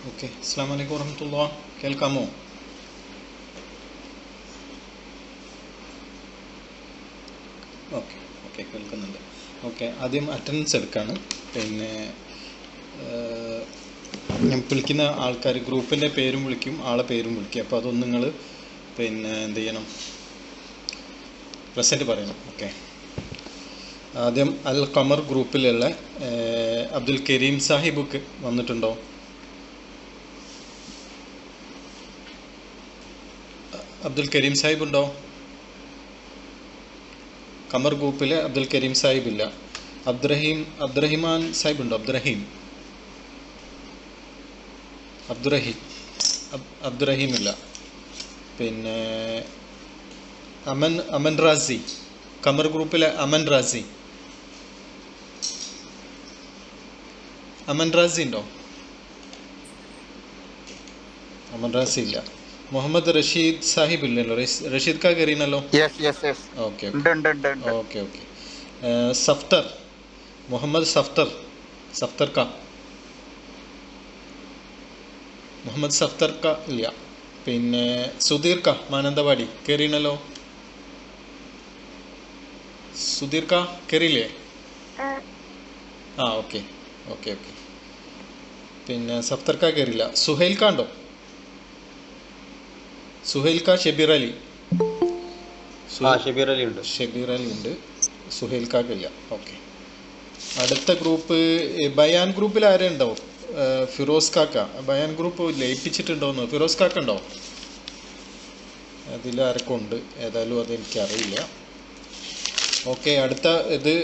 Okay. അസ്സലാമു അലൈക്കും വറഹ്മത്തുള്ളാഹി. കേൾക്കാമോ? ഓക്കെ ഓക്കെ കേൾക്കുന്നുണ്ട്. ഓക്കെ, ആദ്യം അറ്റൻഡൻസ് എടുക്കുകയാണ്. പിന്നെ ഞാൻ വിളിക്കുന്ന ആൾക്കാർ ഗ്രൂപ്പിൻ്റെ പേരും വിളിക്കും, ആളെ പേരും വിളിക്കും. അപ്പോൾ അതൊന്നും നിങ്ങൾ പിന്നെ എന്ത് ചെയ്യണം, പ്രസൻറ്റ് പറയണം. ഓക്കെ. ആദ്യം അൽ ഖമർ ഗ്രൂപ്പിലുള്ള അബ്ദുൽ കരീം സാഹിബുക്ക് വന്നിട്ടുണ്ടോ? അബ്ദുൽ കരീം സാഹിബ് ഉണ്ടോ? ഖമർ ഗ്രൂപ്പിൽ അബ്ദുൽ കരീം സാഹിബ് ഇല്ല. അബ്ദുറഹിമാൻ സാഹിബ് ഉണ്ടോ? അബ്ദുറഹീം ഇല്ല. പിന്നെ അമൻ റാസി, ഖമർ ഗ്രൂപ്പിലെ അമൻ റാസി ഉണ്ടോ? അമൻ റാസി ഇല്ല. മുഹമ്മദ് റഷീദ് സാഹിബ് ഇല്ലല്ലോ. റഷീദ് കാ കയറിയല്ലോ. Okay okay okay. Safdar, Muhammad Safdar കാ മുഹമ്മദ് സഫ്തർ കാ ഇല്ല. പിന്നെ സുധീർ കാ മാനന്തവാടി കയറിയണല്ലോ. സുധീർ കാ കയറിയില്ലേ? Okay okay okay. പിന്നെ സഫ്തർ കാ കയറിയില്ല. സുഹൈൽ കാ ഉണ്ടോ? സുഹൈൽ കാ ഷബീർ അലി ഉണ്ട്. സുഹൈൽ കാക്കില്ല. ഓക്കെ. അടുത്ത ഗ്രൂപ്പ് ബയാൻ ഗ്രൂപ്പിൽ ആരുണ്ടോ? ഫിറോസ് കാക്ക. ബയാൻ ഗ്രൂപ്പ് ലയിപ്പിച്ചിട്ടുണ്ടോന്ന് ഫിറോസ് കാക്ക ഉണ്ടോ? അതിൽ ആരൊക്കെ ഉണ്ട് ഏതായാലും അതെനിക്കറിയില്ല. ഓക്കെ. അടുത്ത ഇത്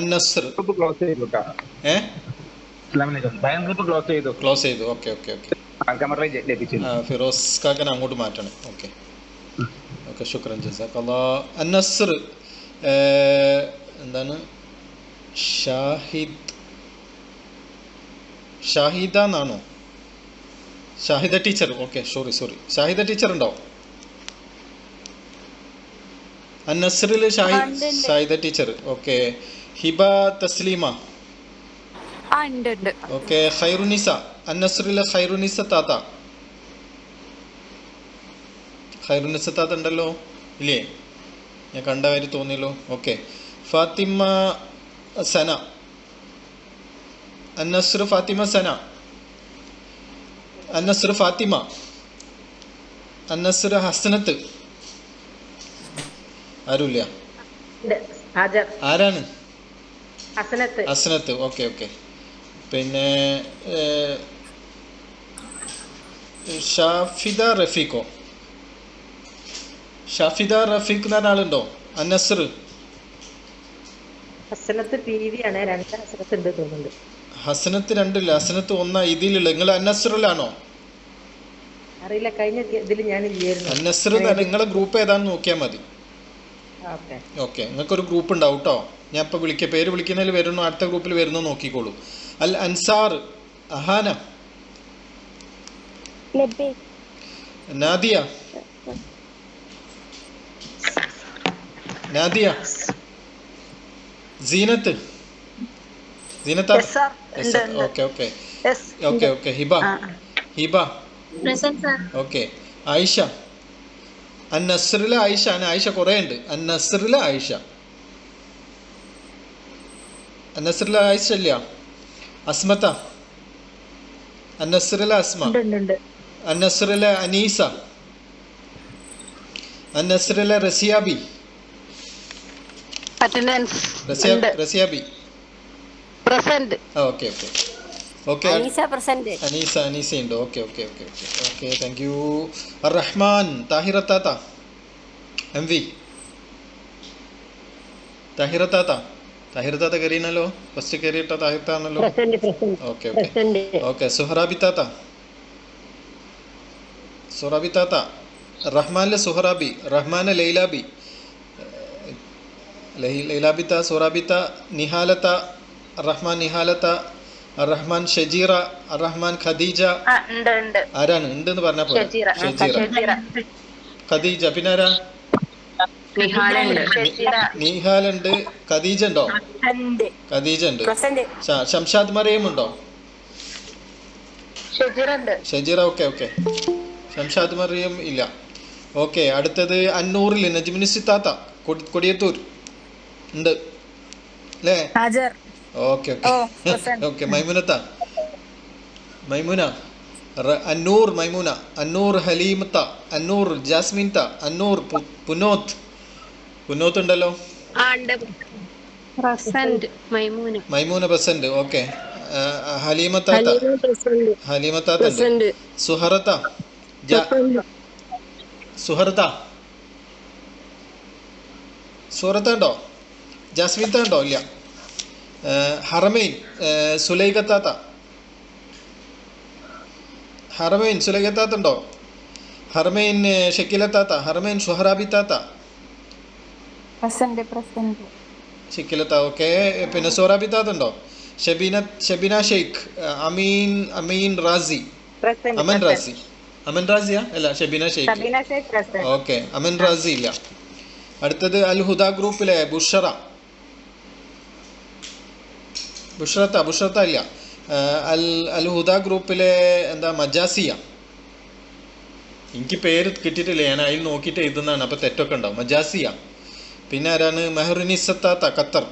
അന്നസ്ർ. ക്ലോസ് ചെയ്തു. Okay okay okay. ഫിറോസ് കാക്കനെ അങ്ങോട്ട് മാറ്റണം. Okay okay. ശുക്രൻ ജസാക്കല്ലാഹ്. അന്നസ്ർ എന്താണ്? ഷാഹിദ എന്നാണോ? Shahida teacher. Okay, sorry. Shahida teacher ഉണ്ടോ? അന്നസ്റിൽ Shahida teacher. Okay. Hiba Thasleema. Okay. Khairunnisa. അന്നസ്റിലെ ഖൈറുനിസ താത്ത ഉണ്ടല്ലോ. ഇല്ലേ? ഞാൻ കണ്ട കാര്യം തോന്നിയല്ലോ. ഓക്കെ. ഫാത്തിമ സന. അന്നസ്ർ ഫാത്തിമ സന. അന്നസ്ർ ഫാത്തിമ. അന്നസ്ർ ഹസനത്ത്. ആരുമില്ല. ആരാണ്? ഹസനത്ത്. Okay okay. പിന്നെ ഷാഫിദ റഫീഖ് എന്ന ഒരാളുണ്ടോ? അന്നസ്ർ. ഹസനത്ത് രണ്ടില്ല, ഹസനത്ത് ഒന്നാ ഇതിലുള്ള. നിങ്ങൾ അന്നസ്റിലാണോ? അറിയില്ല, കഴിഞ്ഞ ഇതിൽ ഞാൻ അന്നസ്ർ നിങ്ങളെ ഗ്രൂപ്പ് ഏതാന്ന് നോക്കിയാൽ മതി. ഓക്കെ. നിങ്ങൾക്കൊരു ഗ്രൂപ്പ് ഉണ്ടാവും കേട്ടോ. ഞാൻ ഇപ്പൊ പേര് വിളിക്കുന്നതിൽ വരുന്നു, അടുത്ത ഗ്രൂപ്പിൽ വരുന്നു, നോക്കിക്കോളൂ. Al Ansar. Ahana. Nadia. Seenath. Okay okay okay okay. Hiba. Okay. Ayisha. അന്നസ്റിലെ ആയിഷ. ആയിഷ കുറേ ഉണ്ട്. അന്നസ്റിലെ ആയിഷ ഇല്ല. അസ്മത്ത. അന്നസ്റിലെ അസ്മ. അന്നസ്റിലെ അനീസ. അന്നസ്റിലെ Raziyabi. Okay okay okay. Aneesa ഉണ്ട്. Okay okay okay okay okay. Thank you. Rahman. താഹിറത്താത്ത. MV താഹിറത്താത്ത കയറിയല്ലോ. ഫസ്റ്റ് കയറിയിട്ട താഹിറത്താണല്ലോ. Okay okay okay. സുഹറാബി താത്ത. റഹ്മാനിലെ സുഹറാബി. റഹ്മാനെ ലൈലാബി. ലൈലാബിത്ത. സുഹറാബിത്ത. നിഹാലത്ത. റഹ്മാൻ നിഹാലത്ത. റഹ്മാൻ ഷജീറ. റഹ്മാൻ ഖദീജ. ആരാണ് ഉണ്ടെന്ന് പറഞ്ഞ പോലെ? ഷജീറ. ഖദീജ. പിന്നെ ആരാ? നിഹാലുണ്ട്. ഖദീജ ഉണ്ടോ? ഖദീജ ഉണ്ട്. ഷംഷാദ് മറിയം ഉണ്ടോ? Shajeera okay okay. ഷംഷാദ് മറിയം ഇല്ല. ഓക്കെ, അടുത്തത് അന്നൂറിൽ നജ്മിനി സിത്താത്ത കൊടിയത്തൂർ ഉണ്ട് അല്ലേ? Okay okay okay. Maimuna Annoor, Maimuna Annoor, ഹലീമത്ത അന്നൂർ, ജാസ്മിൻത അന്നൂർ, പുനോത്ത് ഉണ്ടല്ലോ. മൈമൂന പ്രസന്റ്. ഓക്കെ. ഹലീമത്താത്ത ഉണ്ട്. സുഹറത്ത ഉണ്ടോ? ജാസ്മിൻത ഉണ്ടോ? ഇല്ല. ഹറമൈൻ സുലൈഖത്താത്ത ഉണ്ടോ? ഹറമൈൻ ഷക്കിലത്താത്ത, ഹറമൈൻ ഷുഹറാബിത്താത്ത ഷിക്കിലത്ത. ഓക്കെ. പിന്നെ സോറാബിത്താത്ത ഉണ്ടോ? ഷബീന ഷെയ്ഖ്, അമീൻ റാസി, അമൻ റാസിയാ അല്ല ഷബീന ഷെയ്ഖ്. ഓക്കെ, അമൻ റാസി ഇല്ല. അടുത്തത് അൽ ഹുദ ഗ്രൂപ്പിലെ ബുഷ്റത്ത ഇല്ല. അൽ ഹുദ ഗ്രൂപ്പിലെ എന്താ മജാസിയ, എനിക്ക് പേര് കിട്ടിയിട്ടില്ല, ഞാൻ അതിൽ നോക്കിയിട്ട് എഴുതുന്നതാണ്, അപ്പോൾ തെറ്റൊക്കെ ഉണ്ടാവും. മജാസിയ. പിന്നെ ആരാണ്? മെഹറുനിസത്താത്ത ഖത്തർ.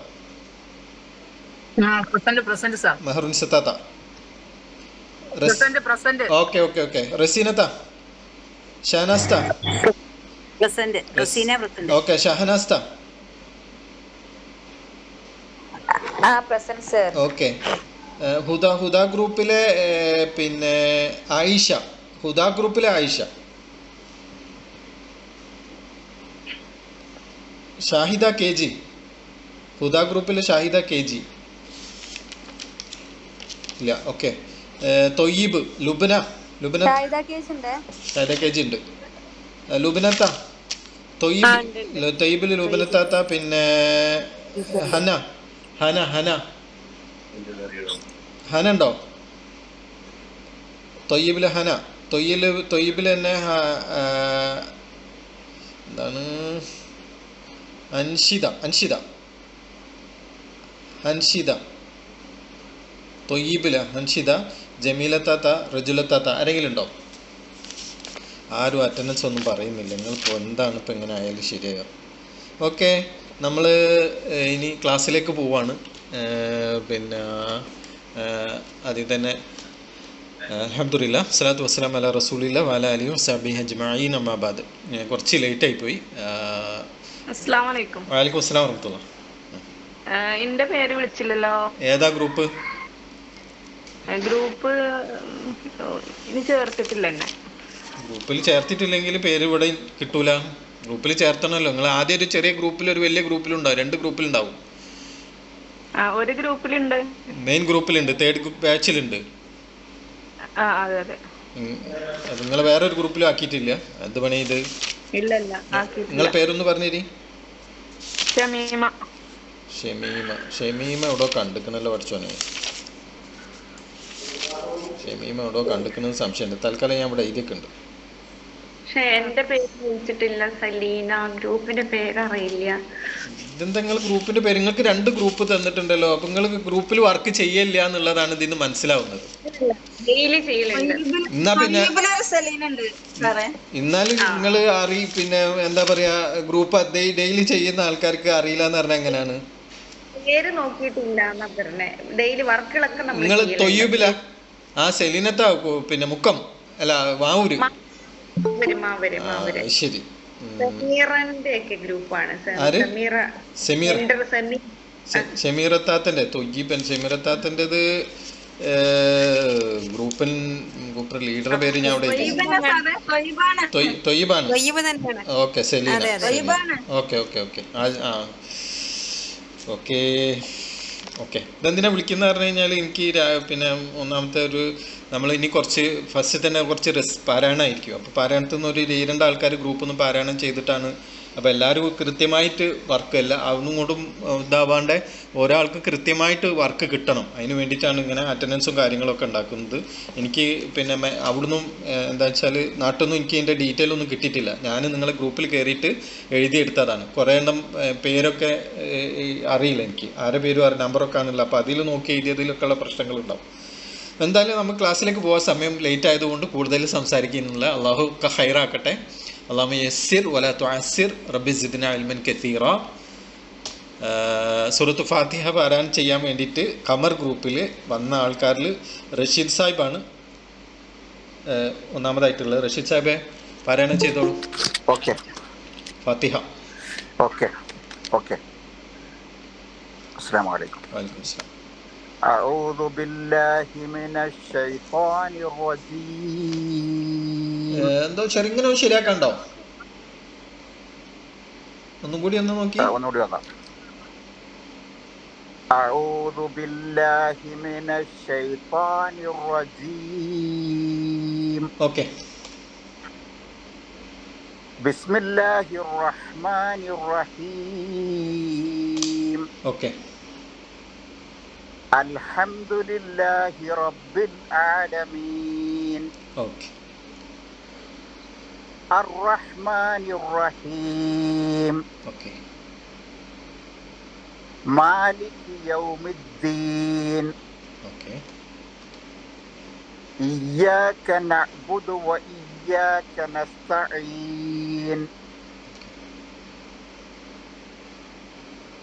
മെഹറുനിസത്താത്ത. Okay okay okay. റസീനത്ത, ഷഹനാസ്ത. ഓക്കെ, ഷഹനാസ്ത. ഓക്കെ. ഹുദ ഗ്രൂപ്പിലെ പിന്നെ ആയിഷ, ഹുദ ഗ്രൂപ്പിലെ ആയിഷ. ഷാഹിദ കെ ജി, ഹുദ ഗ്രൂപ്പിലെ ഷാഹിദ കെ ജി ഇല്ല. Okay. Thoyyib, Shahida K G ഉണ്ട്. ലുബനത്ത, തൊയ്യബിൽ ലുബനത്താത്ത. പിന്നെ ഹന ഉണ്ടോ? തൊയ്യബിൽ ഹന. തൊയ്യബിൽ തന്നെ എന്താണ്? അൻഷിദ തൊയ്യബില, അൻഷിദ, ജമീലത്താത്ത, റജുലത്താത്ത. ആരെങ്കിലും ഉണ്ടോ? ആരും അറ്റൻഡൻസ് ഒന്നും പറയുന്നില്ല. നിങ്ങളിപ്പോൾ എന്താണ് ഇപ്പം എങ്ങനെ ആയാലും ശരിയാകുക. ഓക്കെ, നമ്മൾ ഇനി ക്ലാസ്സിലേക്ക് പോവാണ്. പിന്നെ അതിൽ തന്നെ അൽഹംദുലില്ലാ, സ്വലാത്തു വസ്സലാം അലാ റസൂലില്ലാ വഅലാ ആലിഹി വസഹ്ബിഹി അജ്മഈൻ. അമ്മാ ബഅദ്. കുറച്ച് ലേറ്റായി പോയി. അസ്സലാമു അലൈക്കും. വഅലൈക്കും അസ്സലാം വറഹ്മത്തുള്ളാഹി. എന്റെ പേര് വിളിച്ചില്ലല്ലോ. ഏതാ ഗ്രൂപ്പ് ഇനി ചേർത്തിട്ടില്ല. എന്നെ ഗ്രൂപ്പിൽ ചേർത്തിട്ടില്ലെങ്കിൽ പേര് ഇവിടെ കിട്ടൂല. ഗ്രൂപ്പിൽ ചേർത്തണമല്ലോ. നിങ്ങൾ ആദ്യം ഒരു ചെറിയ ഗ്രൂപ്പിൽ, ഒരു വലിയ ഗ്രൂപ്പിലുണ്ടാവും, 2 ഗ്രൂപ്പിലുണ്ടാവും. ഒരു ഗ്രൂപ്പിലുണ്ട്, മെയിൻ ഗ്രൂപ്പിലുണ്ട്, തേർഡ് ബാച്ചിലുണ്ട്. അത് നിങ്ങൾ വേറൊരു ഗ്രൂപ്പിലും ആക്കിയിട്ടില്ല. എന്ത് പണി ഇത്? നിങ്ങളെ പേരൊന്ന് പറഞ്ഞേരി. ഷമീമ എവിടോ കണ്ടിക്കണല്ലോ പഠിച്ചോനെ. ഷമീമ എവിടോ കണ്ടിക്കണെന്ന് സംശയമുണ്ട്. തൽക്കാലം ഞാൻ ഇവിടെ എഴുതിയൊക്കെ ഉണ്ട്. എന്റെ പേര് വിളിച്ചിട്ടില്ല. സലീന. ഗ്രൂപ്പിന്റെ പേരറിയില്ല. ഇതെന്താ നിങ്ങൾ ഗ്രൂപ്പിന്റെ പേര്? നിങ്ങൾക്ക് 2 ഗ്രൂപ്പ് തന്നിട്ടുണ്ടല്ലോ. അപ്പൊ നിങ്ങൾ ഗ്രൂപ്പിൽ വർക്ക് ചെയ്യില്ല എന്നുള്ളതാണ് ഇതിന്ന് മനസ്സിലാവുന്നത്. എന്നാ പിന്നെ എന്നാലും നിങ്ങൾ പിന്നെ എന്താ പറയാ, ഗ്രൂപ്പ് ഡെയിലി ചെയ്യുന്ന ആൾക്കാർക്ക് അറിയില്ല എന്ന് പറഞ്ഞാൽ എങ്ങനെയാണ്? നിങ്ങൾ തൊയ്യൂബില സെലീനത്താ പിന്നെ മുക്കം അല്ല വാവൂര്. ശരി. ഷമീറത്താത്തന്റെ തൊയ്യീബൻ ഷമീറത്താത്തൻ്റെത് ഗ്രൂപ്പ് ലീഡറുടെ പേര് ഞാൻ അവിടെ തൊയ്യബാണ്. Okay, Selina. Okay okay okay okay okay. ഇതെന്തിനാ വിളിക്കുന്ന പറഞ്ഞു കഴിഞ്ഞാൽ, എനിക്ക് പിന്നെ ഒന്നാമത്തെ നമ്മൾ ഇനി കുറച്ച് ഫസ്റ്റ് തന്നെ കുറച്ച് പാരായണമായിരിക്കും. അപ്പോൾ പാരായണത്തിൽ നിന്ന് ഒരു 2 ആൾക്കാർ ഗ്രൂപ്പൊന്നും പാരായണം ചെയ്തിട്ടാണ്. അപ്പോൾ എല്ലാവരും കൃത്യമായിട്ട് വർക്ക് അല്ല ഒന്നും കൊണ്ടും ഇതാവാണ്ട് ഒരാൾക്ക് കൃത്യമായിട്ട് വർക്ക് കിട്ടണം. അതിന് വേണ്ടിയിട്ടാണ് ഇങ്ങനെ അറ്റൻഡൻസും കാര്യങ്ങളൊക്കെ ഉണ്ടാക്കുന്നത്. എനിക്ക് പിന്നെ അവിടുന്ന് എന്താ വെച്ചാൽ നാട്ടിൽ എനിക്ക് ഇതിൻ്റെ ഡീറ്റെയിൽ ഒന്നും കിട്ടിയിട്ടില്ല. ഞാൻ നിങ്ങളെ ഗ്രൂപ്പിൽ കയറിയിട്ട് എഴുതിയെടുത്തതാണ്. കുറേ എണ്ണം പേരൊക്കെ അറിയില്ല എനിക്ക്, ആരെ പേരും നമ്പറൊക്കെ ആണല്ലോ. അപ്പോൾ അതിൽ നോക്കി എഴുതിയതിലൊക്കെ ഉള്ള പ്രശ്നങ്ങളുണ്ടാവും. എന്തായാലും നമ്മൾ ക്ലാസ്സിലേക്ക് പോകാൻ സമയം ലേറ്റ് ആയതുകൊണ്ട് കൂടുതൽ സംസാരിക്കുന്നില്ല. അള്ളാഹു ഹൈറാക്കട്ടെ. അല്ലാഹുമ്മ യസ്സിർ വലാ തുഅസ്സിർ റബ്ബി സിദ്നാ ഇൽമൻ കസീറ. സൂറത്ത് ഫാത്തിഹ പാരായണം ചെയ്യാൻ വേണ്ടിയിട്ട് ഖമർ ഗ്രൂപ്പിൽ വന്ന ആൾക്കാരിൽ റഷീദ് സാഹിബാണ് ഒന്നാമതായിട്ടുള്ളത്. റഷീദ് സാഹിബെ പാരായണം ചെയ്തോളൂ. ഓക്കെ, ഫാത്തിഹ. Okay, okay. അസ്സലാമു അലൈക്കും. വലൈക്കും അസ്സലാം. അഊദു ബില്ലാഹി മിനശ് ശൈത്വാനിർ റജീം. എന്തോ ചെറുങ്ങനെ ശരിയാക്കണ്ടോ? ഒന്നും കൂടി ഒന്ന് നോക്കി. ഒന്നുകൂടി വന്നാ. അഊദു ബില്ലാഹി മിനശ് ശൈത്വാനിർ റജീം. ഓക്കെ. ബിസ്മില്ലാഹിർ റഹ്മാനിർ റഹീം. ഓക്കെ. അൽഹംദുലില്ലാഹി റബ്ബിൽ ആലമീൻ. ഓക്കെ. അർറഹ്മാനിർ റഹീം. ഓക്കെ. മാലികി യൗമിദ്ദീൻ. ഓക്കെ. ഇയ്യാക നഅ്ബുദു വ ഇയ്യാക നസ്തഈൻ.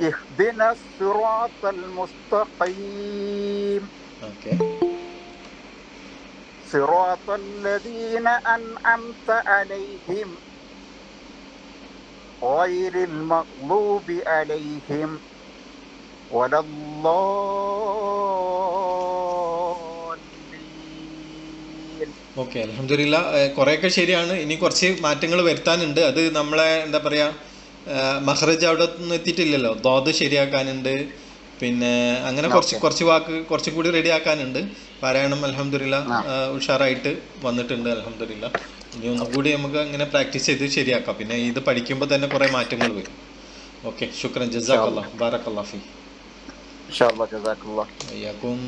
ഇഹ്ദിനസ് സിറാത്തൽ മുസ്തഖീം. ഓക്കെ. സിറാത്തൽ ലദീന അൻഅംത അലൈഹിം ഗൈറിൽ മഗ്ദൂബി അലൈഹിം വലദ്ദാല്ലീൻ. ഓക്കെ. അൽഹംദുലില്ലാ. കുറേയൊക്കെ ശരിയാണ്. ഇനി കുറച്ച് മാറ്റങ്ങൾ വരുത്താനുണ്ട്. അത് നമ്മളെ എന്താ പറയുക, മഹ്റജ് അവിടെ ഒന്നും എത്തിയിട്ടില്ലല്ലോ. ദോദ് ശരിയാക്കാനുണ്ട്. പിന്നെ അങ്ങനെ കുറച്ച് വാക്ക് കുറച്ചും കൂടി റെഡി ആക്കാനുണ്ട്. പാരായണം അൽഹംദുലില്ലാ ഉഷാറായിട്ട് വന്നിട്ടുണ്ട്. അൽഹംദുലില്ലാ. ഇനി ഒന്നും കൂടി നമുക്ക് അങ്ങനെ പ്രാക്ടീസ് ചെയ്ത് ശരിയാക്കാം. പിന്നെ ഇത് പഠിക്കുമ്പോൾ തന്നെ കുറേ മാറ്റങ്ങൾ വരും. ഓക്കെ. ശുക്രൻ. ജസാക്കല്ലാഹ്. ബാറക്കല്ലാഹ് ഫീ. ഇൻഷാഅല്ലാഹ്. ജസാക്കല്ലാഹ്. അയ്യാക്കും.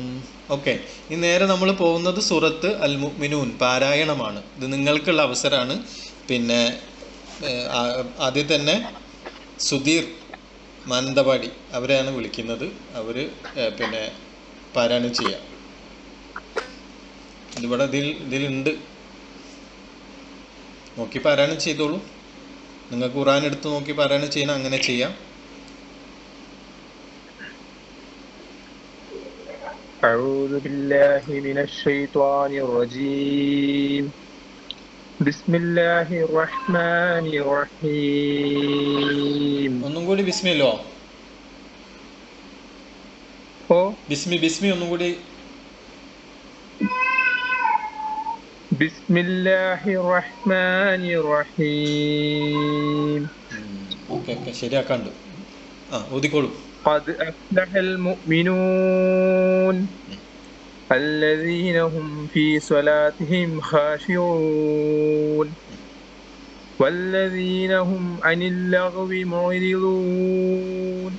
ഓക്കെ. ഇനി നേരെ നമ്മൾ പോകുന്നത് സൂറത്ത് അൽ മുഅ്മിനൂൻ പാരായണമാണ്. ഇത് നിങ്ങൾക്കുള്ള അവസരമാണ്. പിന്നെ ആദ്യം തന്നെ സുധീർ മാനന്തവാടി അവരെയാണ് വിളിക്കുന്നത്. അവർ പിന്നെ പാരായണം ചെയ്യാം. ഇതിവിടെ ഇതിലുണ്ട്. നോക്കി പാരായണം ചെയ്തോളൂ. നിങ്ങൾക്ക് ഖുർആൻ എടുത്ത് നോക്കി പാരായണം ചെയ്യണം. അങ്ങനെ ചെയ്യാം. أعوذ بالله من الشيطان الرجيم. بسم الله الرحمن الرحيم. ഒന്നും കൂടി ബിസ്മില്ലോ. ബിസ്മി ഒന്നും കൂടി. بسم الله الرحمن الرحيم. ഓക്കെ. ശരിയാക്കാണ്ട്. ഓതിക്കോളൂ. قد أفلح المؤمنون الذين هم في صلاتهم خاشعون والذين هم عن اللغو معرضون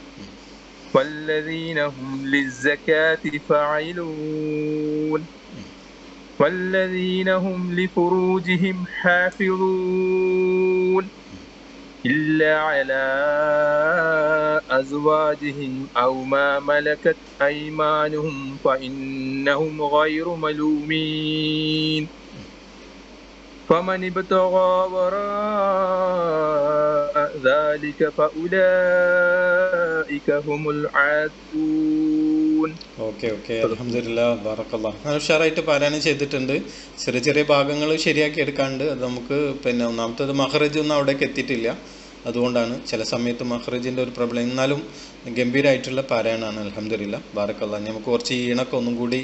والذين هم للزكاة فاعلون والذين هم لفروجهم حافظون إلا على أزواجهم أو ما ملكت أيمانهم فإنهم غير ملومين فمن ابتغى وراء ذلك فأولئك هم العادون. ഓക്കെ. അൽഹംദുലില്ലാ. ബാറക്കല്ലാഹ്. ഞാൻ ഉഷാറായിട്ട് പാരായണം ചെയ്തിട്ടുണ്ട്. ചെറിയ ഭാഗങ്ങൾ ശരിയാക്കി എടുക്കാണ്ട്. അത് നമുക്ക് പിന്നെ ഒന്നാമത്തത് മഹ്റജ് ഒന്നും അവിടേക്ക് എത്തിയിട്ടില്ല. അതുകൊണ്ടാണ് ചില സമയത്ത് മഹ്റജിൻ്റെ ഒരു പ്രോബ്ലം. എന്നാലും ഗംഭീരമായിട്ടുള്ള പാരായണമാണ്. അൽഹംദുലില്ലാ. ബാറക്കല്ലാഹ്. നമുക്ക് കുറച്ച് ഈണൊക്കെ ഒന്നും കൂടി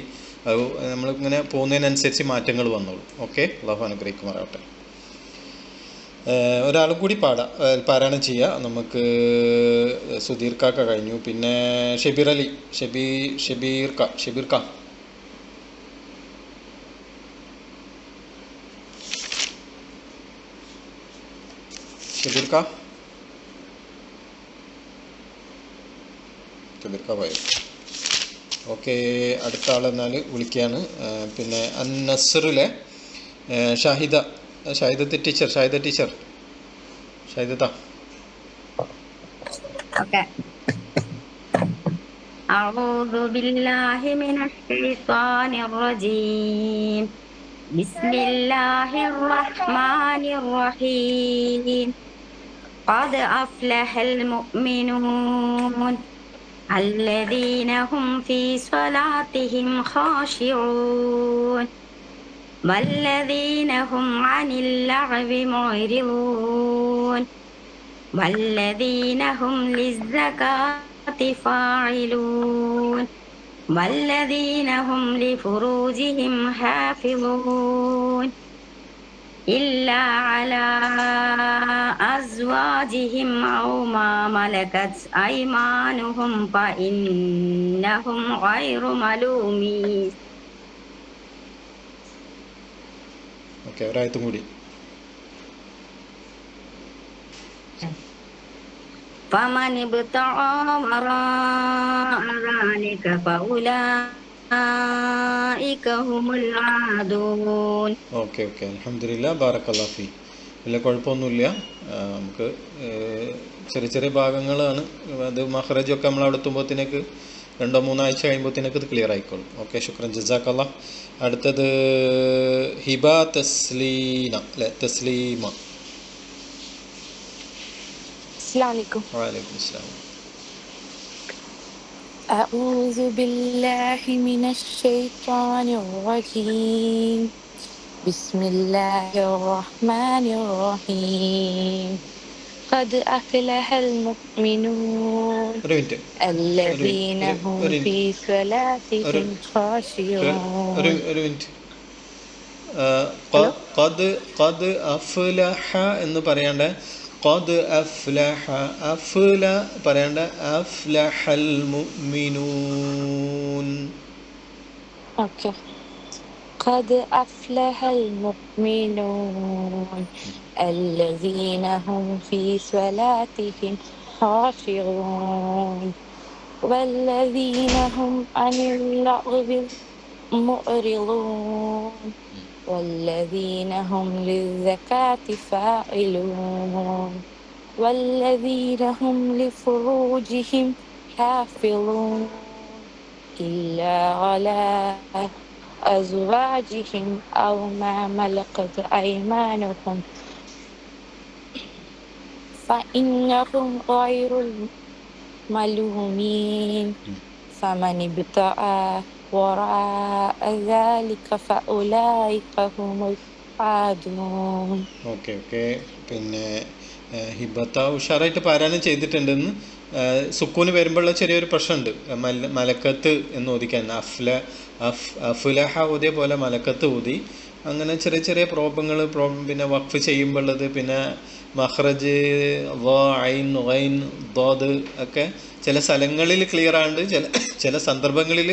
അത് നമ്മളിങ്ങനെ പോകുന്നതിനനുസരിച്ച് മാറ്റങ്ങൾ വന്നോളൂ. ഓക്കെ. അല്ലാഹു അനുഗ്രഹിക്കുമാറാവട്ടെ. ഒരാളും കൂടി പാരായണം ചെയ്യുക. നമുക്ക് സുധീർ കാക്ക കഴിഞ്ഞു. പിന്നെ ഷബീർ അലി. ഷബീർ കാ. പോയോ? ഓക്കെ. അടുത്ത ആളെന്നാൽ വിളിക്കുകയാണ്. പിന്നെ അന്നസറിലെ ഷാഹിദ ടീച്ചർ. Okay. أعوذ بالله من الشيطان الرجيم بسم الله الرحمن الرحيم قد أفلح المؤمنون الذين هم في صلاتهم خاشعون والذين هم عن اللغو معرضون والذين هم للزكاة فاعلون والذين هم لفروجهم حافظون إلا على أزواجهم أو ما ملكت أيمانهم فإنهم غير ملومين. ഓക്കെ, ഒരായത്തും കൂടി. فمن ابتغى وراء ذلك فأولئك هم العادون. ഓക്കെ ഓക്കെ, അൽഹംദുലില്ലാ, ബാറക്കല്ലാഹു ഫീ. വലിയ കുഴപ്പമൊന്നുമില്ല. നമുക്ക് ചെറിയ ചെറിയ ഭാഗങ്ങളാണ് അത്. മഹ്റജൊക്കെ നമ്മൾ അവിടെ എത്തുമ്പോഴത്തേക്ക് 2-3 ആഴ്ച കഴിയുമ്പോഴത്തേക്ക് ഇത് ക്ലിയർ ആയിക്കോളും. ഓക്കെ, ശുക്രൻ, ജസാക്കല്ലാഹ്. അടുത്തത് ഹിബ തസ്ലീന അല്ലെ, തസ്ലീമ. അസ്സലാമു വഅലൈക്കും അസ്സലാം. أعوذ بالله من الشيطان الرجيم بسم الله الرحمن الرحيم قد أفلح المؤمنون ഒരു മിനിറ്റ്, الذين هم في صلاتهم خاشعون. ഒരു മിനിറ്റ്. ഖദ് അഫ്ലഹ എന്ന് പറയാണ്ട് ഖദ് അഫ്ലഹ, അഫ്ല പറയാണ്ട് അഫ്ലഹൽ മുഅ്മിനൂൻ. Okay. قد أفلح المؤمنون الذين هم في صلاتهم خاشعون والذين هم عن اللغو معرضون والذين هم للزكاة فاعلون والذين هم لفروجهم حافظون إلا على أزواجهم أو ما ملكت أيمانهم فإنهم غير ملومين فمن ابتغى وراء ذلك فأولئك هم العادون. Okay okay. പിന്നെ ഹിബത്ത ഉഷാറായിട്ട് പാരായണം ചെയ്തിട്ടുണ്ടെന്ന്. സുക്കൂന് വരുമ്പോഴുള്ള ചെറിയൊരു പ്രശ്നമുണ്ട്. മലക്കത്ത് എന്ന് ഓദിക്കാൻ അഫ്ലഹ ഊതിയ പോലെ മലക്കത്ത് ഊതി. അങ്ങനെ ചെറിയ ചെറിയ പ്രോബ്ലങ്ങൾ പിന്നെ വഖഫ് ചെയ്യുമ്പോഴുള്ളത്, പിന്നെ മഹ്റജ് ഐൻ ഐൻ ദോദ് ഒക്കെ ചില സ്ഥലങ്ങളിൽ ക്ലിയർ ആണ്ട്, ചില സന്ദർഭങ്ങളിൽ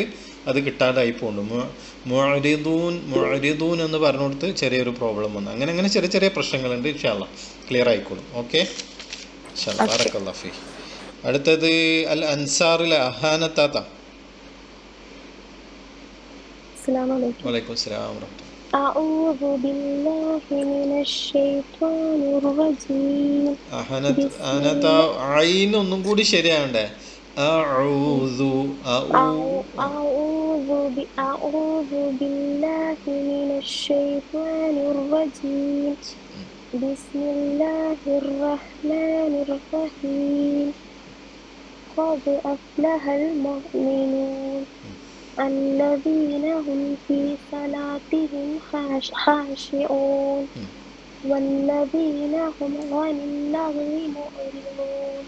അത് കിട്ടാതായി പോകുന്നു. മുഅരിദൂൻ എന്ന് പറഞ്ഞുകൊടുത്ത് ചെറിയൊരു പ്രോബ്ലം വന്നു. അങ്ങനെ ചെറിയ ചെറിയ പ്രശ്നങ്ങളുണ്ട്. ഇൻഷാ അല്ലാഹ് ക്ലിയർ ആയിക്കോളും. ഓക്കെ, ഇൻഷാ അല്ലാഹ്, ബാറക്കല്ലാഹു ഫീ. അടുത്തത് അൽ അൻസാറിലെ അഹാനത്താത്ത. വലൈക്കും അസ്സലാം വറഹ്മത്തുള്ളാഹി. أعوذ بالله من الشيطان الرجيم. അഹനത്ത ഐൻ ഒന്നും കൂടി ശരിയാവണ്ടേ? അഊദു أعوذ بالله من الشيطان الرجيم بسم الله الرحمن الرحيم قد أفلح المؤمنون الذين هم في صلاتهم خاشعون والذين هم عن اللغو معرضون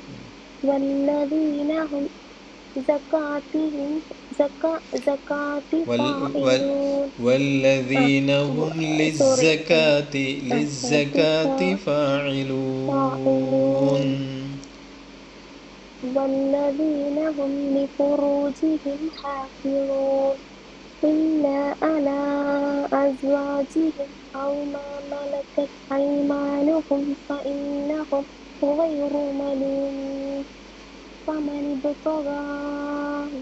والذين هم زكاة فاعلون والذين هم للزكاة فاعلون والذين هم لفروجهم حافظون إلا على أزواجهم أو ما ملكت أيمانهم فإنهم غير ملومين فمن ابتغى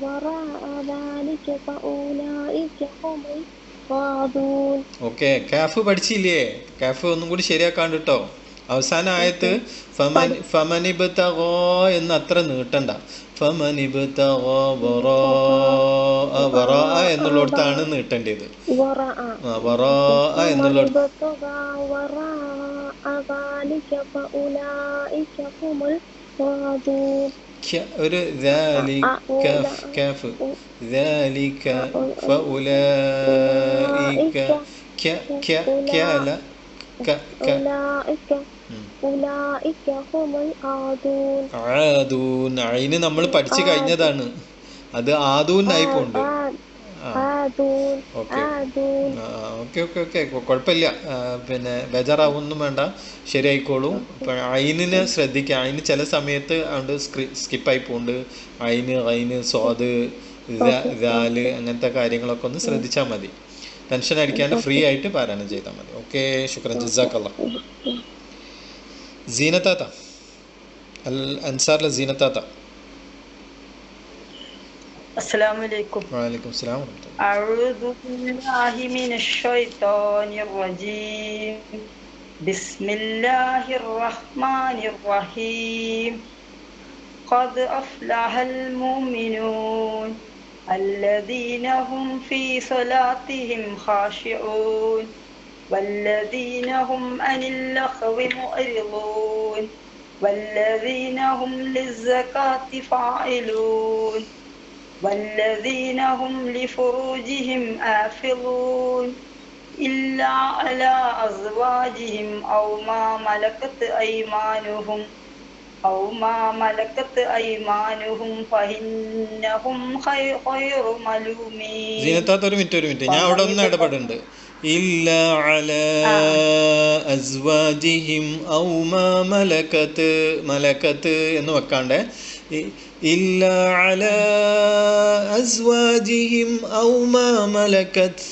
وراء ذلك فأولئك هم العادون. ഓക്കെ, കാഫ് പഠിച്ചില്ലേ? കാഫ് ഒന്നും കൂടി ശരിയാക്കാണ്ട് കേട്ടോ. അവസാന ആയത്ത് ഫമനിബ്തഗോ എന്ന് അത്ര നീട്ടണ്ട. ഫമനിബ്തഗോ വറാഅ എന്നുള്ളിടത്താണ് നീട്ടേണ്ടത്. വറാഅ എന്നുള്ളിടത്ത് ഒരു കാഫ് ذلك فأولئك അല്ല ആദൂൻ. അയിന് നമ്മൾ പഠിച്ചു കഴിഞ്ഞതാണ്, അത് ആദൂനായി പോണ്ട്. ഓക്കെ ഓക്കെ ഓക്കെ ഓക്കെ കുഴപ്പമില്ല. പിന്നെ ബേജാറാവൊന്നും വേണ്ട, ശരിയായിക്കോളും. അയിനിനെ ശ്രദ്ധിക്കുക. അയിന് ചില സമയത്ത് അതുകൊണ്ട് സ്കിപ്പായി പോണ്ട്. അയിന് സ്വാദ് ദാല് അങ്ങനത്തെ കാര്യങ്ങളൊക്കെ ഒന്ന് ശ്രദ്ധിച്ചാൽ മതി. ടെൻഷൻ അടിക്കാണ്ട് ഫ്രീ ആയിട്ട് പാരായണം ചെയ്താൽ മതി. ഓക്കെ, ശുക്രൻ, ജസാക്കല്ലാഹ്. സീനത്താത്ത അൽ അൻസാറിലെ സീനത്താത്ത. السلام عليكم. وعليكم السلام ورحمة الله. أعوذ بالله من الشيطان الرجيم. بسم الله الرحمن الرحيم. قد أفلح المؤمنون الذين هم في صلاتهم خاشعون والذين هم عن اللغو معرضون والذين هم للزكاة فاعلون والذين هم لفروجهم حافظون إلا على أزواجهم أو ما ملكت أيمانهم فإنهم غير ملومين. സീനത്താത്ത ഒരു മിനിറ്റ് ഞാൻ അവിടെ ഒന്ന് ഇടപെടുന്നുണ്ട്. ഇല്ല അലാ അസ്വാജിഹിം ഔ മാ മലക്കത്ത് എന്ന് വെക്കാണ്ട് ഇല്ല അലാ അസ്വാജിഹിം ഔ മാ മലക്കത്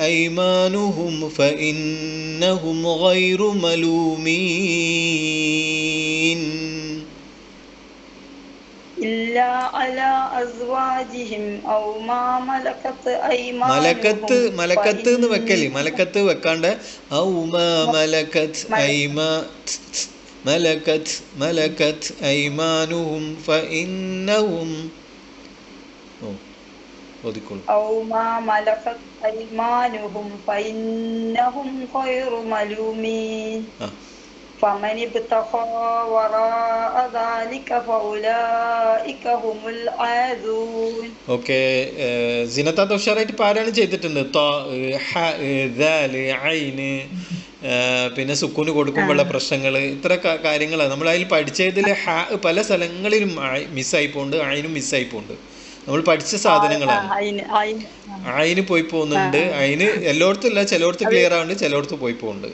അയ്മാനുഹും ഫഇന്നഹും ഗൈറു മലൂമീൻ. إلا على أزواجهم أو ما ملكت أيمانهم. മലക്കത്ത് എന്ന് വെക്കല്ലേ, മലക്കത്ത് വെക്കാണ്ട് ഔ മാ മലക്കത്ത് അയ്മാനുഹും ഫഇന്നഹും أو ما ملكت أيمانهم فإنهم غير ملومين. فمن ابتغى وراء ذلك فأولئك هم العادون. ഓക്കെ, സിനത്താത്ത ഉഷാറായിട്ട് പാരായണം ചെയ്തിട്ടുണ്ട്. പിന്നെ സുക്കൂന് കൊടുക്കുമ്പോഴുള്ള പ്രശ്നങ്ങൾ, ഇത്ര കാര്യങ്ങളാണ് നമ്മൾ അതിൽ പഠിച്ചതിൽ. പല സ്ഥലങ്ങളിലും മിസ്സായി പോണ്ട്, അയിനും മിസ്സായി പോണ്ട്. നമ്മൾ പഠിച്ച സാധനങ്ങളാണ്. അയിന് പോയി പോകുന്നുണ്ട്. അയിന് എല്ലായിടത്തും ഇല്ല, ചിലയിടത്ത് ക്ലിയർ ആവുന്നുണ്ട്, ചിലയിടത്ത് പോയി പോകുന്നുണ്ട്.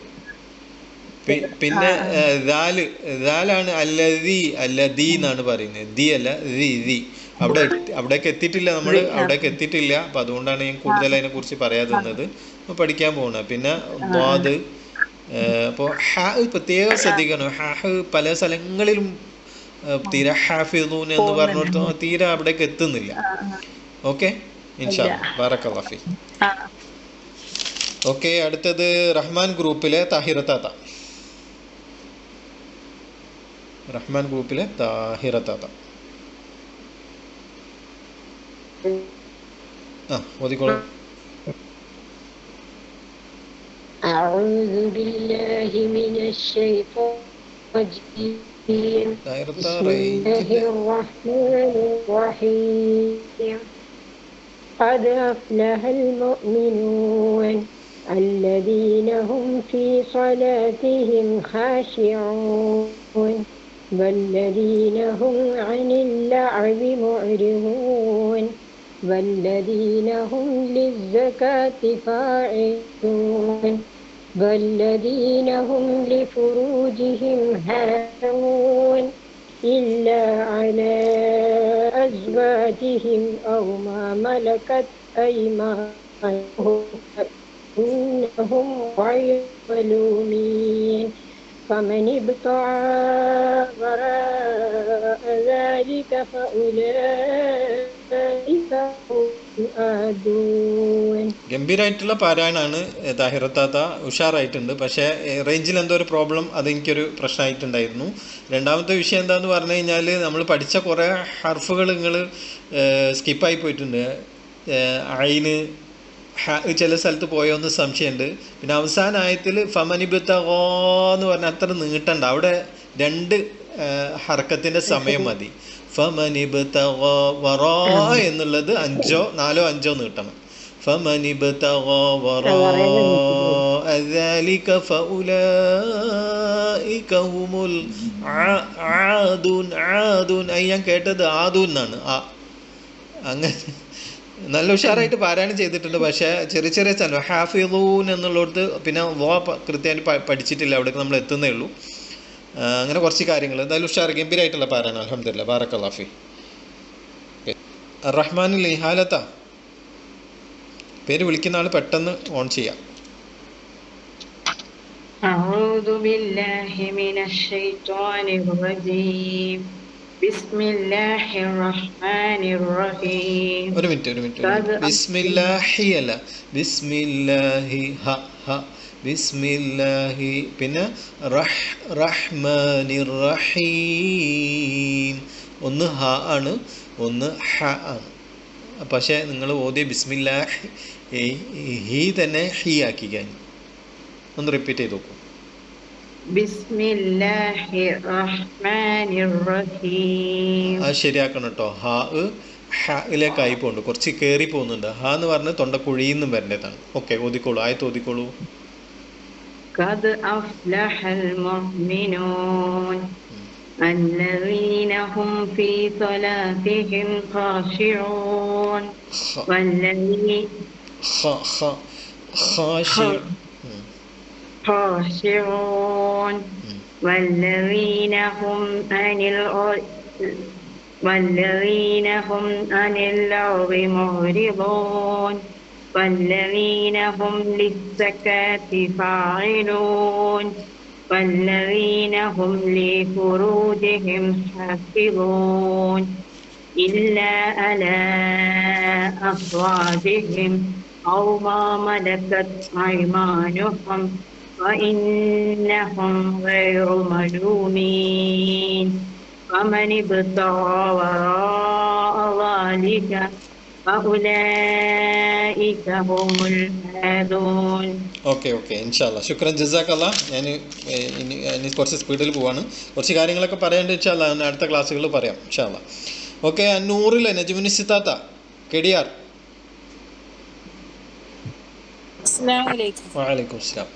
പിന്നെ ദാലാണ് അല്ലദീ എന്നാണ് പറയുന്നത്. ദി അല്ല ദി. അവിടേക്ക് എത്തിയിട്ടില്ല, നമ്മൾ അവിടേക്ക് എത്തിയിട്ടില്ല. അപ്പം അതുകൊണ്ടാണ് ഞാൻ കൂടുതൽ അതിനെ കുറിച്ച് പറയാതെ നിന്നത്. പഠിക്കാൻ പോകുന്നത്. പിന്നെ ദ്വാദ്. അപ്പോൾ പ്രത്യേകം ശ്രദ്ധിക്കണം. പല സ്ഥലങ്ങളിലും തീരെ ഹാഫിദൂൻ എന്ന് പറഞ്ഞിടത്തോ തീരെ അവിടേക്ക് എത്തുന്നില്ല. ഓക്കെ, ഇൻഷാ അല്ലാഹ്. ബാറക്കല്ലാഹു ഫീക്. ഓക്കെ, അടുത്തത് റഹ്മാൻ ഗ്രൂപ്പിലെ താഹിറത്താത്ത. ഓതിക്കോളൂ. أعوذ بالله من الشيطان الرجيم. بسم الله الرحمن الرحيم. قد أفلح المؤمنون الذين هم في صلاتهم خاشعون والذين هم عن اللعب معرضون والذين هم للزكاة فاعلون والذين هم لفروجهم حافظون إلا على أزواجهم أو ما ملكت أيمانهم فإنهم غير ملومين. فمن ابتغى وراء ذلك فأولئك هم آدون. ഗംഭീരമായിട്ടുള്ള പാരായണാണ് താഹിറത്താത്ത, ഉഷാറായിട്ടുണ്ട്. പക്ഷേ റേഞ്ചിൽ എന്തോ ഒരു പ്രോബ്ലം, അതെനിക്കൊരു പ്രശ്നമായിട്ടുണ്ടായിരുന്നു. രണ്ടാമത്തെ വിഷയം എന്താണെന്ന് പറഞ്ഞു കഴിഞ്ഞാൽ നമ്മൾ പഠിച്ച കുറേ ഹർഫുകൾ നിങ്ങൾ സ്കിപ്പായി പോയിട്ടുണ്ട്. അയിന് ചില സ്ഥലത്ത് പോയോന്ന് സംശയമുണ്ട്. പിന്നെ അവസാന ആയത്തിൽ ഫമനിബത്തഗോ എന്ന് പറഞ്ഞാൽ അത്ര നീട്ടണ്ട, അവിടെ 2 ഹർക്കത്തിൻ്റെ സമയം മതി. ഫമനിബത്തഗോ വറാ എന്നുള്ളത് 4-5 നീട്ടണം. ഫമനിബത്തഗോ വറാഅ ദാലിക ഫഉലൈക ഹുമുൽ ആദൂൻ. ഞാൻ കേട്ടത് ആദൂൻ എന്നാണ്. അങ്ങനെ നല്ല ഉഷാറായിട്ട് പാരായണം ചെയ്തിട്ടുണ്ട്. പക്ഷേ ചെറിയ ചെറിയ സ്ഥലം ഹാഫിളൂൻ എന്നുള്ളിടത്ത് പിന്നെ കൃത്യമായിട്ട് പഠിച്ചിട്ടില്ല, അവിടേക്ക് നമ്മൾ എത്തുന്നേ ഉള്ളൂ. അങ്ങനെ കുറച്ച് കാര്യങ്ങൾ. എന്തായാലും ഉഷാർ ഗംഭീരമായിട്ടുള്ള പാരായണം. അൽഹംദുലില്ലാഹ്, ബാറക്കല്ലാഹു ഫീ. റഹ്മാനിൽ ഇഹാലത്ത പേര് വിളിക്കുന്ന ആൾ പെട്ടെന്ന് ഓൺ ചെയ്യാം. أعوذ بالله من الشيطان الرجيم بسم الله الرحمن الرحيم. ഒരു മിനിറ്റ്. ബിസ്മില്ലാഹി അല്ല, ബിസ്മില്ലാഹി ബിസ്മില്ലാഹി, പിന്നെ റഹ്മാനിർ റഹീം. ഒന്ന് ഹ ആണ്, ഒന്ന് ഹ ആണ്. പക്ഷേ നിങ്ങൾ ഓതിയ ബിസ്മില്ലാഹി ഹി തന്നെ ഹി ആക്കിക്കാൻ. ഒന്ന് റിപ്പീറ്റ് ചെയ്ത് നോക്കൂ. ബിസ്മില്ലാഹിർ റഹ്മാനിർ റഹീം. അത് ശരിയാക്കണം കേട്ടോ. ഹായിലേക്കായി പോകുന്നുണ്ട്, കുറച്ച് കയറി പോകുന്നുണ്ട്. ഹ എന്ന് പറഞ്ഞ് തൊണ്ടക്കുഴിയിൽ നിന്നും വരേണ്ടതാണ്. ഓക്കെ, ഓതിക്കോളൂ, ആയത്ത് ഓതിക്കോളൂ. ഖദ് അഫ്ലഹൽ മുഅ്മിനൂൻ الذين هم في صلاتهم خاشعون والذين هم عن اللغو معرضون والذين هم للزكاة فاعلون والذين هم لفروجهم حافظون إلا على أزواجهم أو ما ملكت أيمانهم فإنهم غير ملومين فمن ابتغى وراء ذلك فأولئك هم العادون. ഓക്കെ ഇൻഷാല്ലാ, ശുക്രൻ, ജസാക്കല്ലാ. ഞാൻ ഇനി കുറച്ച് സ്പീഡിൽ പോവാണ്. കുറച്ച് കാര്യങ്ങളൊക്കെ പറയാണ്ട് ഇൻഷാല്ലാ അടുത്ത ക്ലാസ്സുകളിൽ പറയാം ഇൻഷാല്ലാ. ഓക്കെ, നൂറിലെ നജ്മുനിസിത്താത്ത കെടിയാർ. വഅലൈക്കും അസ്സലാം.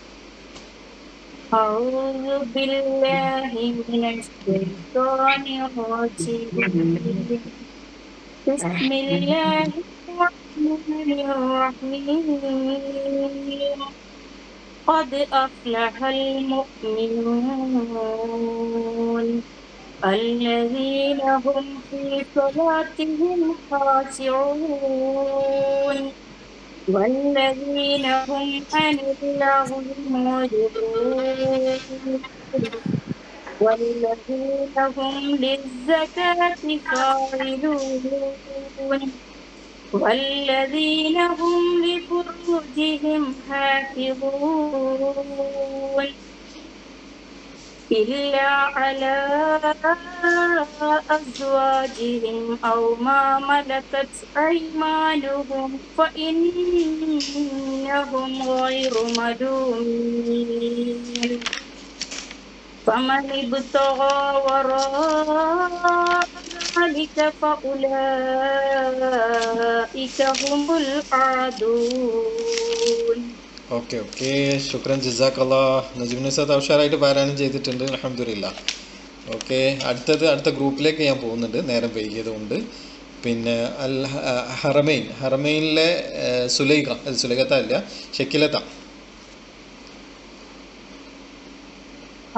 أعوذ بالله من الشيطان الرجيم بسم الله الرحمن الرحيم قد أفلح المؤمنون الذين هم في صلاتهم خاشعون والذين هم عن اللغو معرضون والذين هم للزكاة فاعلون والذين هم لفروجهم حافظون إلا على أزواجهم أو ما ملكت أيمانهم فإنهم غير ملومين فمن ابتغى وراء ذلك فأولئك هم العادون. ഓക്കെ, ശുക്രൻ, ജസാക്കല്ലാ. നജ്മുനിസാത്ത് ഉഷാറായിട്ട് പാരായണം ചെയ്തിട്ടുണ്ട്, അൽഹംദുലില്ലാഹ്. ഓക്കെ, അടുത്ത ഗ്രൂപ്പിലേക്ക് ഞാൻ പോകുന്നുണ്ട്, നേരം വൈകിയതുകൊണ്ട്. പിന്നെ ഹറമൈനിലെ സുലൈഖത്ത അല്ല, ഷക്കിലത്ത.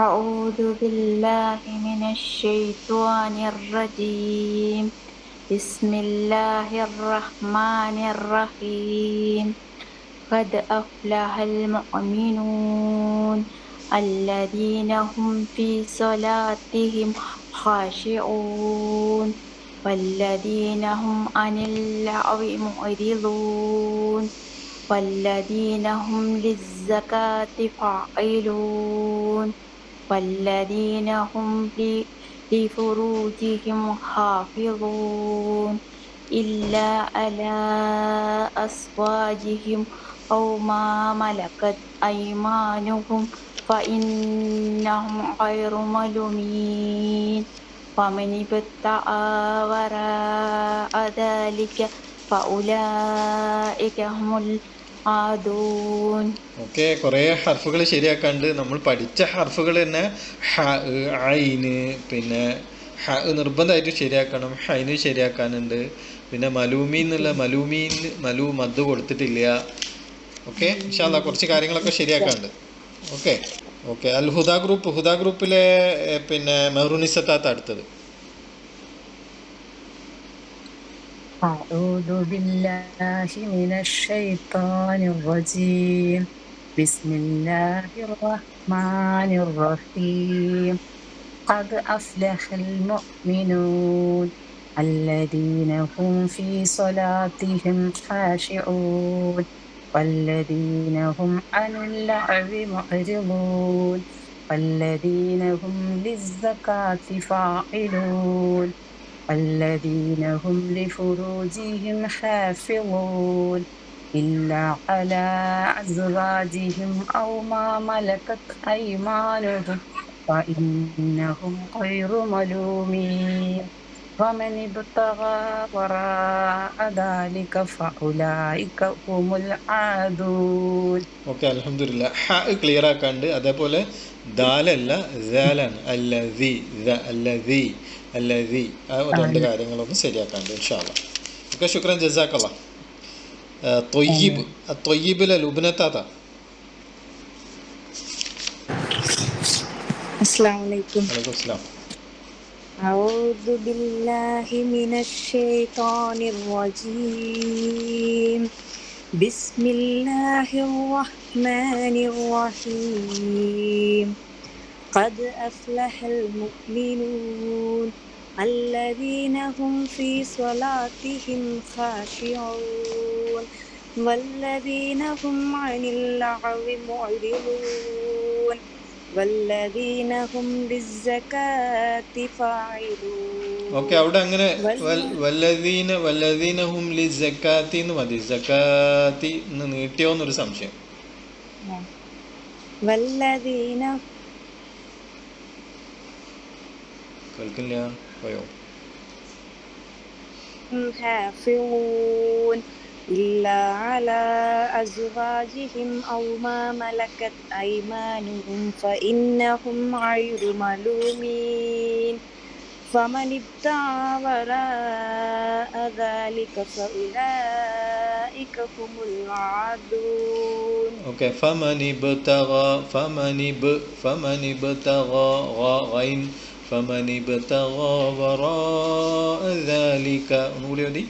أعوذ بالله من الشيطان الرجيم بسم الله الرحمن الرحيم قد أفلح المؤمنون الذين هم في صلاتهم خاشعون والذين هم عن اللغو معرضون والذين هم للزكاة فاعلون والذين هم لفروجهم حافظون إلا على أزواجهم أو ما ملكت أيمانهم فإنهم غير ملومين ومن ابتغى وراء ذلك فأولئك هم العادون. ഓക്കെ, കുറേ ഹർഫുകൾ ശരിയാക്കാണ്ട്. നമ്മൾ പഠിച്ച ഹർഫുകൾ തന്നെ ഹ, ഐന്, പിന്നെ ഹ നിർബന്ധമായിട്ട് ശരിയാക്കണം, ഹൈന് ശരിയാക്കാനുണ്ട്. പിന്നെ മലൂമി എന്നുള്ള മലൂ മദ് കൊടുത്തിട്ടില്ല. ഓക്കെ, ഇൻഷാ അല്ലാഹ് കുറച്ച് കാര്യങ്ങളൊക്കെ ശരിയാക്കാനുണ്ട്. Okay okay. അൽ ഹുദ ഗ്രൂപ്പിലെ പിന്നെ മെഹറുനിസത്താത്ത അടുത്തത്. أعوذ بالله من الشيطان الرجيم بسم الله الرحمن الرحيم قد أفلح المؤمنون الذين هم في صلاتهم خاشعون والذين هم عن اللغو معرضون والذين هم للزكاة فاعلون والذين هم لفروجهم حافظون إلا على أزواجهم أو ما ملكت أيمانهم فإنهم غير ملومين ومن ابتغى وراء ذلك فأولئك هم العادون. ഓക്കെ, അൽഹംദുലില്ലാ. ഹ ക്ലിയർ ആക്കാണ്ട്. അതേപോലെ ദാലല്ല ദാലാണ്. അല്ലദീ ആ രണ്ട് കാര്യങ്ങളൊന്നും ശരിയാക്കാണ്ട് ഇൻഷാ അല്ലാഹ്. ഓക്കെ, ശുക്രൻ, ജസാക്കല്ലാഹ്. ത്വയ്യിബിലെ ലുബ്നത്താത്ത. അസ്സലാമു അലൈക്കും. വലൈക്കും അസ്സലാം. أعوذ بالله من الشيطان الرجيم بسم الله الرحمن الرحيم قد أفلح المؤمنون الذين هم في صلاتهم خاشعون والذين هم عن اللغو معرضون والذين هم للزكاة فاعلون. ഓക്കെ, അവിടെ അങ്ങനെ വല്ലദീന ഹും ലിസ്സക്കാത്തി എന്ന് മതി. സക്കാത്തി എന്ന് നീട്ടിയോന്നൊരു സംശയം. والذين കേൾക്കില്ല, പോയോ? حافظون إلا على أزواجهم أو ما ملكت أيمانهم فإنهم غير ملومين فمن ابتغى وراء ذلك فأولئك هم العادون. ഓക്കെ, فمن ابتغى غين فمن ابتغى وراء ذلك. ഒന്നുകൂടി മതി.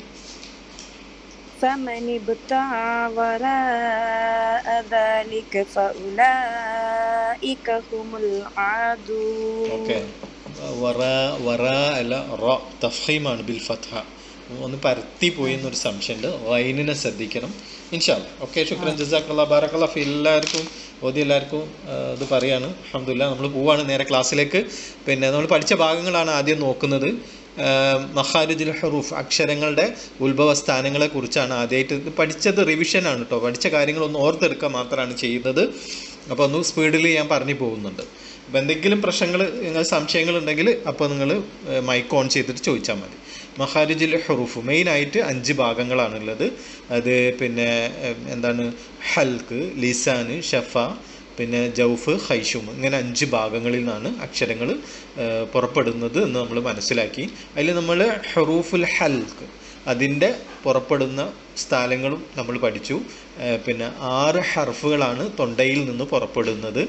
فمن ابتغى وراء ذلك فأولئك هم العادون. ഓക്കെ, അല്ല തഫ്ഹീമാണ് ബിൽ ഫത്ഹ. ഒന്ന് പരത്തി പോയി എന്നൊരു സംശയമുണ്ട്. ഗൈനിനെ ശ്രദ്ധിക്കണം ഇൻഷാ അല്ലാഹ്. ഓക്കെ, ശുക്രൻ, ജസാക്കല്ലാഹ്, ബാറക്കല്ലാഹ് ഫീ. എല്ലാവർക്കും ഇത് പറയാണ്. അൽഹംദുലില്ലാഹ്. നമ്മൾ പോവാണ് നേരെ ക്ലാസ്സിലേക്ക്. പിന്നെ നമ്മൾ പഠിച്ച ഭാഗങ്ങളാണ് ആദ്യം നോക്കുന്നത്. മഖാരിജുൽ ഹുറൂഫ്, അക്ഷരങ്ങളുടെ ഉത്ഭവസ്ഥാനങ്ങളെ കുറിച്ചാണ് ആദ്യമായിട്ട് പഠിച്ചത്. റിവിഷനാണ് കേട്ടോ. പഠിച്ച കാര്യങ്ങളൊന്ന് ഓർത്തെടുക്കുക മാത്രമാണ് ചെയ്യുന്നത്. അപ്പോൾ ഒന്ന് സ്പീഡിൽ ഞാൻ പറഞ്ഞു പോകുന്നുണ്ട്. അപ്പോൾ എന്തെങ്കിലും പ്രശ്നങ്ങൾ, സംശയങ്ങളുണ്ടെങ്കിൽ അപ്പോൾ നിങ്ങൾ മൈക്ക് ഓൺ ചെയ്തിട്ട് ചോദിച്ചാൽ മതി. മഖാരിജുൽ ഹുറൂഫ് മെയിനായിട്ട് 5 ഭാഗങ്ങളാണുള്ളത്. അത് പിന്നെ എന്താണ്, ഹൽക്ക്, ലിസാന്, ഷഫ, പിന്നെ ജൗഫ്, ഖൈഷും, ഇങ്ങനെ 5 ഭാഗങ്ങളിൽ നിന്നാണ് അക്ഷരങ്ങൾ പുറപ്പെടുന്നത് എന്ന് നമ്മൾ മനസ്സിലാക്കി. അതിൽ നമ്മൾ ഹുറൂഫുൽ ഹൽക്ക്, അതിൻ്റെ പുറപ്പെടുന്ന സ്ഥലങ്ങളും നമ്മൾ പഠിച്ചു. പിന്നെ 6 ഹർഫുകളാണ് തൊണ്ടയിൽ നിന്ന് പുറപ്പെടുന്നത്.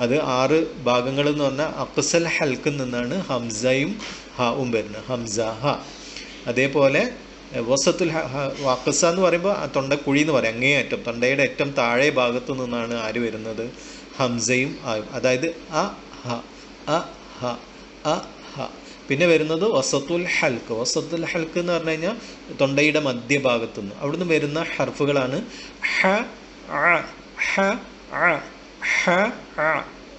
അത് 6 ഭാഗങ്ങൾ എന്ന് പറഞ്ഞാൽ അക്സൽ ഹൽക്കിൽ നിന്നാണ് ഹംസയും ഹാവും വരുന്നത്. ഹംസ, ഹ. അതേപോലെ വസത്തുൽ അക്സ എന്ന് പറയുമ്പോൾ തൊണ്ടക്കുഴി എന്ന് പറയും, അങ്ങേയറ്റം തൊണ്ടയുടെ ഏറ്റവും താഴെ ഭാഗത്തു നിന്നാണ് ആര് വരുന്നത്, ഹംസയും ആയും. അതായത് അ ഹ അ ഹ അ ഹ. പിന്നെ വരുന്നത് വസത്തുൽ ഹൽക്ക്. വസത്തുൽ ഹൽക്ക് എന്ന് പറഞ്ഞു കഴിഞ്ഞാൽ തൊണ്ടയുടെ മധ്യഭാഗത്തു നിന്ന് അവിടുന്ന് വരുന്ന ഹർഫുകളാണ് ഹ അ ഹ അ ഹ അ.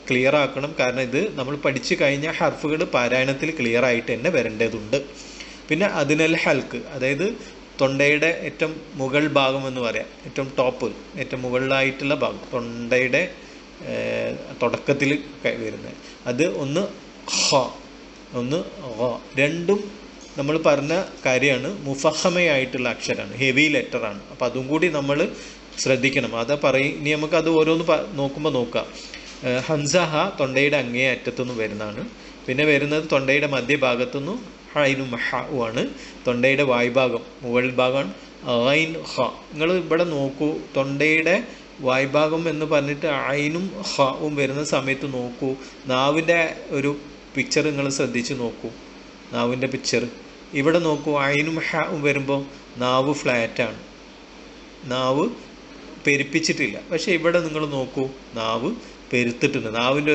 ക്ലിയർ ആക്കണം, കാരണം ഇത് നമ്മൾ പഠിച്ചു കഴിഞ്ഞ ഹർഫുകൾ പാരായണത്തിൽ ക്ലിയർ ആയിട്ട് തന്നെ വരേണ്ടതുണ്ട്. പിന്നെ അതിനൽ ഹൽക്ക്, അതായത് തൊണ്ടയുടെ ഏറ്റവും മുകൾ ഭാഗം എന്ന് പറയാം, ഏറ്റവും ടോപ്പ്, ഏറ്റവും മുകളിലായിട്ടുള്ള ഭാഗം, തൊണ്ടയുടെ തുടക്കത്തിൽ വരുന്നത് അത് ഒന്ന് ഹ, ഒന്ന് ഹ. രണ്ടും നമ്മൾ പറഞ്ഞ കാര്യമാണ്, മുഫഹമയായിട്ടുള്ള അക്ഷരമാണ്, ഹെവി ലെറ്ററാണ്. അപ്പം അതും കൂടി നമ്മൾ ശ്രദ്ധിക്കണം. അതാ പറയും. ഇനി നമുക്ക് അത് ഓരോന്ന് നോക്കുമ്പോൾ നോക്കാം. ഹംസ ഹ തൊണ്ടയുടെ അങ്ങേ അറ്റത്തുനിന്ന് വരുന്നതാണ്. പിന്നെ വരുന്നത് തൊണ്ടയുടെ മധ്യഭാഗത്തുനിന്ന് ഹൈനും ഹ ആണ്. തൊണ്ടയുടെ വായ്ഭാഗം മുകൾ ഭാഗമാണ് ഐൻ ഹ. നിങ്ങൾ ഇവിടെ നോക്കൂ, തൊണ്ടയുടെ വായ്ഭാഗം എന്ന് പറഞ്ഞിട്ട് ഐനും ഹവും വരുന്ന സമയത്ത് നോക്കൂ, നാവിൻ്റെ ഒരു പിക്ചർ നിങ്ങൾ ശ്രദ്ധിച്ച് നോക്കൂ. നാവിൻ്റെ പിക്ചർ ഇവിടെ നോക്കൂ. ഐനും ഹവും വരുമ്പോൾ നാവ് ഫ്ലാറ്റാണ്, നാവ് പെരുപ്പിച്ചിട്ടില്ല. പക്ഷേ ഇവിടെ നിങ്ങൾ നോക്കൂ, നാവ് പെരുത്തിട്ടുണ്ട്. നാവിൻ്റെ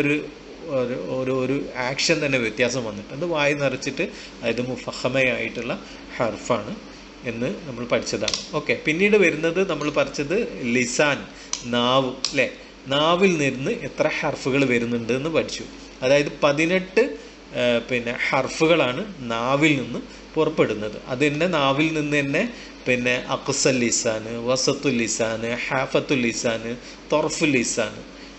ഒരു ആക്ഷൻ തന്നെ വ്യത്യാസം വന്നിട്ടുണ്ട്. വായി നിറച്ചിട്ട് അത് മുഫഹമയായിട്ടുള്ള ഹർഫാണ് എന്ന് നമ്മൾ പഠിച്ചതാണ്. ഓക്കെ, പിന്നീട് വരുന്നത് നമ്മൾ പഠിച്ചത് ലിസാൻ, നാവ് അല്ലേ. നാവിൽ നിന്ന് എത്ര ഹർഫുകൾ വരുന്നുണ്ട് എന്ന് പഠിച്ചു. അതായത് 18 പിന്നെ ഹർഫുകളാണ് നാവിൽ നിന്ന് പുറപ്പെടുന്നത്. അത് തന്നെ നാവിൽ നിന്ന് തന്നെ പിന്നെ അഖ്സൽ ലിസാൻ, വസത്തുൽ ലിസാൻ, ഹാഫത്തുൽ ലിസാൻ, തൊർഫുൽ ലിസാൻ,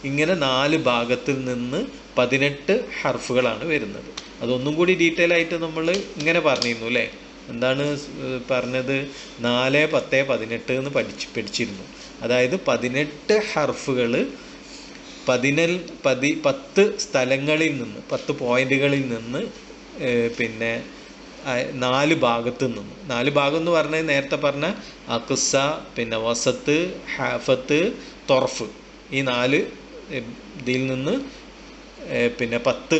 ഇങ്ങനെ 4 ഭാഗത്തിൽ നിന്ന് 18 ഹർഫുകളാണ് വരുന്നത്. അതൊന്നും കൂടി ഡീറ്റെയിൽ ആയിട്ട് നമ്മൾ ഇങ്ങനെ പറഞ്ഞിരുന്നു അല്ലേ. എന്താണ് പറഞ്ഞത്? 4, 10, 18 എന്ന് പഠിച്ചിരുന്നു. അതായത് 18 ഹർഫുകൾ 10 സ്ഥലങ്ങളിൽ നിന്ന്, 10 പോയിന്റുകളിൽ നിന്ന് പിന്നെ 4 ഭാഗത്തു നിന്നും. 4 ഭാഗം എന്ന് പറഞ്ഞാൽ നേരത്തെ പറഞ്ഞ അഖ്സ, പിന്നെ വസത്ത്, ഹാഫത്ത്, തൊർഫ്, ഈ 4 ഇതിൽ നിന്ന് പിന്നെ 10,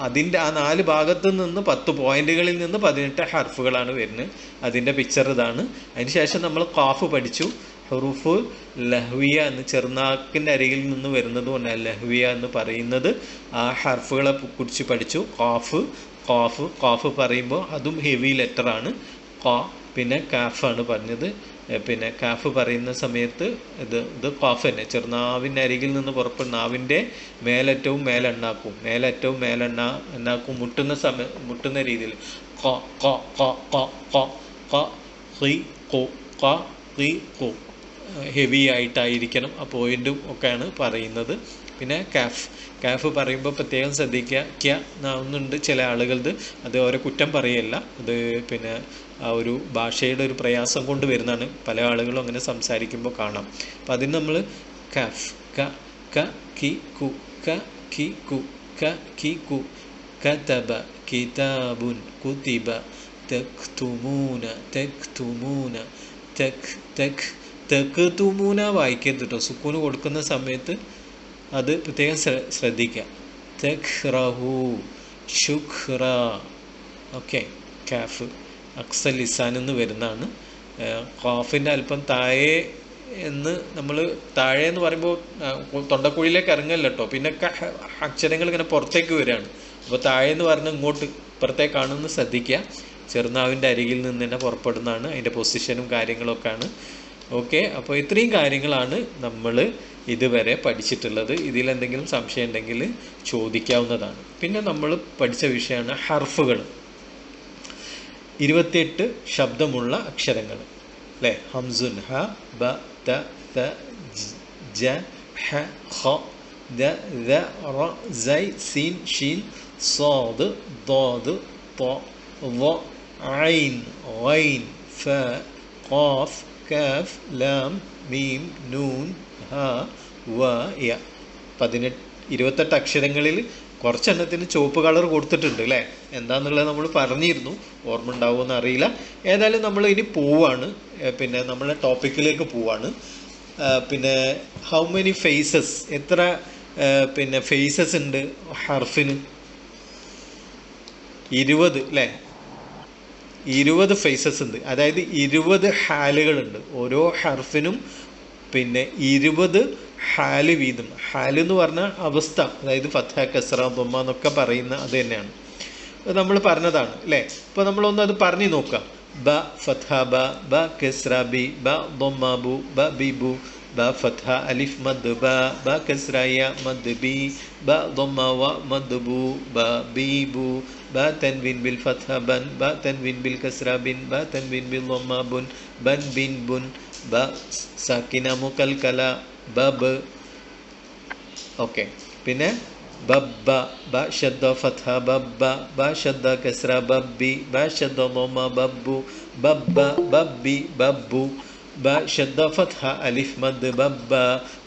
അതിൻ്റെ ആ 4 ഭാഗത്തു നിന്ന് 10 പോയിന്റുകളിൽ നിന്ന് 18 ഹർഫുകളാണ് വരുന്നത്. അതിൻ്റെ പിക്ചർ ഇതാണ്. അതിനുശേഷം നമ്മൾ ഖാഫ് പഠിച്ചു. ഹുറൂഫ് ലഹ്വിയ എന്ന്, ചെറുനാക്കിൻ്റെ അരികിൽ നിന്ന് വരുന്നത് കൊണ്ടാണ് ലഹ്വിയ എന്ന് പറയുന്നത്. ആ ഹർഫുകളെ കുറിച്ച് പഠിച്ചു. ഖാഫ് പറയുമ്പോൾ അതും ഹെവി ലെറ്ററാണ്, ഖ. പിന്നെ കാഫാണ് പറഞ്ഞത്. പിന്നെ കാഫ് പറയുന്ന സമയത്ത് ഇത് ഖാഫ് തന്നെ, ചെറുനാവിൻ്റെ അരികിൽ നിന്ന് പുറപ്പെടുന്ന, നാവിൻ്റെ മേലറ്റവും മേലെണ്ണാക്കും മുട്ടുന്ന രീതിയിൽ ഖ ഖ ഖ ഖ ഖ ഖ ഖി ഖു ഖ ഖി ഖു ഹെവി ആയിട്ടായിരിക്കണം. ആ പോയിന്റും ഒക്കെയാണ് പറയുന്നത്. പിന്നെ കാഫ് പറയുമ്പോൾ പ്രത്യേകം ശ്രദ്ധിക്കുക. ക്യ നാവുന്നുണ്ട് ചില ആളുകളത്, അത് അവരെ കുറ്റം പറയല്ല, അത് പിന്നെ ആ ഒരു ഭാഷയുടെ ഒരു പ്രയാസം കൊണ്ട് വരുന്നതാണ്. പല ആളുകളും അങ്ങനെ സംസാരിക്കുമ്പോൾ കാണാം. അപ്പം അതിന് നമ്മൾ കാഫ് ക ക കി കു ക കി കു ക കി കു കതബ കിതാബുൻ കുതിബ തക്തുമൂന തക്തുമൂന തക് തക് തക്തുമൂന വായിക്കരുത് കേട്ടോ. സുക്കൂന് കൊടുക്കുന്ന സമയത്ത് അത് പ്രത്യേകം ശ്രദ്ധിക്കുക. തഖ്റഹു ശുഖ്റ. ഓക്കെ, കാഫ് അക്സൽ ലിസാൻ എന്ന് വരുന്നതാണ്. ഖാഫിൻ്റെ അല്പം താഴെ എന്ന്, നമ്മൾ താഴെ എന്ന് പറയുമ്പോൾ തൊണ്ടക്കുഴിയിലേക്ക് ഇറങ്ങല്ല കേട്ടോ, പിന്നെ അക്ഷരങ്ങൾ ഇങ്ങനെ പുറത്തേക്ക് വരികയാണ്. അപ്പോൾ താഴെ എന്ന് പറഞ്ഞാൽ ഇങ്ങോട്ട് ഇപ്പുറത്തേക്കാണെന്ന് ശ്രദ്ധിക്കുക. ചെറുനാവിൻ്റെ അരികിൽ നിന്ന് തന്നെ പുറപ്പെടുന്നതാണ്. അതിൻ്റെ പൊസിഷനും കാര്യങ്ങളൊക്കെയാണ്. ഓക്കെ, അപ്പോൾ ഇത്രയും കാര്യങ്ങളാണ് നമ്മൾ ഇതുവരെ പഠിച്ചിട്ടുള്ളത്. ഇതിലെന്തെങ്കിലും സംശയം ഉണ്ടെങ്കിൽ ചോദിക്കാവുന്നതാണ്. പിന്നെ നമ്മൾ പഠിച്ച വിഷയമാണ് ഹർഫുകൾ, 28 ശബ്ദമുള്ള അക്ഷരങ്ങൾ അല്ലേ. ഹംസുൻ ഹ ബ ത ത ജ ഹ ഖ ദ ദ റ സൈ സീൻ ഷീൻ സാദ് ضاد ط ظ ഐൻ ഗൈൻ ഫ ഖാഫ് കാഫ് ലാം മീം നൂൻ ഹ വ യ. 28 അക്ഷരങ്ങളിൽ കുറച്ചെണ്ണത്തിന് ചുവപ്പ് കളർ കൊടുത്തിട്ടുണ്ട് അല്ലേ. എന്താണെന്നുള്ളത് നമ്മൾ പറഞ്ഞിരുന്നു, ഓർമ്മ ഉണ്ടാവുമെന്ന് അറിയില്ല. ഏതായാലും നമ്മൾ ഇനി പോവാണ്, പിന്നെ നമ്മളെ ടോപ്പിക്കിലേക്ക് പോവാണ്. പിന്നെ ഹൗ മെനി ഫേസസ്, എത്ര പിന്നെ ഫേസസ് ഉണ്ട് ഹർഫിന്? 20 അല്ലേ. 20 ഫേസസ് ഉണ്ട്. അതായത് 20 ഹാലുകളുണ്ട്. ഓരോ ഹർഫിനും പിന്നെ 20 ഹാല് വീതം. ഹാല് എന്ന് പറഞ്ഞാൽ അവസ്ഥ, അതായത് ഫത്ഹ കസ്റ ദമ്മ എന്നൊക്കെ പറയുന്ന അത് തന്നെയാണ്. നമ്മൾ പറഞ്ഞതാണ് അല്ലേ? ഇപ്പോൾ നമ്മളൊന്ന് അത് പറഞ്ഞു നോക്കാം. ബ ഫത്ഹ ബ, ബ കസ്ര ബി, ബ ദമ്മ ബു, ബ ബി ബു, ബ ഫത്ഹ അലിഫ് മദ് ബ, ബ കസ്ര യ മദ് ബി, ബ ദമ്മ വ മദ് ബു, ബ ബി ബു, ബ തൻവീൻ ബിൽ ഫത്ഹ ബൻ, ബ തൻവീൻ ബിൽ കസ്ര ബിൻ, ബ തൻവീൻ ബിൽ ദമ്മ ബുൻ, ബൻ ബിൻ ബുൻ, ബ സാക്കിന മുകൽകല ബബ്. ഓക്കെ, പിന്നെ ബബ്ബ, ബ ഷദ്ദ ഫത്ഹ ബബ്ബ, ബ ഷദ്ദ കസ്ര ബബ്ബി, ബ ഷദ്ദ ദമ്മ ബബ്ബു, ബബ്ബ ബബ്ബി ബബ്ബു, ബ ഷദ്ദ ഫത്ഹ അലിഫ് മദ് ബബ്ബ,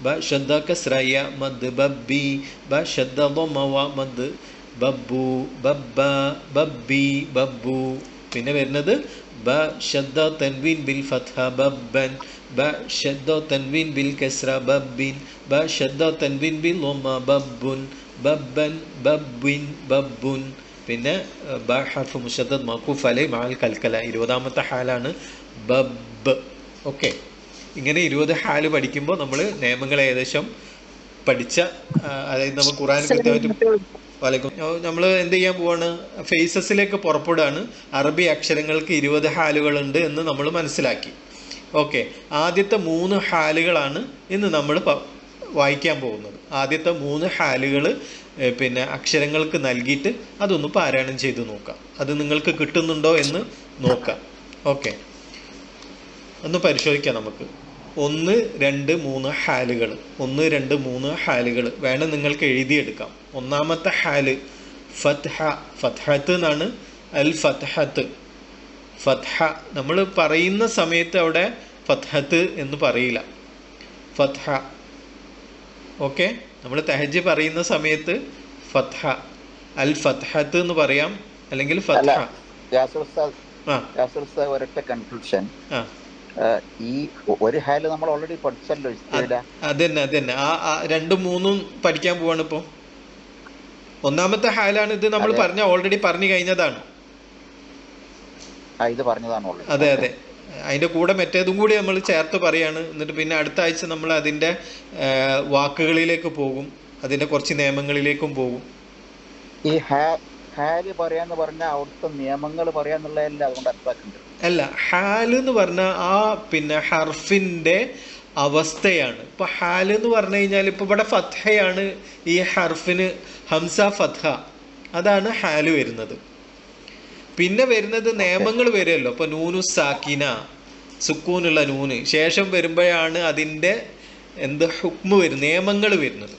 ബ ഷദ്ദ കസ്ര യ മദ് ബബ്ബി, ബ ഷദ്ദ ദമ്മ വ മദ് ബബ്ബു, ബബ്ബ ബബ്ബി ബബ്ബു. പിന്നെ വരുന്നത് ബ ഷദ്ദ തൻവീൻ ബിൽ ഫത്ഹ ബബ്ബൻ, ബ ഷദ്ദ തൻവീൻ ബിൽ കസ്ര ബബ്ബിൻ, ബ ഷദ്ദ തൻവീൻ ബിൽ ദമ്മ ബബ്ബുൻ, ബബ്ബൻ ബബ്ബിൻ ബബ്ബുൻ. പിന്നെ ബ ഹർഫ് മുശദ്ദദ് മഖൂഫ് അലൈഹി മഅൽ കൽക്കല 20ാമത്തെ ഹാലാണ് ബബ്ബ്. ഓക്കെ, ഇങ്ങനെ 20 ഹാല് പഠിക്കുമ്പോൾ നമ്മൾ നിയമങ്ങൾ ഏകദേശം പഠിച്ച, അതായത് നമ്മൾ ഖുർആൻ കൃത്യമായിട്ട് വലൈക്കും നമ്മൾ എന്ത് ചെയ്യാൻ പോവാണ്, ഫേസസിലേക്ക് പുറപ്പെടുകയാണ്. അറബി അക്ഷരങ്ങൾക്ക് 20 ഹാലുകളുണ്ട് എന്ന് നമ്മൾ മനസ്സിലാക്കി. ഓക്കെ, ആദ്യത്തെ 3 ഹാലുകളാണ് ഇന്ന് നമ്മൾ വായിക്കാൻ പോകുന്നത്. ആദ്യത്തെ 3 ഹാലുകൾ പിന്നെ അക്ഷരങ്ങൾക്ക് നൽകിയിട്ട് അതൊന്ന് പാരായണം ചെയ്ത് നോക്കാം. അത് നിങ്ങൾക്ക് കിട്ടുന്നുണ്ടോ എന്ന് നോക്കാം. ഓക്കെ, ഒന്ന് പരിശോധിക്കാം നമുക്ക്. 1, 2, 3 ഹാലുകൾ, 1, 2, 3 ഹാലുകൾ വേണം നിങ്ങൾക്ക് എഴുതിയെടുക്കാം. ഒന്നാമത്തെ ഹാല് ഫത്ഹ, ഫത്ഹത്ത് എന്നാണ്. അൽ ഫത്ഹത്ത്, ഫത്ഹ നമ്മൾ പറയുന്ന സമയത്ത് അവിടെ ഫത്ഹത്ത് എന്ന് പറയില്ല, ഫത്ഹ. ഓക്കെ, നമ്മൾ തഹജ്ജ് പറയുന്ന സമയത്ത് ഫത്ഹ, അൽ ഫത്ഹത്ത് എന്ന് പറയാം, അല്ലെങ്കിൽ ഫത്ഹ. ഒരൊറ്റ കൺഫ്യൂഷൻ, ഈ ഒരു ഹാല് നമ്മൾ ഓൾറെഡി പഠിച്ചല്ലോ. അതന്നെ ആ 2, 3 പഠിക്കാൻ പോവാണ് ഇപ്പൊ. ഒന്നാമത്തെ ഹാലാണ് ഇത്, നമ്മൾ ഓൾറെഡി പറഞ്ഞു കഴിഞ്ഞതാണ്. ഇത് പറഞ്ഞതാണ്. അതെ, അതിന്റെ കൂടെ മറ്റേതും കൂടി നമ്മൾ ചേർത്ത് പറയാണ്. എന്നിട്ട് പിന്നെ അടുത്ത ആഴ്ച നമ്മൾ അതിന്റെ വാക്കുകളിലേക്ക് പോകും, അതിന്റെ കുറച്ച് നിയമങ്ങളിലേക്കും പോകും. ഈ ഹാല് പറയാന്ന് പറഞ്ഞാൽ അവിടുത്തെ നിയമങ്ങൾ പറയാന്നുള്ളതല്ല അതുകൊണ്ട് അർത്ഥമാക്കുന്നുണ്ട്. അല്ല, ഹാല് എന്ന് പറഞ്ഞാൽ ആ പിന്നെ ഹർഫിന്റെ അവസ്ഥയാണ്. ഇപ്പൊ ഹാല് എന്ന് പറഞ്ഞു കഴിഞ്ഞാൽ ഇപ്പൊ ഇവിടെ ഫത്ഹയാണ്, ഈ ഹർഫിന് ഹംസ ഫത്ഹ, അതാണ് ഹാല് വരുന്നത്. പിന്നെ വരുന്നത് നിയമങ്ങൾ വരുമല്ലോ. ഇപ്പൊ നൂനു സാക്കിന, സുക്കൂനുള്ള നൂന് ശേഷം വരുമ്പോഴാണ് അതിന്റെ ഹുക്മ് വരും, നിയമങ്ങൾ വരുന്നത്.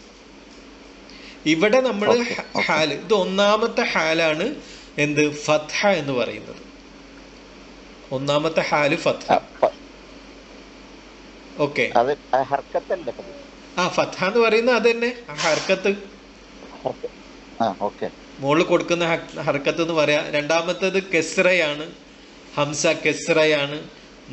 ഇവിടെ നമ്മൾ ഹാല്, ഇത് ഒന്നാമത്തെ ഹാലാണ് ഫത്ഹ എന്ന് പറയുന്നത്. ഒന്നാമത്തെ ഹാല് ഫത്ഹ. ഓക്കെ, ഫത്ഹ എന്ന് പറയുന്നത് അത് തന്നെ, ഹർക്കത്ത്, മുകളിൽ കൊടുക്കുന്ന ഹർക്കത്ത് എന്ന് പറയാ. രണ്ടാമത്തത് കെസ്റയാണ്, ഹംസ കെസ്റയാണ്.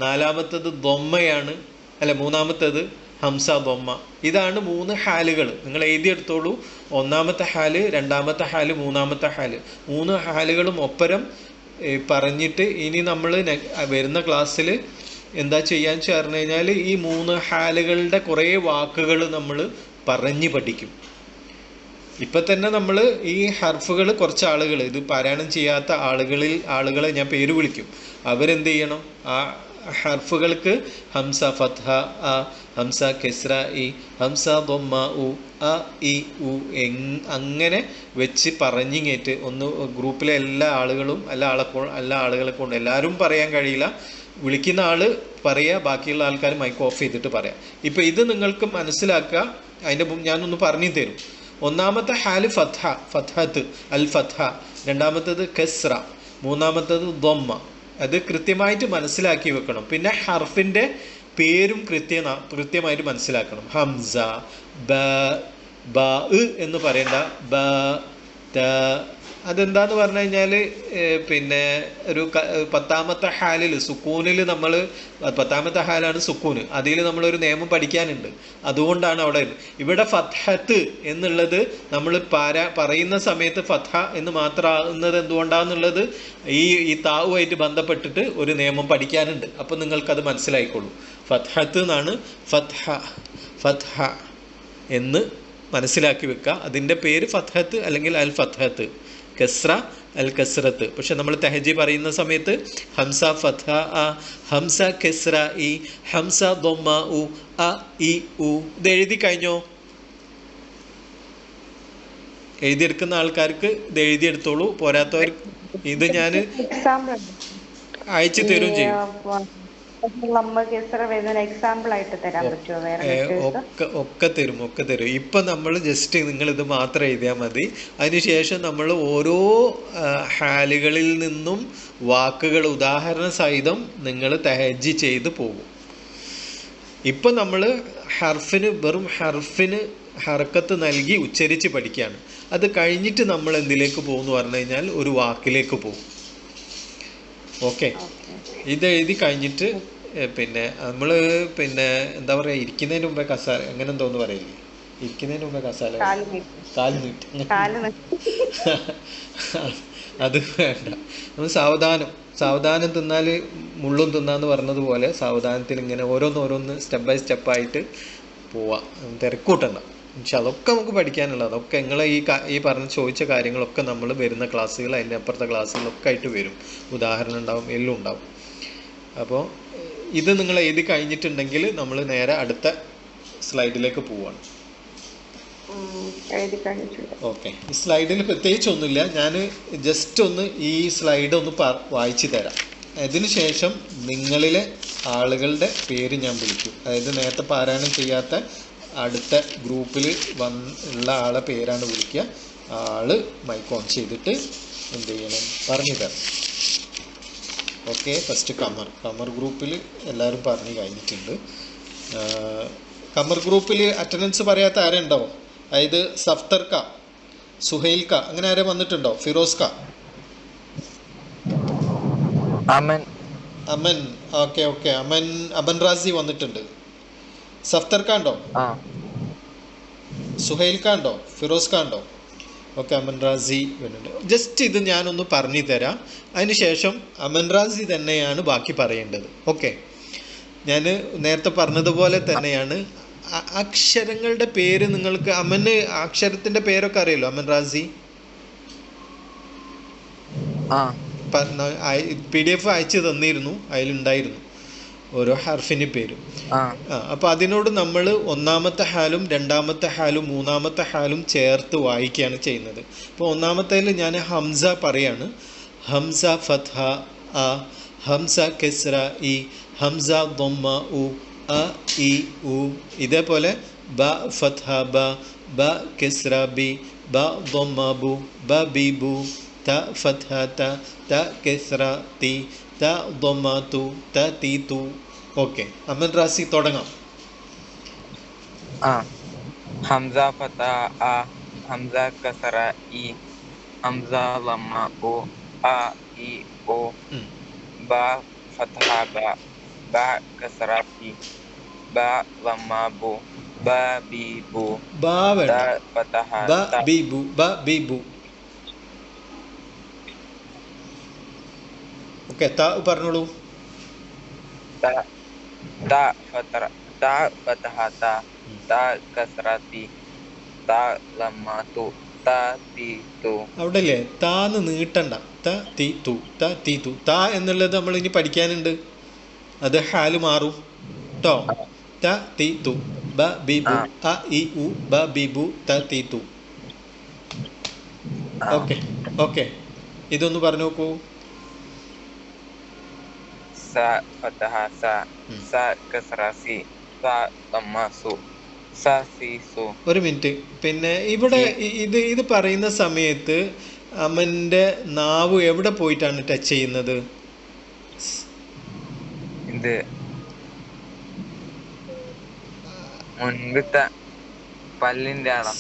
നാലാമത്തത് ദൊമ്മയാണ്, അല്ല മൂന്നാമത്തത് ഹംസ ദൊമ്മ. ഇതാണ് 3 ഹാലുകൾ. നിങ്ങൾ എഴുതിയെടുത്തോളൂ. ഒന്നാമത്തെ ഹാല്, രണ്ടാമത്തെ ഹാല്, മൂന്നാമത്തെ ഹാല്. 3 ഹാലുകളും ഒപ്പരം പറഞ്ഞിട്ട് ഇനി നമ്മൾ വരുന്ന ക്ലാസ്സിൽ എന്താ ചെയ്യാൻ ചേർന്ന് കഴിഞ്ഞാൽ ഈ 3 ഹാലുകളുടെ കുറേ വാക്കുകൾ നമ്മൾ പറഞ്ഞു പഠിക്കും. ഇപ്പം തന്നെ നമ്മൾ ഈ ഹർഫുകൾ കുറച്ച് ആളുകൾ, ഇത് പാരായണം ചെയ്യാത്ത ആളുകളെ ഞാൻ പേര് വിളിക്കും. അവരെന്ത് ചെയ്യണം, ആ ഹർഫുകൾക്ക് ഹംസ ഫത്ഹ അ, ഹംസ കെസ്ര ഇ, ഹംസ ദൊമ്മ ഉ, അ ഇ ഉ, അങ്ങനെ വെച്ച് പറഞ്ഞിങ്ങേറ്റ് ഒന്ന് ഗ്രൂപ്പിലെ എല്ലാ ആളുകളെ കൊണ്ട് എല്ലാവരും പറയാൻ കഴിയില്ല. വിളിക്കുന്ന ആള് പറയുക, ബാക്കിയുള്ള ആൾക്കാർ മൈക്ക് ഓഫ് ചെയ്തിട്ട് പറയാം. ഇപ്പം ഇത് നിങ്ങൾക്ക് മനസ്സിലാക്കുക. അതിൻ്റെ ഞാനൊന്ന് പറഞ്ഞു തരും. ഒന്നാമത്തെ ഹാല് ഫത്ഹ, ഫത്ഹത്ത്, അൽ ഫത്ഹ. രണ്ടാമത്തത് കെസ്ര, മൂന്നാമത്തത് ദൊമ്മ. അത് കൃത്യമായിട്ട് മനസ്സിലാക്കി വെക്കണം. പിന്നെ ഹർഫിൻ്റെ പേരും കൃത്യമായിട്ട് മനസ്സിലാക്കണം. ഹംസ, ബ എന്ന് പറയണ്ട, ബ ത. അതെന്താന്ന് പറഞ്ഞു കഴിഞ്ഞാൽ പിന്നെ ഒരു 10ാമത്തെ ഹാലിൽ സുക്കൂനിൽ നമ്മൾ 10ാമത്തെ ഹാലാണ് സുക്കൂന്, അതിൽ നമ്മളൊരു നിയമം പഠിക്കാനുണ്ട്. അതുകൊണ്ടാണ് അവിടെ. ഇവിടെ ഫത്ഹത്ത് എന്നുള്ളത് നമ്മൾ പറയുന്ന സമയത്ത് ഫത്ഹ എന്ന് മാത്രമാകുന്നത് എന്തുകൊണ്ടാണെന്നുള്ളത് ഈ താവുമായിട്ട് ബന്ധപ്പെട്ടിട്ട് ഒരു നിയമം പഠിക്കാനുണ്ട്. അപ്പം നിങ്ങൾക്കത് മനസ്സിലായിക്കോളൂ. ഫത്ഹത്ത് എന്നാണ് ഫത്ഹ എന്ന് മനസ്സിലാക്കി വെക്കുക. അതിൻ്റെ പേര് ഫത്ഹത്ത് അല്ലെങ്കിൽ അൽ ഫത്ഹത്ത്. കസ്ര അൽ കസ്റത്ത്. പക്ഷെ നമ്മൾ തെഹജി പറയുന്ന സമയത്ത് ഹംസ ഫത്ഹ അ, ഹംസ കെസ്ര ഇ, ഹംസ ദൊമ്മ ഉ, അ ഇ ഉ. ഇത് എഴുതി കഴിഞ്ഞോ? എഴുതിയെടുക്കുന്ന ആൾക്കാർക്ക് ഇത് എഴുതിയെടുത്തോളൂ. പോരാത്തവർ ഇത് ഞാൻ എക്സാമ്പിൾ അയച്ചു തരും ചെയ്യും. എക്സാമ്പിൾ ആയിട്ട് തരാൻ പറ്റുമോ? വേറെ ഒക്കെ തരും. ഇപ്പൊ നമ്മൾ ജസ്റ്റ് നിങ്ങൾ ഇത് മാത്രം എഴുതിയാൽ മതി. അതിനുശേഷം നമ്മൾ ഓരോ ഹാലുകളിൽ നിന്നും വാക്കുകൾ ഉദാഹരണ സഹിതം നിങ്ങൾ തഹജ്ജി ചെയ്ത് പോകും. ഇപ്പൊ നമ്മൾ വെറും ഹർഫിന് ഹർക്കത്ത് നൽകി ഉച്ചരിച്ച് പഠിക്കുകയാണ്. അത് കഴിഞ്ഞിട്ട് നമ്മൾ എന്തിലേക്ക് പോകും എന്ന് പറഞ്ഞു കഴിഞ്ഞാൽ ഒരു വാക്കിലേക്ക് പോകും. ഓക്കെ, ഇത് എഴുതി കഴിഞ്ഞിട്ട് പിന്നെ നമ്മൾ പിന്നെ എന്താ പറയുക, ഇരിക്കുന്നതിന് മുമ്പേ കസാല അങ്ങനെ എന്തോന്ന് പറയില്ലേ, ഇരിക്കുന്നതിന് മുമ്പേ കസാല കാല് നീട്ട് അത് വേണ്ട. നമ്മൾ സാവധാനം തിന്നാൽ മുള്ളും തിന്നാന്ന് പറഞ്ഞതുപോലെ സാവധാനത്തിൽ ഇങ്ങനെ ഓരോന്ന് സ്റ്റെപ്പ് ബൈ സ്റ്റെപ്പായിട്ട് പോവാം. തിരക്കൂട്ടണ്ട. പക്ഷെ അതൊക്കെ നമുക്ക് പഠിക്കാനുള്ളത്. അതൊക്കെ നിങ്ങളെ ഈ ചോദിച്ച കാര്യങ്ങളൊക്കെ നമ്മൾ വരുന്ന ക്ലാസ്സുകൾ, അതിൻ്റെ അപ്പുറത്തെ ക്ലാസ്സുകളൊക്കെ ആയിട്ട് വരും. ഉദാഹരണം ഉണ്ടാവും, എല്ലാം ഉണ്ടാവും. അപ്പോൾ ഇത് നിങ്ങൾ എഴുതി കഴിഞ്ഞിട്ടുണ്ടെങ്കിൽ നമ്മൾ നേരെ അടുത്ത സ്ലൈഡിലേക്ക് പോവാണ്. ഓക്കെ, ഈ സ്ലൈഡിൽ പ്രത്യേകിച്ചൊന്നുമില്ല. ഞാൻ ജസ്റ്റ് ഒന്ന് ഈ സ്ലൈഡ് ഒന്ന് വായിച്ചു തരാം. അതിന് ശേഷം നിങ്ങളിലെ ആളുകളുടെ പേര് ഞാൻ വിളിക്കും. അതായത് നേരത്തെ പാരായണം ചെയ്യാത്ത അടുത്ത ഗ്രൂപ്പിൽ ഉള്ള ആളെ പേരാണ് വിളിക്കുക. ആള് മൈക്ക് ഓൺ ചെയ്തിട്ട് എന്ത് ചെയ്യണം പറഞ്ഞു തരാം. ഓക്കെ, ഫസ്റ്റ് കമർ ഗ്രൂപ്പിൽ എല്ലാവരും പറഞ്ഞു കഴിഞ്ഞിട്ടുണ്ട്. കമർ ഗ്രൂപ്പിൽ അറ്റൻഡൻസ് പറയാത്ത ആരുണ്ടോ? അതായത് സഫ്തർ ക, സുഹൈൽ ക, അങ്ങനെ ആരെ വന്നിട്ടുണ്ടോ? ഫിറോസ് ക, അമൻ. ഓക്കെ, അമൻ റാസി വന്നിട്ടുണ്ട്. സഫ്തർ ക ഉണ്ടോ? സുഹൈൽ ക ഉണ്ടോ? ഫിറോസ് ക ഉണ്ടോ? ഓക്കെ, അമൻ റാസി വരുന്നുണ്ട്. ജസ്റ്റ് ഇത് ഞാനൊന്ന് പറഞ്ഞു തരാം. അതിനുശേഷം അമൻ റാസി തന്നെയാണ് ബാക്കി പറയേണ്ടത്. ഓക്കെ, ഞാൻ നേരത്തെ പറഞ്ഞതുപോലെ തന്നെയാണ്. അക്ഷരങ്ങളുടെ പേര് നിങ്ങൾക്ക് അമന് അക്ഷരത്തിന്റെ പേരൊക്കെ അറിയല്ലോ? അമൻ റാസി PDF അയച്ചു തന്നിരുന്നു, അതിലുണ്ടായിരുന്നു ഓരോ ഹർഫിന് പേര്. അപ്പൊ അതിനോട് നമ്മൾ ഒന്നാമത്തെ ഹാലും രണ്ടാമത്തെ ഹാലും മൂന്നാമത്തെ ഹാലും ചേർത്ത് വായിക്കുകയാണ് ചെയ്യുന്നത്. അപ്പോൾ ഒന്നാമത്തേൽ ഞാൻ ഹംസ പറയാണ്. ഹംസ ഫത്ഹ അ, ഹംസ കെസ്ര ഇ, ഹംസ ദൊമ്മ ഉ, അ ഇ ഉ. ഇതേപോലെ ബ ഫത്ഹ ബ, ബ കെസ്ര ബി, ബ ദൊമ്മ ബു, ബ ബി ബു, ത ഫത്ഹ ത, ത കെസ്ര തി, ത ദൊമ്മ തു, ത തി തു. ഓക്കെ, അമൻ റാസി തുടങ്ങാം. ഹംസ ഫത്ഹ അ, ഹംസ കസറ ഇ, ഹംസ ലമ്മ ഉ, അ ഇ ഉ, ബ ഫത്ഹ ബ, ബ കസറ തി, ബ ലമ്മ ബു, ബ ബി ബു, ത ഫത്ഹ ത, ബ ബി ബു. ഓക്കെ, ത പറഞ്ഞോളൂ. ത ഫത്ഹ ത, ത കസറ തി, ത ലമ്മ തു, ത തി തു. അവിടെ അല്ലേ താന്ന് നീട്ടണ്ട. ത തി തു, ത തി തു. ത എന്നുള്ളത് നമ്മൾ ഇനി പഠിക്കാനുണ്ട്. അത് ഹാല് മാറും കേട്ടോ. ത തി തു, ബ ബി ബു, അ ഇ ഉ, ബ ബി ബു, ത തി തു. ഓക്കെ, ഇതൊന്ന് പറഞ്ഞു നോക്കൂ. സ ഫത്ഹ സ, സ കസറ സി, സ ലമ്മ സു, സ സി സു. ഒരു മിനിറ്റ്. പിന്നെ ഇവിടെ ഇത് പറയുന്ന സമയത്ത് അമന്റെ നാവ് എവിടെ പോയിട്ടാണ് ടച്ച് ചെയ്യുന്നത്? ഇത് മുൻപത്തെ പല്ലിന്റെ ആണോ?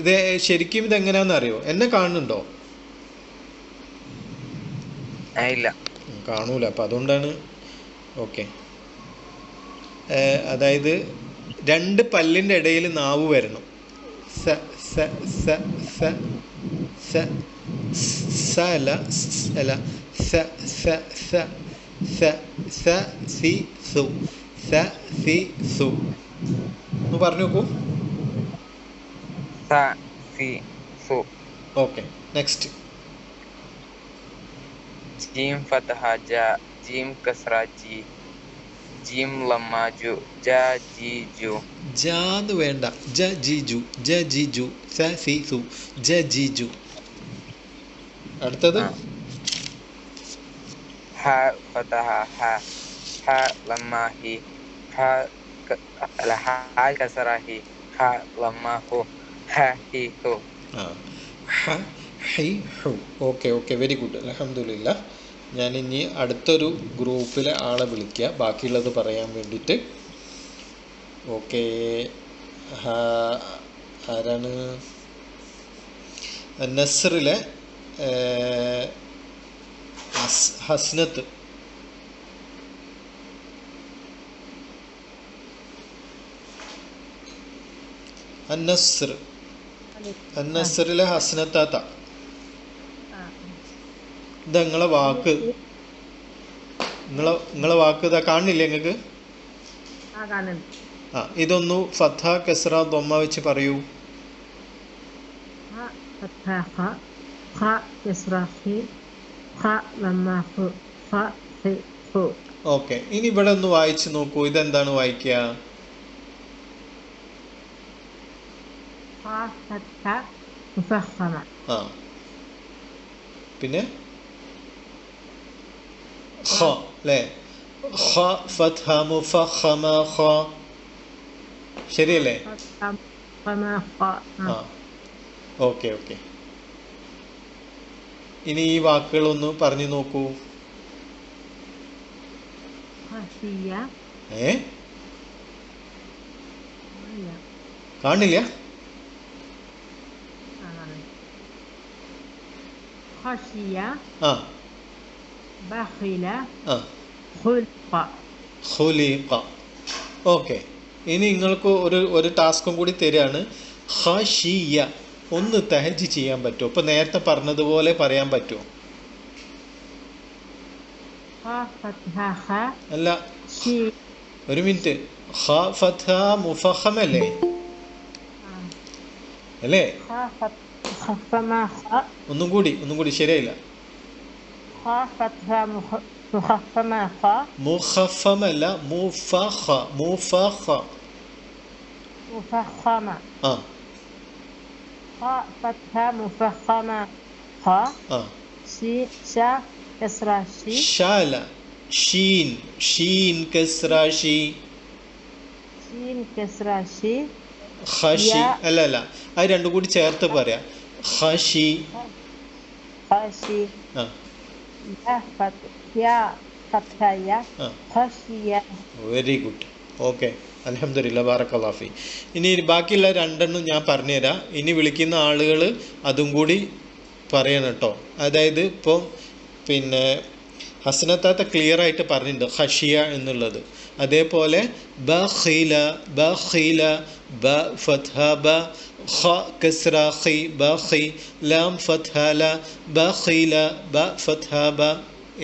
ഇത് ശരിക്കും ഇത് എങ്ങനെയാന്ന് അറിയോ? എന്നെ കാണുന്നുണ്ടോ? ഇല്ല, കാണൂല. അപ്പം അതുകൊണ്ടാണ്. ഓക്കെ, അതായത് രണ്ട് പല്ലിൻ്റെ ഇടയിൽ നാവ് വരണം. സ സ സ സ സ സ അല്ല സ സ സ സ സ സി സു, സ സി സു. ഒന്ന് പറഞ്ഞു നോക്കൂ. സ സി സു. Okay, next. ജീം ഫതഹ ജ, ജീം കസ്ര ജി, ജീം ലമ്മ ജു, ജ ജി ജു. ജാന്ന് വേണ്ട, ജ ജി ജു, ജ ജി ജു, സ സി സു, ജ ജി ജു. അടുത്തത് ഹ ഫതഹ ഹ, ഹ ലമ്മ ഹി, ഹ അല്ല ഹ കസ്ര ഹി, ഹ ലമ്മ ഹു, ഹ ഹി ഹു. ഹ ഹി ഹു. ഓക്കെ ഓക്കെ, വെരി ഗുഡ്, അൽഹംദുലില്ലാ. ഞാനിനി അടുത്തൊരു ഗ്രൂപ്പിലെ ആളെ വിളിക്കുക ബാക്കിയുള്ളത് പറയാൻ വേണ്ടിയിട്ട്. ഓക്കെ, ആരാണ്? നസ്റിലെ ഹസ്നത്ത്. അന്നസ്ർ, അന്നസ്റിലെ ഹസ്നത്താത്ത. ഇതാ നിങ്ങളെ വാക്ക്, നിങ്ങളെ വാക്ക് ഇതാ കാണില്ലേ നിങ്ങൾക്ക്? ആ, ഇതൊന്നു ഫത്ഹ കസ്ര ദമ്മ വെച്ച് പറയൂ. ഓക്കെ, ഇനി ഇവിടെ ഒന്ന് വായിച്ചു നോക്കൂ. ഇതെന്താണ് വായിക്കുക? ആ, പിന്നെ ഖ അല്ലേ? ഖ ഫത്ഹ മുഫഖമ ഖ, ശരിയല്ലേ? ആ, ഓക്കെ ഓക്കെ. ഇനി ഈ വാക്കുകളൊന്ന് പറഞ്ഞു നോക്കൂ. കാണില്ല? ആ, ഖുലിഖ. ഓക്കെ, ഇനി നിങ്ങൾക്ക് ഒരു ടാസ്കും കൂടി തരികയാണ്. ഖശിയ ഒന്ന് തഹജ്ജ് ചെയ്യാൻ പറ്റുമോ? ഇപ്പൊ നേരത്തെ പറഞ്ഞതുപോലെ പറയാൻ പറ്റുമോ? അല്ല, ഒരു മിനിറ്റ്. ഖ ഫത്ഹ മുഫഖമല്ലേ അല്ലേ? ഒന്നും കൂടി ശരിയായില്ല. മുഖഫമല്ല, മുഫഖ, മുഫഖ. ആ Shala, Sheen, Sheen Kasra she, ഖശി. അല്ല അല്ല, അത് രണ്ടും കൂടി ചേർത്ത് പറയാം. ഖശി. Very good. ഓക്കെ, അൽഹംദുലില്ലാ, ബാറക്കല്ലാഹു ഫീ. ഇനി ബാക്കിയുള്ള രണ്ടെണ്ണം ഞാൻ പറഞ്ഞുതരാം. ഇനി വിളിക്കുന്ന ആളുകൾ അതും കൂടി പറയണം കേട്ടോ. അതായത് ഇപ്പോൾ പിന്നെ ഹസനത്താത്ത ക്ലിയർ ആയിട്ട് പറഞ്ഞിട്ടുണ്ട് ഖശിയ എന്നുള്ളത്. അതേപോലെ ബഖീല, ബഖീല, ബ ഫത്ഹ ബ, ഖ കസ്ര ഖി, ബഖി, ലാം ഫത്ഹ ല, ബഖീല, ബ ഫത്ഹ ബ.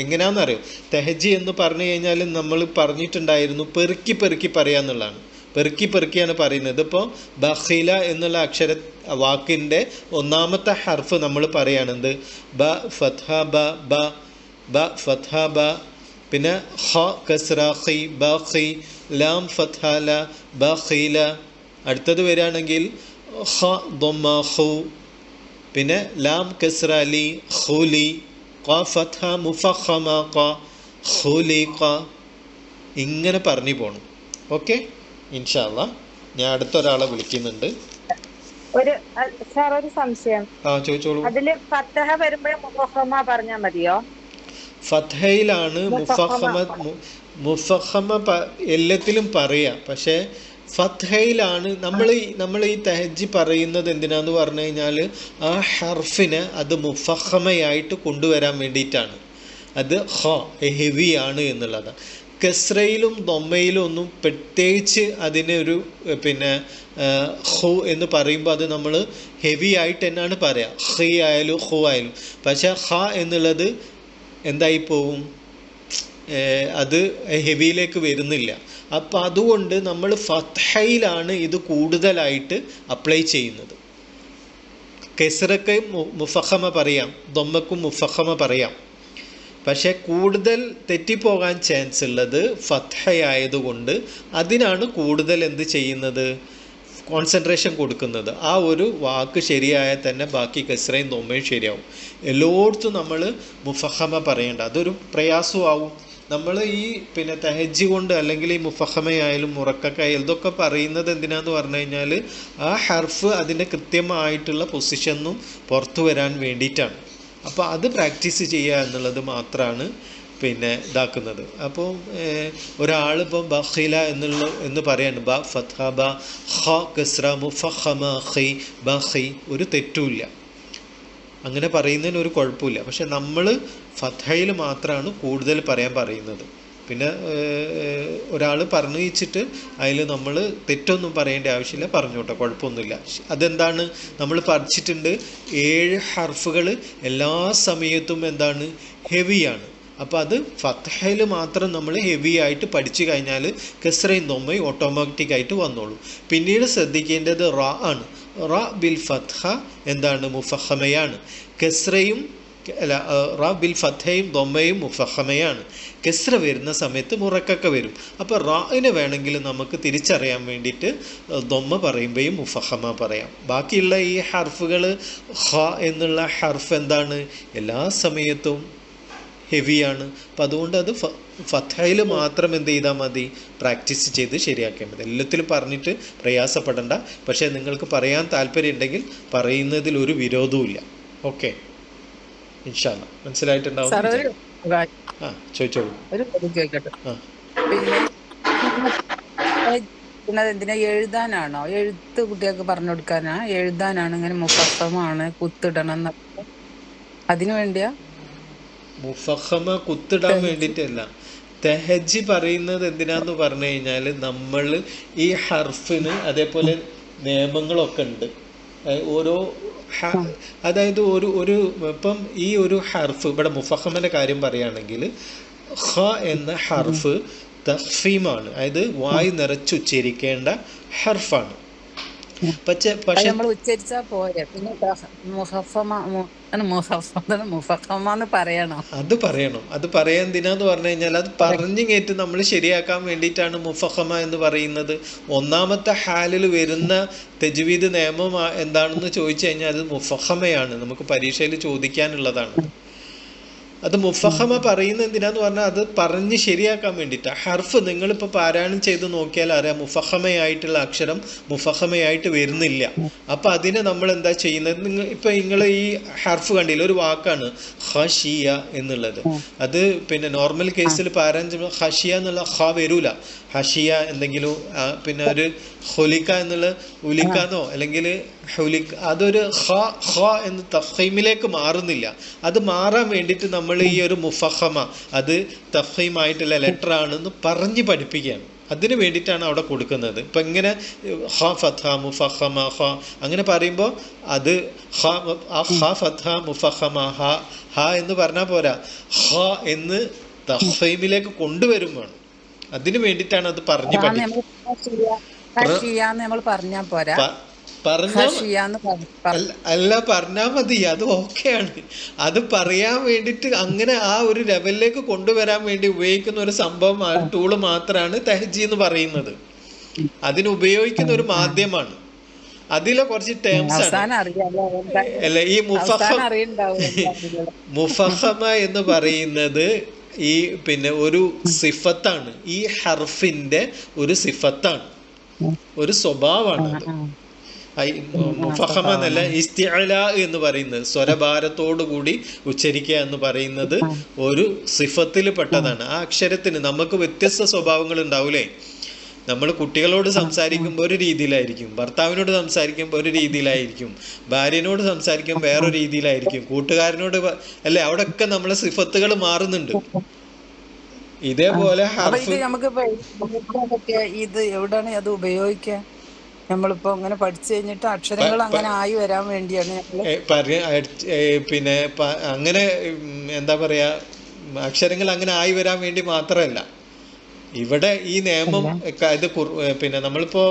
എങ്ങനെയാണെന്നറിയോ? തെഹജി എന്ന് പറഞ്ഞു കഴിഞ്ഞാൽ നമ്മൾ പറഞ്ഞിട്ടുണ്ടായിരുന്നു പെറുക്കി പെറുക്കി പറയാന്നുള്ളതാണ്. പെറുക്കി പെറുക്കിയാണ് പറയുന്നത്. ഇപ്പോൾ ബഖീല എന്നുള്ള വാക്കിൻ്റെ ഒന്നാമത്തെ ഹർഫ് നമ്മൾ പറയുകയാണെന്ത്? ബ ഫത്ഹ ബ, ബ, ബ ഫത്ഹ ബ. പിന്നെ ഖ കസ്ര ഖി, ബഖി, ലാം ഫത്ഹ ല, ബഖീല. അടുത്തത് വരികയാണെങ്കിൽ ഖ ദമ്മ ഖു, പിന്നെ ലാം കസ്ര ലി, ഖുലി, ഖ ഫത്ഹ മുഫഖമ ഖ, ഖുലിഖ. ഇങ്ങനെ പറഞ്ഞു പോകണം. ഓക്കെ, ഇൻഷാ അല്ലാ. ഞാൻ അടുത്തൊരാളെ വിളിക്കുന്നുണ്ട്. ഒരു സംശയം. ചോദിച്ചോളൂ. അതില് ഫത്തഹ വരുമ്പോഴേ മുഫഖമ പറഞ്ഞാൽ മതിയോ? ഫത്ഹയിലാണ് മുഫഖമ എല്ലാത്തിലും പറയാം. പക്ഷേ ഫത്ഹയിലാണ് നമ്മൾ ഈ തെഹജ്ജി പറയുന്നത്. എന്തിനാന്ന് പറഞ്ഞു കഴിഞ്ഞാൽ ആ ഹർഫിനെ അത് മുഫഖമയായിട്ട് കൊണ്ടുവരാൻ വേണ്ടിയിട്ടാണ്. അത് ഹെവി ആണ് എന്നുള്ളത്. കസ്രയിലും ദൊമ്മയിലും ഒന്നും പ്രത്യേകിച്ച് അതിനൊരു പിന്നെ ഹു എന്ന് പറയുമ്പോൾ അത് നമ്മൾ ഹെവി ആയിട്ട് തന്നെയാണ് പറയുക. ഹി ആയാലും ഹു ആയാലും. പക്ഷേ ഹ എന്നുള്ളത് എന്തായി പോവും? അത് ഹെവിയിലേക്ക് വരുന്നില്ല. അപ്പം അതുകൊണ്ട് നമ്മൾ ഫത്ഹയിലാണ് ഇത് കൂടുതലായിട്ട് അപ്ലൈ ചെയ്യുന്നത്. കെസ്റക്ക് മുഫഹമ പറയാം, ദൊമ്മക്കും മുഫഹമ പറയാം. പക്ഷേ കൂടുതൽ തെറ്റിപ്പോകാൻ ചാൻസ് ഉള്ളത് ഫത്ഹയായതുകൊണ്ട് അതിനാണ് കൂടുതൽ എന്ത് ചെയ്യുന്നത്, കോൺസെൻട്രേഷൻ കൊടുക്കുന്നത്. ആ ഒരു വാക്ക് ശരിയായാൽ തന്നെ ബാക്കി കെസ്റയും ദൊമ്മയും ശരിയാവും. എല്ലായിടത്തും നമ്മൾ മുഫഹമ പറയേണ്ട, അതൊരു പ്രയാസമാവും. നമ്മൾ ഈ പിന്നെ തഹജ്ജി കൊണ്ട് അല്ലെങ്കിൽ ഈ മുഫഹമയായാലും മുറക്കക്കായാലും ഇതൊക്കെ പറയുന്നത് എന്തിനാന്ന് പറഞ്ഞു കഴിഞ്ഞാൽ ആ ഹർഫ് അതിൻ്റെ കൃത്യമായിട്ടുള്ള പൊസിഷനും പുറത്തു വരാൻ വേണ്ടിയിട്ടാണ്. അപ്പോൾ അത് പ്രാക്ടീസ് ചെയ്യുക എന്നുള്ളത് മാത്രമാണ് പിന്നെ ഇതാക്കുന്നത്. അപ്പോൾ ഒരാളിപ്പം ബഖില എന്ന് പറയാണ്, ബ ഫത്ഹ ബ ഖ കസ്ര മുഫഹമ ഖി ബഖി, ഒരു തെറ്റുമില്ല, അങ്ങനെ പറയുന്നതിന് ഒരു കുഴപ്പമില്ല. പക്ഷെ നമ്മൾ ഫത്ഹയിൽ മാത്രമാണ് കൂടുതൽ പറയാൻ പറയുന്നത്. പിന്നെ ഒരാൾ പറഞ്ഞു വെച്ചിട്ട് അതിൽ നമ്മൾ തെറ്റൊന്നും പറയേണ്ട ആവശ്യമില്ല, പറഞ്ഞോട്ടെ, കുഴപ്പമൊന്നുമില്ല. അതെന്താണ് നമ്മൾ പഠിച്ചിട്ടുണ്ട്, 7 ഹർഫുകൾ എല്ലാ സമയത്തും എന്താണ്, ഹെവിയാണ്. അപ്പോൾ അത് ഫത്ഹയിൽ മാത്രം നമ്മൾ ഹെവി ആയിട്ട് പഠിച്ചു കഴിഞ്ഞാൽ കെസ്റയും ദൊമ്മയും ഓട്ടോമാറ്റിക്കായിട്ട് വന്നോളൂ. പിന്നീട് ശ്രദ്ധിക്കേണ്ടത് റ ആണ്. റ ബിൽ ഫത്ഹ എന്താണ്, മുഫഹമയാണ്. കെസ്റയും റ ബിൽ ഫത്ഹയും ദൊമ്മയും മുഫഹമയാണ്. കെസ്റ വരുന്ന സമയത്ത് മുറക്കൊക്കെ വരും. അപ്പോൾ റാഇനെ വേണമെങ്കിൽ നമുക്ക് തിരിച്ചറിയാൻ വേണ്ടിയിട്ട് ദൊമ്മ പറയുമ്പോഴും മുഫഹമ പറയാം. ബാക്കിയുള്ള ഈ ഹർഫുകൾ ഖ എന്നുള്ള ഹർഫ് എന്താണ്, എല്ലാ സമയത്തും ഹെവിയാണ്. അപ്പം അതുകൊണ്ട് അത് ഫത്ഹയിൽ മാത്രം എന്ത് ചെയ്താൽ മതി, പ്രാക്ടീസ് ചെയ്ത് ശരിയാക്കേണ്ടത്. എല്ലാത്തിലും പറഞ്ഞിട്ട് പ്രയാസപ്പെടണ്ട. പക്ഷേ നിങ്ങൾക്ക് പറയാൻ താല്പര്യം ഉണ്ടെങ്കിൽ പറയുന്നതിൽ ഒരു വിരോധവുമില്ല. ഓക്കെ, ഇൻഷാ അല്ലാഹ് മനസ്സിലായിട്ടുണ്ടാവും. ആ ചോദിച്ചോളൂ. ഒരു കാര്യം ചോദിക്കട്ടെ, പിന്നെ എന്തിനാ എഴുതാനാണോ, എഴുത്ത് കുട്ടികൾക്ക് പറഞ്ഞു കൊടുക്കാനാ, എഴുതാനാണ് ഇങ്ങനെ മുഫഹമാണ് കുത്തിടണം എന്നൊക്കെ, അതിനു വേണ്ടിയാ? മുഫഹമ കുത്തിടാൻ വേണ്ടിയിട്ടല്ല. തെഹജ്ജി പറയുന്നത് എന്തിനാന്ന് പറഞ്ഞു കഴിഞ്ഞാൽ നമ്മൾ ഈ ഹർഫിന് അതേപോലെ നിയമങ്ങളൊക്കെ ഉണ്ട്. ഓരോ അതായത് ഒരു ഇപ്പം ഈ ഒരു ഹർഫ് ഇവിടെ മുഫഹമൻ്റെ കാര്യം പറയുകയാണെങ്കിൽ ഖ എന്ന ഹർഫ് തഖ്ഫീമാണ്, അതായത് വായ് നിറച്ചുച്ചരിക്കേണ്ട ഹർഫാണ്. പക്ഷെ നമ്മൾ ഉച്ചരിച്ചാ പോരെ, പിന്നെ മുഫഹമ പറയണം. അത് പറയണം. അത് പറയാൻ എന്തിനാന്ന് പറഞ്ഞു കഴിഞ്ഞാൽ അത് പറഞ്ഞു കേട്ട് നമ്മൾ ശരിയാക്കാൻ വേണ്ടിയിട്ടാണ് മുഫഹമ എന്ന് പറയുന്നത്. ഒന്നാമത്തെ ഹാലിൽ വരുന്ന തജ്വീദ് നിയമം എന്താണെന്ന് ചോദിച്ചു കഴിഞ്ഞാൽ അത് മുഫഹമയാണ്, നമുക്ക് പരീക്ഷയിൽ ചോദിക്കാനുള്ളതാണ്. അത് മുഫഹമ പറയുന്നത് എന്തിനാന്ന് പറഞ്ഞാൽ അത് പറഞ്ഞ് ശരിയാക്കാൻ വേണ്ടിയിട്ടാണ്. ഹർഫ് നിങ്ങളിപ്പോൾ പാരായണം ചെയ്ത് നോക്കിയാൽ അറിയാം, മുഫഹമയായിട്ടുള്ള അക്ഷരം മുഫഹമയായിട്ട് വരുന്നില്ല. അപ്പം അതിനെ നമ്മൾ എന്താ ചെയ്യുന്നത്, നിങ്ങൾ ഈ ഹർഫ് കണ്ടില്ല, ഒരു വാക്കാണ് ഖശിയ എന്നുള്ളത്. അത് പിന്നെ നോർമൽ കേസിൽ പാരായണം ചെയ്യുമ്പോൾ ഖശിയ എന്നുള്ള ഖ വരൂല, ഹഷിയ എന്തെങ്കിലും പിന്നെ ഒരു ഹുലിക്ക എന്നുള്ള ഉലിക്കാന്നോ അല്ലെങ്കിൽ ഹുലിക്ക, അതൊരു ഖ എന്ന് തഫ്ഹീമിലേക്ക് മാറുന്നില്ല. അത് മാറാൻ വേണ്ടിയിട്ട് നമ്മൾ ഈ ഒരു മുഫഹമ അത് തഫ്ഹീമായിട്ടുള്ള ലെറ്റർ ആണെന്ന് പറഞ്ഞ് പഠിപ്പിക്കുകയാണ്. അതിന് വേണ്ടിയിട്ടാണ് അവിടെ കൊടുക്കുന്നത്. ഇപ്പം ഇങ്ങനെ ഹ ഫത്ഹ മുഫഹമ ഹ അങ്ങനെ പറയുമ്പോൾ അത് ഹ ഫത്ഹ മുഫഹമ ഹ എന്ന് പറഞ്ഞാൽ പോരാ, ഹ എന്ന് തഫ്ഹീമിലേക്ക് കൊണ്ടുവരും വേണം. അതിന് വേണ്ടിയിട്ടാണ് അത് പറഞ്ഞു അല്ല പറഞ്ഞാൽ മതി, അത് ഓക്കെയാണ്. അത് പറയാൻ വേണ്ടിയിട്ട് അങ്ങനെ ആ ഒരു ലെവലിലേക്ക് കൊണ്ടുവരാൻ വേണ്ടി ഉപയോഗിക്കുന്ന ഒരു സംഭവം, ടൂള് മാത്രമാണ് തഹ്ജി എന്ന് പറയുന്നത്. അതിന് ഉപയോഗിക്കുന്ന ഒരു മാധ്യമമാണ്. അതിലെ കുറച്ച് ടേംസ് ആണ് അല്ല ഈ മുഫഹമ എന്ന് പറയുന്നത്. ഈ പിന്നെ ഒരു സിഫത്താണ്, ഈ ഹർഫിന്റെ ഒരു സിഫത്താണ്, ഒരു സ്വഭാവമാണ്. മുഫഹമ എന്നല്ല, ഇസ്തിഅല എന്ന് പറയുന്നത് സ്വരഭാരത്തോടു കൂടി ഉച്ചരിക്കുക എന്ന് പറയുന്നത് ഒരു സിഫത്തിൽ പെട്ടതാണ്. ആ അക്ഷരത്തിന് നമുക്ക് വ്യത്യസ്ത സ്വഭാവങ്ങൾ ഉണ്ടാവൂലേ. നമ്മൾ കുട്ടികളോട് സംസാരിക്കുമ്പോൾ ഒരു രീതിയിലായിരിക്കും, ഭർത്താവിനോട് സംസാരിക്കുമ്പോൾ ഒരു രീതിയിലായിരിക്കും, ഭാര്യനോട് സംസാരിക്കുമ്പോൾ വേറൊരു രീതിയിലായിരിക്കും, കൂട്ടുകാരനോട് അല്ലെ, അവിടെയൊക്കെ നമ്മളെ സിഫത്തുകൾ മാറുന്നുണ്ട്. ഇതേപോലെ ഇത് എവിടെയാണ് അത് ഉപയോഗിക്കുക? നമ്മളിപ്പോ അങ്ങനെ പഠിച്ചു കഴിഞ്ഞിട്ട് അക്ഷരങ്ങൾ അങ്ങനെ ആയി വരാൻ വേണ്ടിയാണ് പിന്നെ അങ്ങനെ എന്താ പറയാ, അക്ഷരങ്ങൾ അങ്ങനെ ആയി വരാൻ വേണ്ടി മാത്രമല്ല, ഇവിടെ ഈ നിയമം ഇത് പിന്നെ നമ്മളിപ്പോ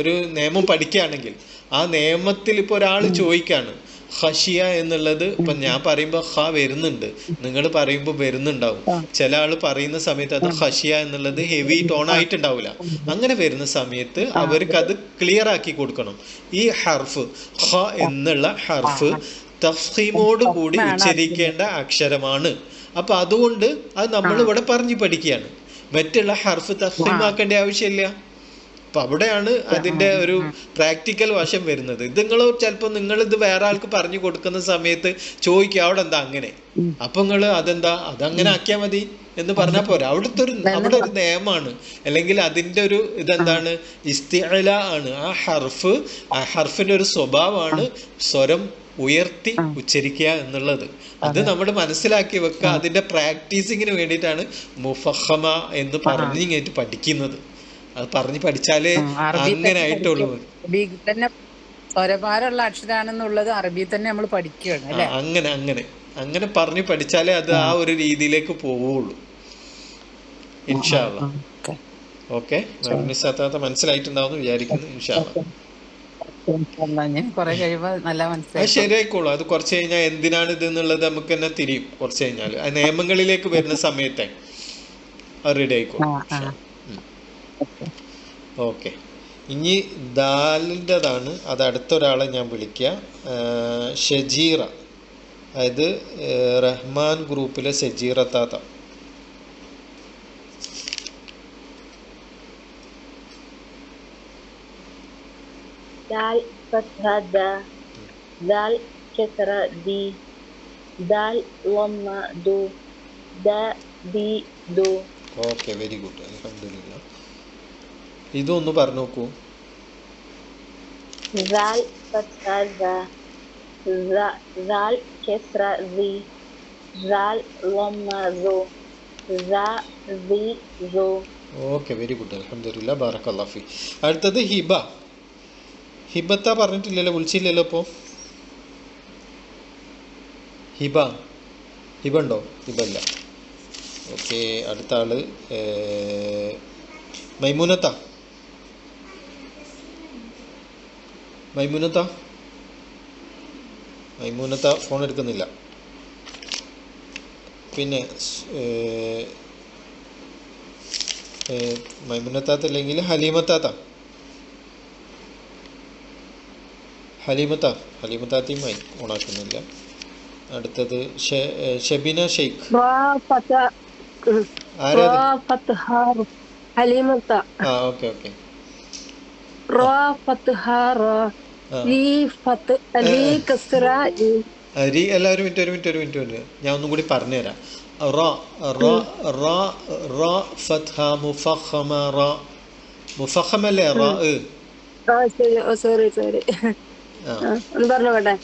ഒരു നിയമം പഠിക്കുകയാണെങ്കിൽ ആ നിയമത്തിൽ ഇപ്പൊ ഒരാൾ ചോദിക്കാണ് ഖശിയ എന്നുള്ളത് ഇപ്പൊ ഞാൻ പറയുമ്പോ ഖ വരുന്നുണ്ട്, നിങ്ങൾ പറയുമ്പോ വരുന്നുണ്ടാവും. ചില ആള് പറയുന്ന സമയത്ത് അത് ഖശിയ എന്നുള്ളത് ഹെവി ടോൺ ആയിട്ടുണ്ടാവില്ല. അങ്ങനെ വരുന്ന സമയത്ത് അവർക്ക് അത് ക്ലിയർ ആക്കി കൊടുക്കണം. ഈ ഹർഫ് ഖ എന്നുള്ള ഹർഫ് തഫ്ഖീമോട് കൂടി ഉച്ചരിക്കേണ്ട അക്ഷരമാണ്. അപ്പൊ അതുകൊണ്ട് അത് നമ്മൾ ഇവിടെ പറഞ്ഞു പഠിക്കുകയാണ്. മറ്റുള്ള ഹർഫ് തഫ്ഖീമാക്കേണ്ട ആവശ്യമില്ല. അപ്പൊ അവിടെയാണ് അതിന്റെ ഒരു പ്രാക്ടിക്കൽ വശം വരുന്നത്. നിങ്ങൾ ചിലപ്പോൾ നിങ്ങൾ ഇത് വേറെ ആൾക്ക് പറഞ്ഞു കൊടുക്കുന്ന സമയത്ത് ചോദിക്കുക അവിടെ എന്താ അങ്ങനെ, അപ്പൊ നിങ്ങള് അതങ്ങനെ ആക്കിയാൽ മതി എന്ന് പറഞ്ഞാൽ പോരാ. അവിടെ ഒരു നിയമമാണ്, അല്ലെങ്കിൽ അതിന്റെ ഒരു ഇതെന്താണ്, ഇസ്തിഅല ആണ്. ആ ഹർഫിന്റെ ഒരു സ്വഭാവമാണ് സ്വരം ഉയർത്തി ഉച്ചരിക്കുക എന്നുള്ളത്. അത് നമ്മൾ മനസ്സിലാക്കി വെക്കുക. അതിന്റെ പ്രാക്ടീസിങ്ങിന് വേണ്ടിയിട്ടാണ് മുഫഖമ എന്ന് പറഞ്ഞിട്ട് പഠിക്കുന്നത്. അത് പറഞ്ഞു പഠിച്ചാലേ അങ്ങനെ ആയിട്ടുള്ളൂ. സ്വരഭാരമുള്ള അക്ഷരാണെന്നുള്ളത് അറബി തന്നെ നമ്മൾ പഠിക്കുകയാണ് അല്ലേ? അങ്ങനെ പറഞ്ഞു പഠിച്ചാലേ അത് ആ ഒരു രീതിയിലേക്ക് പോവുള്ളൂ. ഇൻഷാ അല്ലാഹ്. ഓക്കെ, മനസ്സിലായിട്ടുണ്ടാവുമെന്ന് വിചാരിക്കുന്നു. ഇൻഷാ അല്ലാഹ് ശരിയായിക്കോളൂ. അത് കുറച്ച് കഴിഞ്ഞാൽ എന്തിനാണ് ഇത് എന്നുള്ളത് നമുക്ക് തന്നെ തിരിയും. കുറച്ച് കഴിഞ്ഞാൽ ആ നിയമങ്ങളിലേക്ക് വരുന്ന സമയത്തെ അത് റെഡി ആയിക്കോളും. ഓക്കെ, ഇനി ദാലിൻ്റെതാണ്. അത് അടുത്തൊരാളെ ഞാൻ വിളിക്കാം. ഷജീറ, അതായത് റഹ്മാൻ ഗ്രൂപ്പിലെ ഷജീറ താത്ത. ദാൽ ഫത്ഹ ദ, ദാൽ കസ്റ ദി, ദാൽ വമ്മ ദു, ദ ദി ദു. ഓക്കെ, വെരി ഗുഡ്, അൽഹംദുലില്ലാ. ഇതൊന്ന് പറഞ്ഞു നോക്കൂ. ദാൽ ഫത്ഹ ദ, ദാൽ കസ്റ ദി, ദാൽ വമ്മ ദു, ദ ദി ദു. ഓക്കെ, വെരി ഗുഡ്, അൽഹംദുലില്ലാ, ബാറക്കല്ലാഹു ഫീ. അടുത്തത് ഹിബ. ഹിബത്ത പറഞ്ഞിട്ടില്ലല്ലോ, വിളിച്ചില്ലല്ലോ. അപ്പോൾ ഹിബ ഉണ്ടോ? ഹിബല്ല. ഓക്കെ, അടുത്ത ആള് മൈമുനത്ത. ഫോൺ എടുക്കുന്നില്ല. പിന്നെ മൈമുനത്താത്ത അല്ലെങ്കിൽ ഹലീമത്താത്തയും ഓണാക്കുന്നില്ല. അടുത്തത് ഷബീന ഷെയ്ഖ്. എല്ലാവരും ഒരു മിനിറ്റ് ഞാൻ ഒന്നും കൂടി പറഞ്ഞുതരാം. മുഫഖമല്ലേ? സോറി പറഞ്ഞോട്ടെ.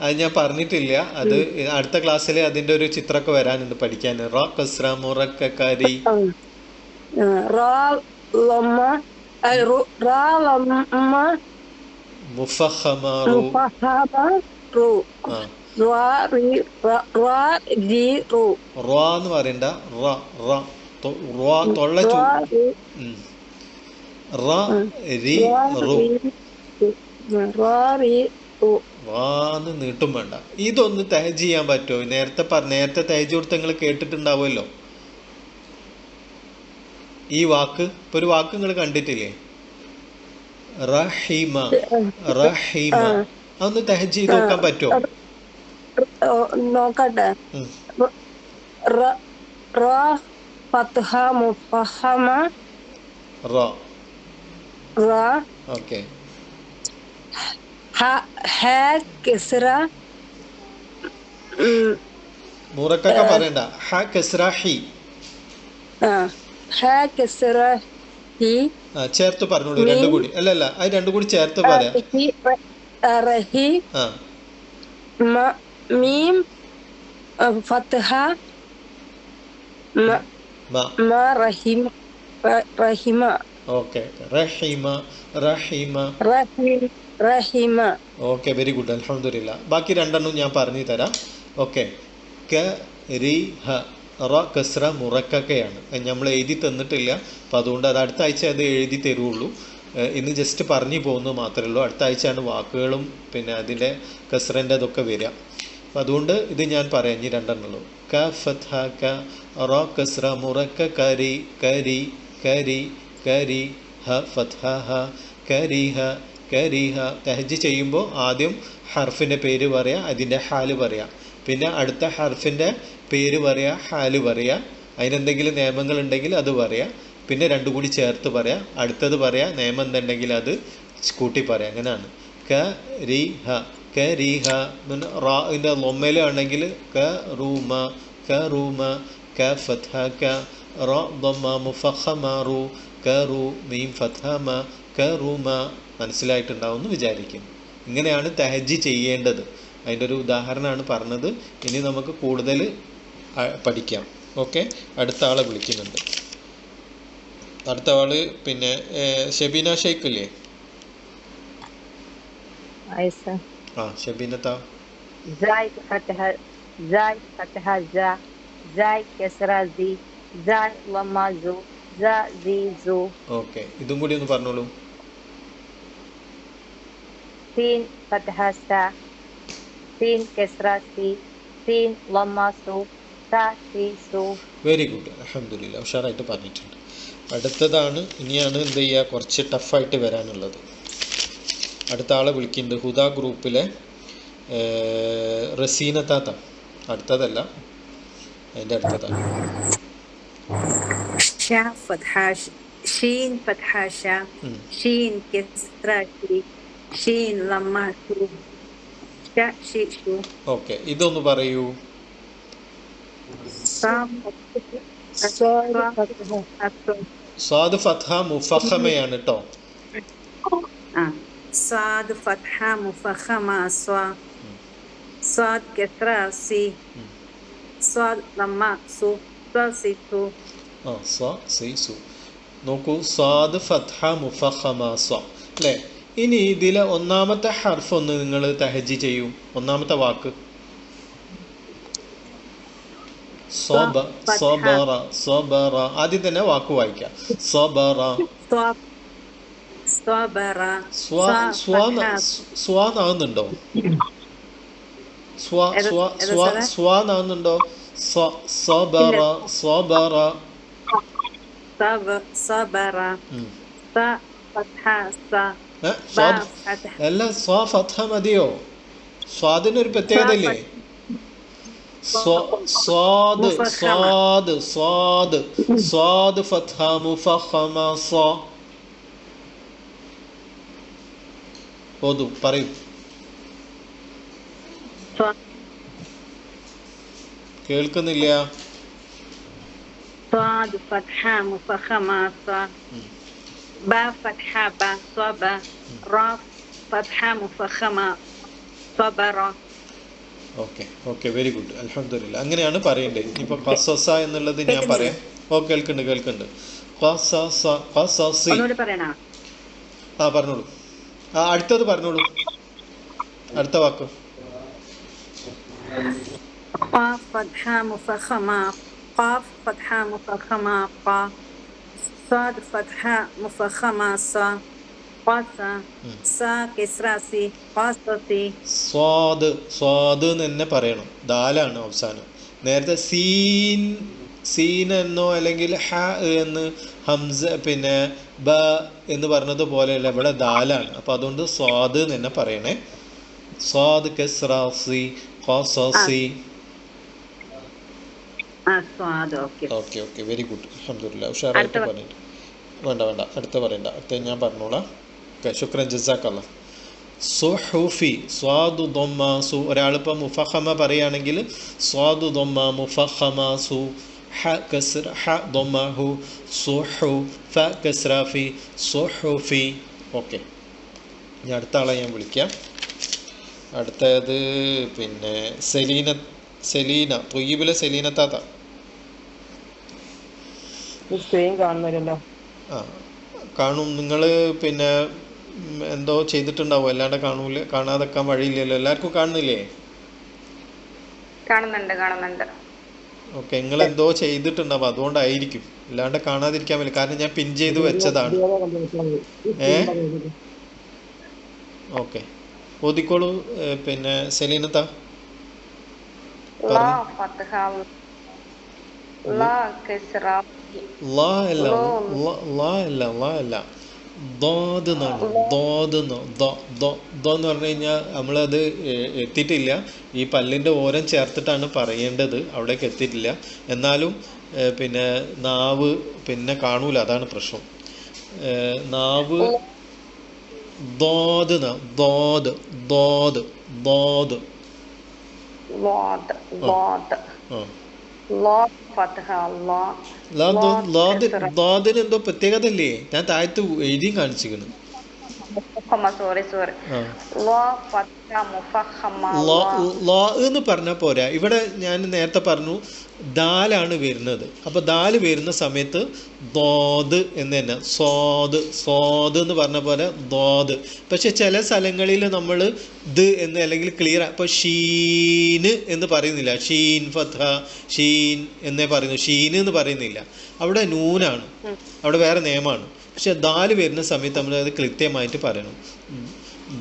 അത് ഞാൻ പറഞ്ഞിട്ടില്ല. അത് അടുത്ത ക്ലാസ്സിൽ അതിന്റെ ഒരു ചിത്രമൊക്കെ വരാനുണ്ട് പഠിക്കാൻ. റ കസ്ര മുറക്കരി. എന്ന് പറയണ്ട. നീട്ടും വേണ്ട. ഇതൊന്ന് തഹജ് ചെയ്യാൻ പറ്റുമോ? നേരത്തെ തഹജ് കൊടുത്ത് നിങ്ങൾ കേട്ടിട്ടുണ്ടാവുമല്ലോ ഈ വാക്ക്. ഇപ്പൊ ഒരു വാക്ക് നിങ്ങൾ കണ്ടിട്ടില്ലേ? റഹീമ. അതൊന്ന് തഹജ് ചെയ്ത് നോക്കാൻ പറ്റുമോ? നോക്കട്ടെ. ഓക്കെ. മുറക്കൊക്കെ പറയണ്ട. ഹ കസ്ര ഹി. ചേർത്ത് പറഞ്ഞോളൂ രണ്ടും കൂടി. അല്ല, അത് രണ്ടും കൂടി ചേർത്ത് പറയാം. മീം ഫത്ഹ റഹിമ. ഓക്കെ. റഹിമ റഹിമ. റഹിമ. ഓക്കെ, വെരി ഗുഡ്, അൽഹംദുലില്ലാ. ബാക്കി രണ്ടെണ്ണം ഞാൻ പറഞ്ഞു തരാം. ഓക്കെ. ക രി ഹ. റ കസ്ര മുറക്കക്കയാണ്. നമ്മൾ എഴുതി തന്നിട്ടില്ല, അപ്പം അതുകൊണ്ട് അത് അടുത്ത ആഴ്ച അത് എഴുതി തരുള്ളൂ. ഇന്ന് ജസ്റ്റ് പറഞ്ഞു പോകുന്നത് മാത്രമേ ഉള്ളൂ. അടുത്ത ആഴ്ചയാണ് വാക്കുകളും പിന്നെ അതിൻ്റെ കസ്രൻ്റെ അതൊക്കെ വരിക. അപ്പം അതുകൊണ്ട് ഇത് ഞാൻ പറയാം. ഇനി രണ്ടെണ്ണുള്ളൂ. ക ഫത്ഹ ക, റ കസ്ര മുറക്ക കരി കരി കരി കരി, ഹ ഫത്ഹ ഹ, കരിഹ കരിഹ. തഹജ്ജ് ചെയ്യുമ്പോൾ ആദ്യം ഹർഫിൻ്റെ പേര് പറയാം, അതിൻ്റെ ഹാല് പറയാം. പിന്നെ അടുത്ത ഹർഫിൻ്റെ പേര് പറയാം, ഹാല് പറയാം. അതിനെന്തെങ്കിലും നിയമങ്ങളുണ്ടെങ്കിൽ അത് പറയാം. പിന്നെ രണ്ടും കൂടി ചേർത്ത് പറയാം. അടുത്തത് പറയാം, നിയമം എന്തുണ്ടെങ്കിൽ അത് കൂട്ടി പറയാം. അങ്ങനെയാണ്. ക രി ഹ കരിഹ. റാഇൻ്റെ ലൊമ്മയിലാണെങ്കിൽ ക റൂമ ക റൂമ, ക ഫത്ഹ ക, റ ദമ്മ മുഫഖമ റു, ക റു മീം ഫത്ഹ മ, ക റൂമ. മനസ്സിലായിട്ടുണ്ടാവുമെന്ന് വിചാരിക്കുന്നു. ഇങ്ങനെയാണ് തഹജ്ജ് ചെയ്യേണ്ടത്. അതിൻ്റെ ഒരു ഉദാഹരണമാണ് പറഞ്ഞത്. ഇനി നമുക്ക് കൂടുതൽ പഠിക്കാം. ഓക്കെ. അടുത്ത ആളെ വിളിക്കുന്നുണ്ട്. അടുത്ത ആള് പിന്നെ ഷബീന ഷെയ്ഖ് ഇല്ലേ? ആ, ഷബീനത്താ. ഓക്കെ, ഇതും കൂടി ഒന്ന് പറഞ്ഞോളൂ. സീൻ ഫത്ഹ സ, സീൻ കസ്ര സി, സീൻ ലമ്മ സു, സ സി സു. വെരി ഗുഡ്, അൽഹംദുലില്ലാ. ഉഷാറായിട്ട് പറഞ്ഞിട്ടുണ്ട്. അടുത്തതാണ്, ഇനിയാണ് എന്ത് ചെയ്യുക, കുറച്ച് ടഫായിട്ട് വരാനുള്ളത്. അടുത്ത ആളെ വിളിക്കുന്നുണ്ട്. ഹുദ ഗ്രൂപ്പിലെ റസീന താത്ത. അടുത്തതല്ല, അതിൻ്റെ അടുത്തതാണ്. ഷീൻ ഫത്ഹ ഷ, ഷീൻ കസ്ര ഷി, ഷീൻ ലമ്മ ഷു, ഷ ഷി ഷു. ഓക്കെ, ഇതൊന്ന് പറയൂ. സ്വാദ് ഫത്ഹ മുഫഖമയാണ് കേട്ടോ. സ്വാദ് ഫത്ഹ മുഫഖമ സ്വ, സ്വാദ് കസ്ര സി, സ്വാദ് ലമ്മ സു, സ്വ സി സു. ആ, സ്വ സി സു. നോക്കൂ, സ്വാദ് ഫത്ഹ മുഫഖമ സ്വ അല്ലേ? ഇനി ഇതിലെ ഒന്നാമത്തെ ഹർഫ് ഒന്ന് നിങ്ങൾ തഹജ്ജി ചെയ്യൂ. ഒന്നാമത്തെ വാക്ക് സബറ. സബറ ആദ്യം തന്നെ വാക്ക് വായിക്കാം. സബറ. സ്വാന്നാവുന്നുണ്ടോ? സ്വാന്നാവുന്നുണ്ടോ? സബറ സബറ. അല്ല, സ്വാ ഫത്ഹ മതിയോ? സ്വാദിനൊരു പ്രത്യേകത ഇല്ലേ? സ്വാദ് സ്വാദ് സ്വാദ് സ്വാദ് ഫത്ഹ മുഫഖമ സ്വ. ഓതു, പറയൂ. കേൾക്കുന്നില്ല. സ്വാദ് ഫത്ഹ മുഫഖമ സ്വ, ബ ഫത്ഹ ബ സ്വബ, റ ഫത്ഹ മുഫഖമ സ്വബറ. ഓക്കെ ഓക്കെ, വെരി ഗുഡ്, അൽഹംദുലില്ലാ. അങ്ങനെയാണ് പറയേണ്ടത്. ഇനിയിപ്പോൾ ഖസസ എന്നുള്ളത് ഞാൻ പറയാം. ഓ, കേൾക്കുന്നുണ്ട്. ആ, പറഞ്ഞോളൂ. ആ, അടുത്തത് പറഞ്ഞോളൂ. അടുത്ത വാക്ക്. ഖാഫ് ഫത്ഹ മുഫഖമ ഖാഫ് ഫത്ഹ മുഫഖമ ഖ, സാദ് ഫത്ഹ മുഫഖമ സ, ഖസ, സ കസ്ര സി, ഖസസി. സ്വാദ് സ്വാദ് എന്ന് തന്നെ പറയണം. ദാലാണ് അവസാനം. നേരത്തെ സീൻ എന്നോ അല്ലെങ്കിൽ ഹ എന്ന് ഹംസ പിന്നെ ബ എന്ന് പറഞ്ഞതുപോലെയല്ല, ഇവിടെ ദാലാണ്. അപ്പോൾ അതുകൊണ്ട് സ്വാദ് എന്ന് തന്നെ പറയണേ. സ്വാദ് കസ്ര സി ഖസസി. ഓക്കെ ഓക്കെ, വെരി ഗുഡ്, അൽഹംദുലില്ലാ. ഉഷാറായിട്ട് പറഞ്ഞിട്ട്. വേണ്ട, അടുത്ത പറയണ്ട. അടുത്ത ഞാൻ പറഞ്ഞോളാം. ഓക്കെ, ശുക്രൻ, ജസാക്കല്ലാ. സുഹുഫി. സ്വാദു ദൊമ്മ സു. ഒരാളിപ്പോൾ മുഫഖമ പറയുകയാണെങ്കിൽ സ്വാദു ദൊമ്മ മുഫഖമ സു, ഹ Kasra her Domma who, Suhu, ഫ കസ്ര ഫി, സുഹുഫി. ഓക്കെ, ഇനി അടുത്ത ആളെ ഞാൻ വിളിക്കാം. അടുത്തത് പിന്നെ സെലീന തൊയ്യിബിലെ സെലീന താത്ത. സ്ക്രീൻ കാണുന്നില്ലല്ലോ. ആ, കാണും. നിങ്ങൾ പിന്നെ എന്തോ ചെയ്തിട്ടുണ്ടാവും, അല്ലാണ്ട് കാണാതെക്കാൻ വഴിയില്ലല്ലോ. എല്ലാവർക്കും കാണുന്നില്ലേ? കാണുന്നുണ്ട്. ഓക്കെ, നിങ്ങൾ എന്തോ ചെയ്തിട്ടുണ്ടാവും, അതുകൊണ്ടായിരിക്കും, അല്ലാണ്ട് കാണാതിരിക്കാൻ പറ്റില്ല. കാരണം ഞാൻ പിൻ ചെയ്ത് വെച്ചതാണ്. ഓക്കെ, ഓതിക്കോളൂ. പിന്നെ സെലീനത്ത ലാ ഫത്ഹ ലാ കസ്റ ലാ അല്ല ദോദ് എന്നാണ്. ദോദ് എന്ന് പറഞ്ഞു കഴിഞ്ഞാൽ നമ്മളത് എത്തിയിട്ടില്ല. ഈ പല്ലിൻ്റെ ഓരം ചേർത്തിട്ടാണ് പറയേണ്ടത്, അവിടേക്ക് എത്തിയിട്ടില്ല. എന്നാലും പിന്നെ നാവ് പിന്നെ കാണൂല, അതാണ് പ്രശ്നം. നാവ് ദോദ് ദോദ് ദോദ് ദോദ് ദോദിന് എന്തോ പ്രത്യേകത ഇല്ലേ? ഞാൻ താഴത്ത് എഴുതിയും കാണിച്ചിരിക്കുന്നു. എന്ന് പറഞ്ഞാൽ പോരാ. ഇവിടെ ഞാൻ നേരത്തെ പറഞ്ഞു ദാലാണ് വരുന്നത്. അപ്പോൾ ദാല് വരുന്ന സമയത്ത് ദോദ് എന്ന് തന്നെ, സ്വാദ് എന്ന് പറഞ്ഞ പോലെ ദോദ്. പക്ഷെ ചില സ്ഥലങ്ങളിൽ നമ്മൾ ദ് എന്ന് അല്ലെങ്കിൽ ക്ലിയർ, അപ്പോൾ ഷീന് എന്ന് പറയുന്നില്ല. ഷീൻ ഫത്ഹ ഷീൻ എന്നേ പറയുന്നു, ഷീൻ എന്ന് പറയുന്നില്ല. അവിടെ നൂനാണ്, അവിടെ വേറെ നിയമമാണ്. പക്ഷെ ദാല് വരുന്ന സമയത്ത് നമ്മൾ അത് കൃത്യമായിട്ട് പറയണം.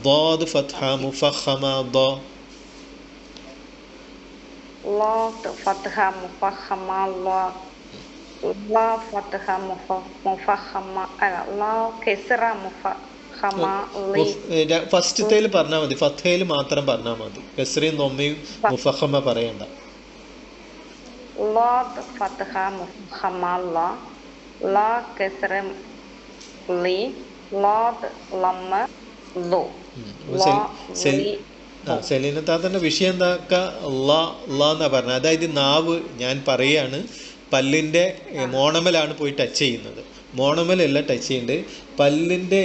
ദോദ് ഫത്ഹ മുഫഖമ ദോ لا فتحة مفخمة لا فتحة مفخمة لا كسرة مفخمة ഫസ്റ്റത്തേൽ പറഞ്ഞാൽ മതി, ഫത്തയിൽ മാത്രം പറഞ്ഞാൽ മതി. കസ്രയും ദൊമ്മയും മുഫഖമ പറയണ്ട. لا فتحة مفخمة لا كسرة لي لا لما لو സെലീനത്താത്തൻ്റെ വിഷയം എന്താക്ക എന്നാ പറഞ്ഞത്. അതായത് നാവ് ഞാൻ പറയാണ് പല്ലിൻ്റെ മോണമലാണ് പോയി ടച്ച് ചെയ്യുന്നത്. മോണമലല്ല ടച്ച് ചെയ്യുന്നത്, പല്ലിൻ്റെ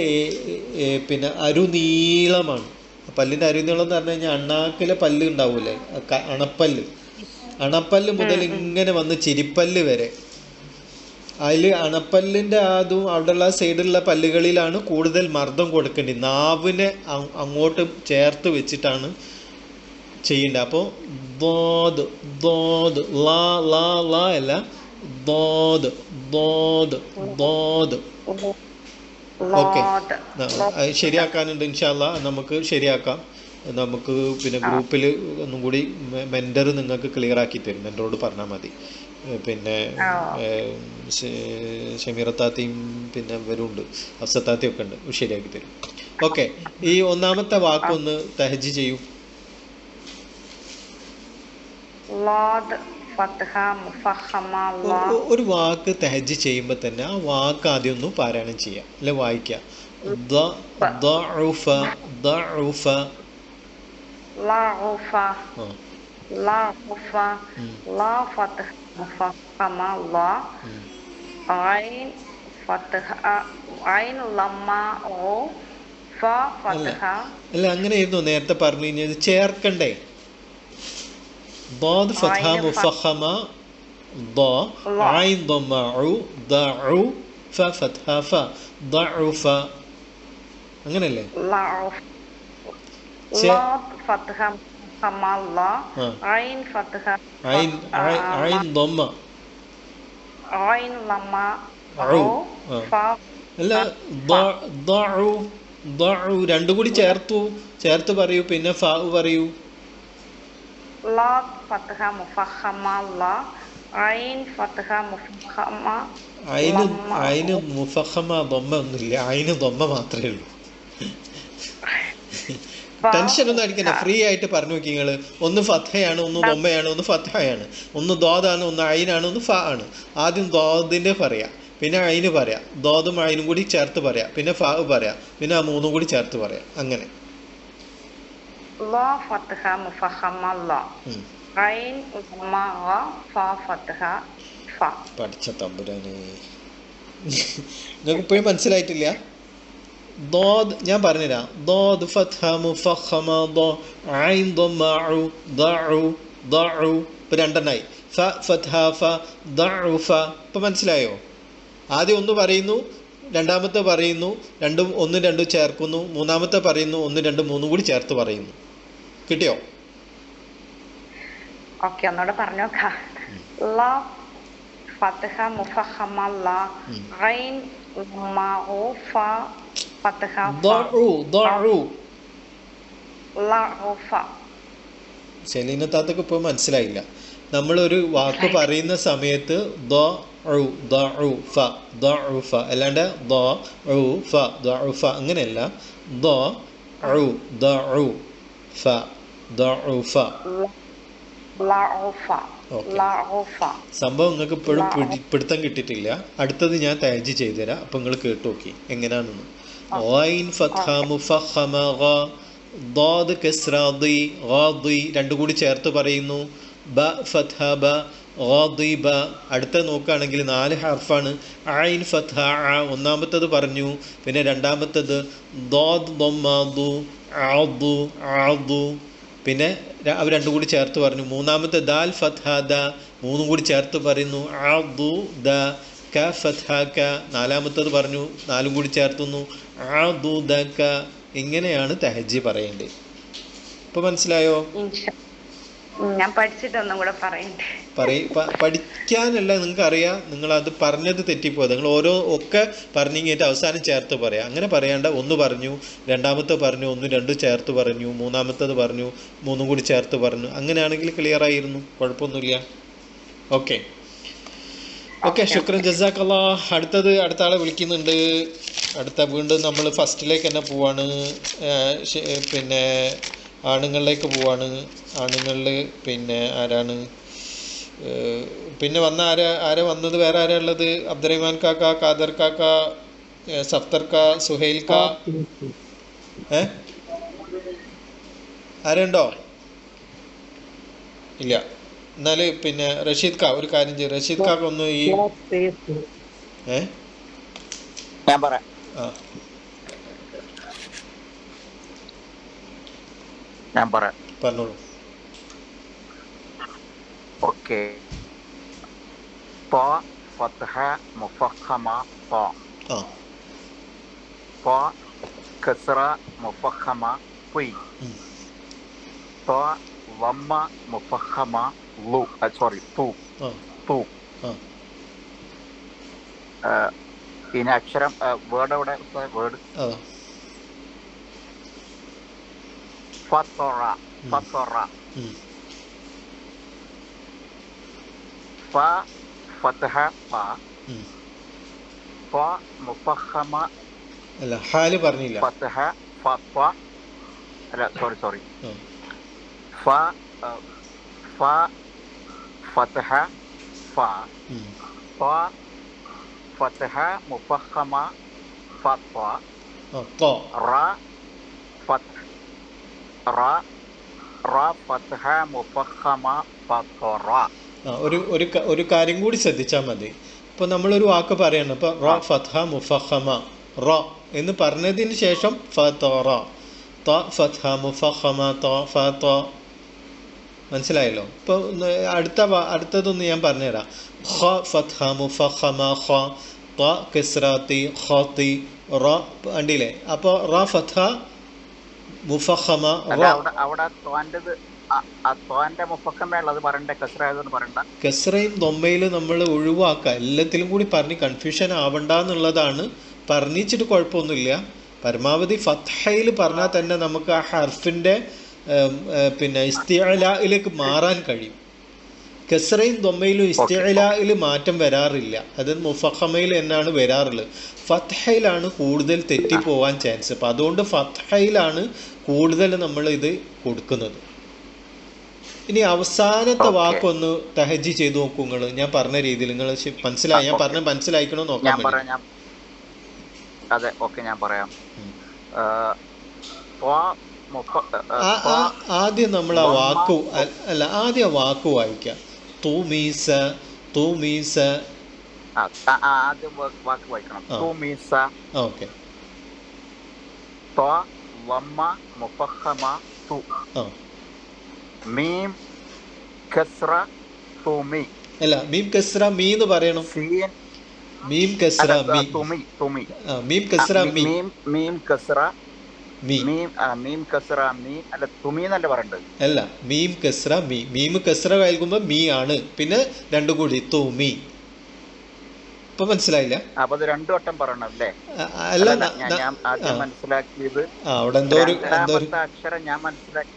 പിന്നെ അരുനീളമാണ്. പല്ലിൻ്റെ അരുനീളം എന്ന് പറഞ്ഞു കഴിഞ്ഞാൽ അണ്ണാക്കിലെ പല്ല് ഉണ്ടാവൂലേ, അണപ്പല്ല് മുതൽ ഇങ്ങനെ വന്ന് ചിരിപ്പല്ല് വരെ. അതിൽ അണപ്പല്ലിൻ്റെ അതും അവിടെയുള്ള സൈഡിലുള്ള പല്ലുകളിലാണ് കൂടുതൽ മർദ്ദം കൊടുക്കേണ്ടത്. നാവിനെ അങ്ങോട്ട് ചേർത്ത് വെച്ചിട്ടാണ് ചെയ്യേണ്ടത്. അപ്പോൾ ദോദ് ദോദ് ലാ ലാ ലാ അല്ല, ദോദ് ദോദ് ദോദ്. ഓക്കെ, ശരിയാക്കാനുണ്ട് ഇൻഷാ അല്ലാ. നമുക്ക് ശരിയാക്കാം. നമുക്ക് പിന്നെ ഗ്രൂപ്പിൽ ഒന്നും കൂടി മെൻറ്റർ നിങ്ങൾക്ക് ക്ലിയർ ആക്കി തരും. മെൻറ്ററോട് പറഞ്ഞാൽ മതി. പിന്നെ ഷമീറത്താത്തയും പിന്നെ ഇവരുണ്ട്, അഫ്സത്താത്തയും ഒക്കെ ഉണ്ട്, ശരിയാക്കി തരും. ഓക്കെ, ഈ ഒന്നാമത്തെ വാക്കൊന്ന് തഹജ് ചെയ്യൂ. ഒരു വാക്ക് തഹജ് ചെയ്യുമ്പോൾ തന്നെ ആ വാക്ക് ആദ്യം ഒന്ന് പാരായണം ചെയ്യാം, അല്ലെ വായിക്കാം. مفخمة لا عين فتحة عين لما أو فا فتحة അല്ല, അങ്ങനെയായിരുന്നു നേരത്തെ പറഞ്ഞു കഴിഞ്ഞത്. ചേർക്കണ്ടേ? ضاد فتحة مفخمة ضا عين ضمة عو ضعو فا فتحة فا ضعف, അങ്ങനല്ലേ? لا فتحة لا عين فتحة عين ضمة عين لما أو فا അല്ല, ضعو ضعو രണ്ടും കൂടി ചേർത്ത് പറയൂ, പിന്നെ ഫാ പറയൂ. لا فتحة مفخمة لا عين فتحة مفخمة അയിന് മുഫഖമ ദൊമ്മ ഒന്നുമില്ല, അയിന് ദൊമ്മ മാത്രമേ ഉള്ളൂ. ടെൻഷൻ ഒന്നും അടിക്കണ്ട, ഫ്രീ ആയിട്ട് പറഞ്ഞു നോക്കി നിങ്ങൾ. ഒന്ന് ഫത്തയാണ്, ഒന്ന് ദൊമ്മയാണ്, ഒന്ന് ഫത്തയാണ്, ഒന്ന് ദോദാണ്, ഒന്ന് അയിനാണ്, ഒന്ന് ഫ ആണ്. ആദ്യം ദോദിൻ്റെ പറയാം, പിന്നെ അയിന് പറയാം, ദോദും അയിനും കൂടി ചേർത്ത് പറയാം, പിന്നെ ഫ പറയാം, പിന്നെ ആ മൂന്നും കൂടി ചേർത്ത് പറയാം. അങ്ങനെ പഠിച്ച തമ്പുരാന്, നിങ്ങൾക്ക് ഇപ്പോഴും മനസ്സിലായിട്ടില്ല? ضاد ഞാൻ പറഞ്ഞുതരാം. ضاد فتحة مفخمة ض عين ضمة عو ضعو ضعو. ഇപ്പം രണ്ടെണ്ണായി. ഫ فتحة ف ضعف. ഇപ്പം മനസ്സിലായോ? ആദ്യം ഒന്ന് പറയുന്നു, രണ്ടാമത്തെ പറയുന്നു രണ്ടും ഒന്നും രണ്ടും ചേർക്കുന്നു, മൂന്നാമത്തെ പറയുന്നു ഒന്നും രണ്ടും മൂന്നും കൂടി ചേർത്ത് പറയുന്നു. കിട്ടിയോ? ഓക്കെ, ഒന്നുകൂടെ പറഞ്ഞോക്കാം. ല ഫത്ഹ മുഫഖമ ല, റൈൻ ലമ്മ ഫ ഫത്ഹ ഫ. ശലീന താത്തക്ക് ഇപ്പോൾ മനസ്സിലായില്ല. നമ്മളൊരു വാക്ക് പറയുന്ന സമയത്ത് അല്ലാണ്ട് അങ്ങനെയല്ല. സംഭവം നിങ്ങൾക്ക് ഇപ്പോഴും പിടുത്തം കിട്ടിയിട്ടില്ല. അടുത്തത് ഞാൻ തയ്ജ് ചെയ്തുതരാം, അപ്പൊ നിങ്ങൾ കേട്ടു നോക്കി എങ്ങനെയാണെന്ന്. രണ്ടു കൂടി ചേർത്ത് പറയുന്നു. ബ ഫത്ഹ ബ ഗാദിബ. അടുത്ത നോക്കുകയാണെങ്കിൽ 4 ഹർഫാണ്. ഐൻ ഫത്ഹ അ ഒന്നാമത്തത് പറഞ്ഞു, പിന്നെ രണ്ടാമത്തത് ദാദ് ദമ്മ അദു, പിന്നെ അവർ രണ്ടും കൂടി ചേർത്ത് പറഞ്ഞു. മൂന്നാമത്തെ ദാൽ ഫത്ഹ ദ, മൂന്നും കൂടി ചേർത്ത് പറയുന്നു. അദു ദ ക ഫത്ഹ ക, നാലാമത്തത് പറഞ്ഞു, 4 കൂടി ചേർത്തുന്നു. അദു ദ ക. ഇങ്ങനെയാണ് തഹജ്ജി പറയേണ്ടത്. ഇപ്പൊ മനസ്സിലായോ? ഞാൻ പഠിച്ചിട്ടൊന്നും കൂടെ പറയണ്ടേ? പഠിക്കാനല്ല, നിങ്ങൾക്ക് അറിയാം. നിങ്ങൾ അത് പറഞ്ഞത് തെറ്റിപ്പോയത്. നിങ്ങൾ ഒക്കെ പറഞ്ഞു കഴിഞ്ഞിട്ട് അവസാനം ചേർത്ത് പറയാം. അങ്ങനെ പറയാണ്ട. ഒന്ന് പറഞ്ഞു, രണ്ടാമത്തെ പറഞ്ഞു, ഒന്ന് രണ്ടും ചേർത്ത് പറഞ്ഞു, മൂന്നാമത്തത് പറഞ്ഞു, മൂന്നും കൂടി ചേർത്ത് പറഞ്ഞു. അങ്ങനെയാണെങ്കിൽ ക്ലിയർ ആയിരുന്നു, കുഴപ്പമൊന്നുമില്ല. ഓക്കെ ഓക്കെ, ശുക്രൻ, ജസാക്കല്ലാ. അടുത്ത ആളെ വിളിക്കുന്നുണ്ട്. വീണ്ടും നമ്മൾ ഫസ്റ്റിലേക്ക് തന്നെ പോവാണ്. പിന്നെ ആണുങ്ങളിലേക്ക് പോവാണ്. ആണുങ്ങളിൽ പിന്നെ ആരാണ് പിന്നെ ആരാ വന്നത്? വേറെ ആരാ ഉള്ളത്? അബ്ദുറഹ്മാൻ കാക്ക, ഖാദർ കാക്ക, സഫ്തർ കാ, സുഹൈൽ കാ, ആരുണ്ടോ? ഇല്ല. എന്നാല് പിന്നെ റഷീദ് കാ ഒരു കാര്യം ചെയ്യും. റഷീദ് കാക്ക ഒന്ന് ഈ ഞാൻ പറയാം. പറഞ്ഞോളൂ. ഓക്കെ. ത ഫത്ഹ മുഫഖമ ത, ത കസ്റ മുഫഖമ തി, ത ലമ്മ മുഫഖമ ലു, സോറി തു. ഇനി അക്ഷരം വേർഡ് എവിടെ? വേർഡ് ഫത്തറ, ഫത്തറ. ഫ ഫത്ഹ ഫ, ഫ മുഫഖമ അല്ല, ഹാല് പറഞ്ഞില്ല. ഫത്ഹ ഫ, അല്ല സോറി. ഫ ഫ ഫത്ഹ ഫ, ഫ ഫത്ഹ മുഫഖമ ഫത്വ, റ ഫത്ഹ റ, റ ഫത്ഹ മുഫഖമ ഫത്വറ. ഒരു കാര്യം കൂടി ശ്രദ്ധിച്ചാൽ മതി. ഇപ്പൊ നമ്മളൊരു വാക്ക് പറയണം. ഇപ്പൊ റ ഫത്ഹ മുഫഖമ റ എന്ന് പറഞ്ഞതിന് ശേഷം ഫത്വറ, ത ഫത്ഹ മുഫഖമ ത ഫത. മനസ്സിലായല്ലോ? ഇപ്പൊ അടുത്തതൊന്ന് ഞാൻ പറഞ്ഞുതരാം. ഖ ഫത്ഹ മുഫഖമ ഖ, ത കസ്റതി ഖതി റ. കണ്ടില്ലേ? അപ്പൊ റ ഫത്ഹ മുഫഖമ റ. കസ്റയും ദൊമ്മയിലും നമ്മൾ ഒഴിവാക്കുക. എല്ലാത്തിലും കൂടി പറഞ്ഞ് കൺഫ്യൂഷൻ ആവണ്ടെന്നുള്ളതാണ്. പറഞ്ഞിച്ചിട്ട് കുഴപ്പമൊന്നുമില്ല. പരമാവധി ഫത്ഹയിൽ പറഞ്ഞാൽ തന്നെ നമുക്ക് ആ ഹർഫിന്റെ പിന്നെ ഇസ്തിഅലായിലേക്ക് മാറാൻ കഴിയും. കസ്റയും ദൊമ്മയിലും ഇസ്തിഅലായിൽ മാറ്റം വരാറില്ല. അത് മുഫഖമയിൽ എന്നാണ് വരാറുള്ളത്. ഫത്ഹയിലാണ് കൂടുതൽ തെറ്റിപ്പോവാൻ ചാൻസ്. അപ്പം അതുകൊണ്ട് ഫത്ഹയിലാണ് കൂടുതൽ നമ്മൾ ഇത് കൊടുക്കുന്നത്. ഇനി അവസാനത്തെ വാക്കൊന്ന് തഹജ്ജി ചെയ്ത് നോക്കൂ നിങ്ങൾ. ഞാൻ പറഞ്ഞ രീതിയിൽ നിങ്ങൾ മനസ്സിലായി? ഞാൻ പറഞ്ഞ മനസ്സിലായിക്കണോ നോക്കാൻ വേണ്ടി. അതെ, ഓക്കെ, ഞാൻ പറയാം. ആദ്യം നമ്മൾ ആ വാക്ക് ആദ്യം വാക്ക് വായിക്കാം. തൂമീസ, തൂമീസ. ആദ്യം വാക്ക് വായിക്കണം. തൂമീസ. ഓക്കെ. ത ലമ്മ മുഫഖമ തു, മീം കസ്റ തുമി. അല്ല, മീം കസ്റ മീ എന്ന് പറയണം. മീം കസ്ര മീ തുമി തുമി മീം കസ്ര മീ മീം കസ്ര മീ മീം കസ്ര മീ അല്ല തുമി എന്നല്ല പറയണ്ടത്. അല്ല, മീം കസ്ര മീ. മീം കസ്ര കേൾക്കുമ്പോ മീ ആണ്, പിന്നെ രണ്ടും കൂടി തുമി. ഇപ്പൊ മനസ്സിലായില്ല? അപ്പൊ അത് രണ്ടു വട്ടം പറയണം അല്ലേ? അല്ല, ഞാൻ ആദ്യം മനസ്സിലാക്കിയത് അവിടെ എന്തോ രണ്ടാമത്തെ അക്ഷരം ഞാൻ മനസ്സിലാക്കി.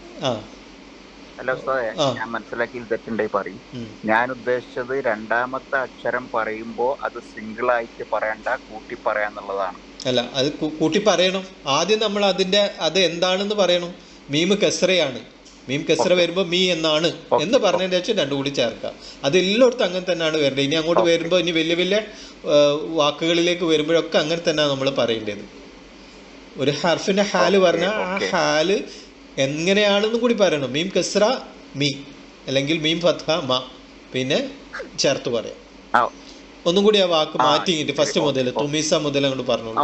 അല്ല ഉസ്താദേ, ഞാൻ മനസ്സിലാക്കിയത് തെറ്റുണ്ടായി പറയും. ഞാൻ ഉദ്ദേശിച്ചത് രണ്ടാമത്തെ അക്ഷരം പറയുമ്പോ അത് സിംഗിൾ ആയിട്ട് പറയണ്ട, കൂട്ടി പറയാന്നുള്ളതാണ്. അല്ല, അത് കൂട്ടി പറയണം. ആദ്യം നമ്മൾ അത് എന്താണെന്ന് പറയണം. മീം കസ്രയാണ്. മീം കസ്ര വരുമ്പോൾ മീ എന്നാണ് എന്ന് പറഞ്ഞതിന് ശേഷം രണ്ടും കൂടി ചേർക്കാം. അത് എല്ലായിടത്തും അങ്ങനെ തന്നെയാണ് വരേണ്ടത്. ഇനി അങ്ങോട്ട് വരുമ്പോൾ, ഇനി വലിയ വലിയ വാക്കുകളിലേക്ക് വരുമ്പോഴൊക്കെ അങ്ങനെ തന്നെയാണ് നമ്മൾ പറയേണ്ടത്. ഒരു ഹർഫിന്റെ ഹാല് പറഞ്ഞാൽ ആ ഹാല് എങ്ങനെയാണെന്നും കൂടി പറയണം. മീം കസ്ര മീ, അല്ലെങ്കിൽ മീം ഫത്ഹ മ, പിന്നെ ചേർത്ത് പറയാം. ഒന്നും കൂടി ആ വാക്ക് മാറ്റിയിട്ട് ഫസ്റ്റ് മുതൽ തുമീസ മുതൽ അങ്ങോട്ട് പറഞ്ഞോളൂ.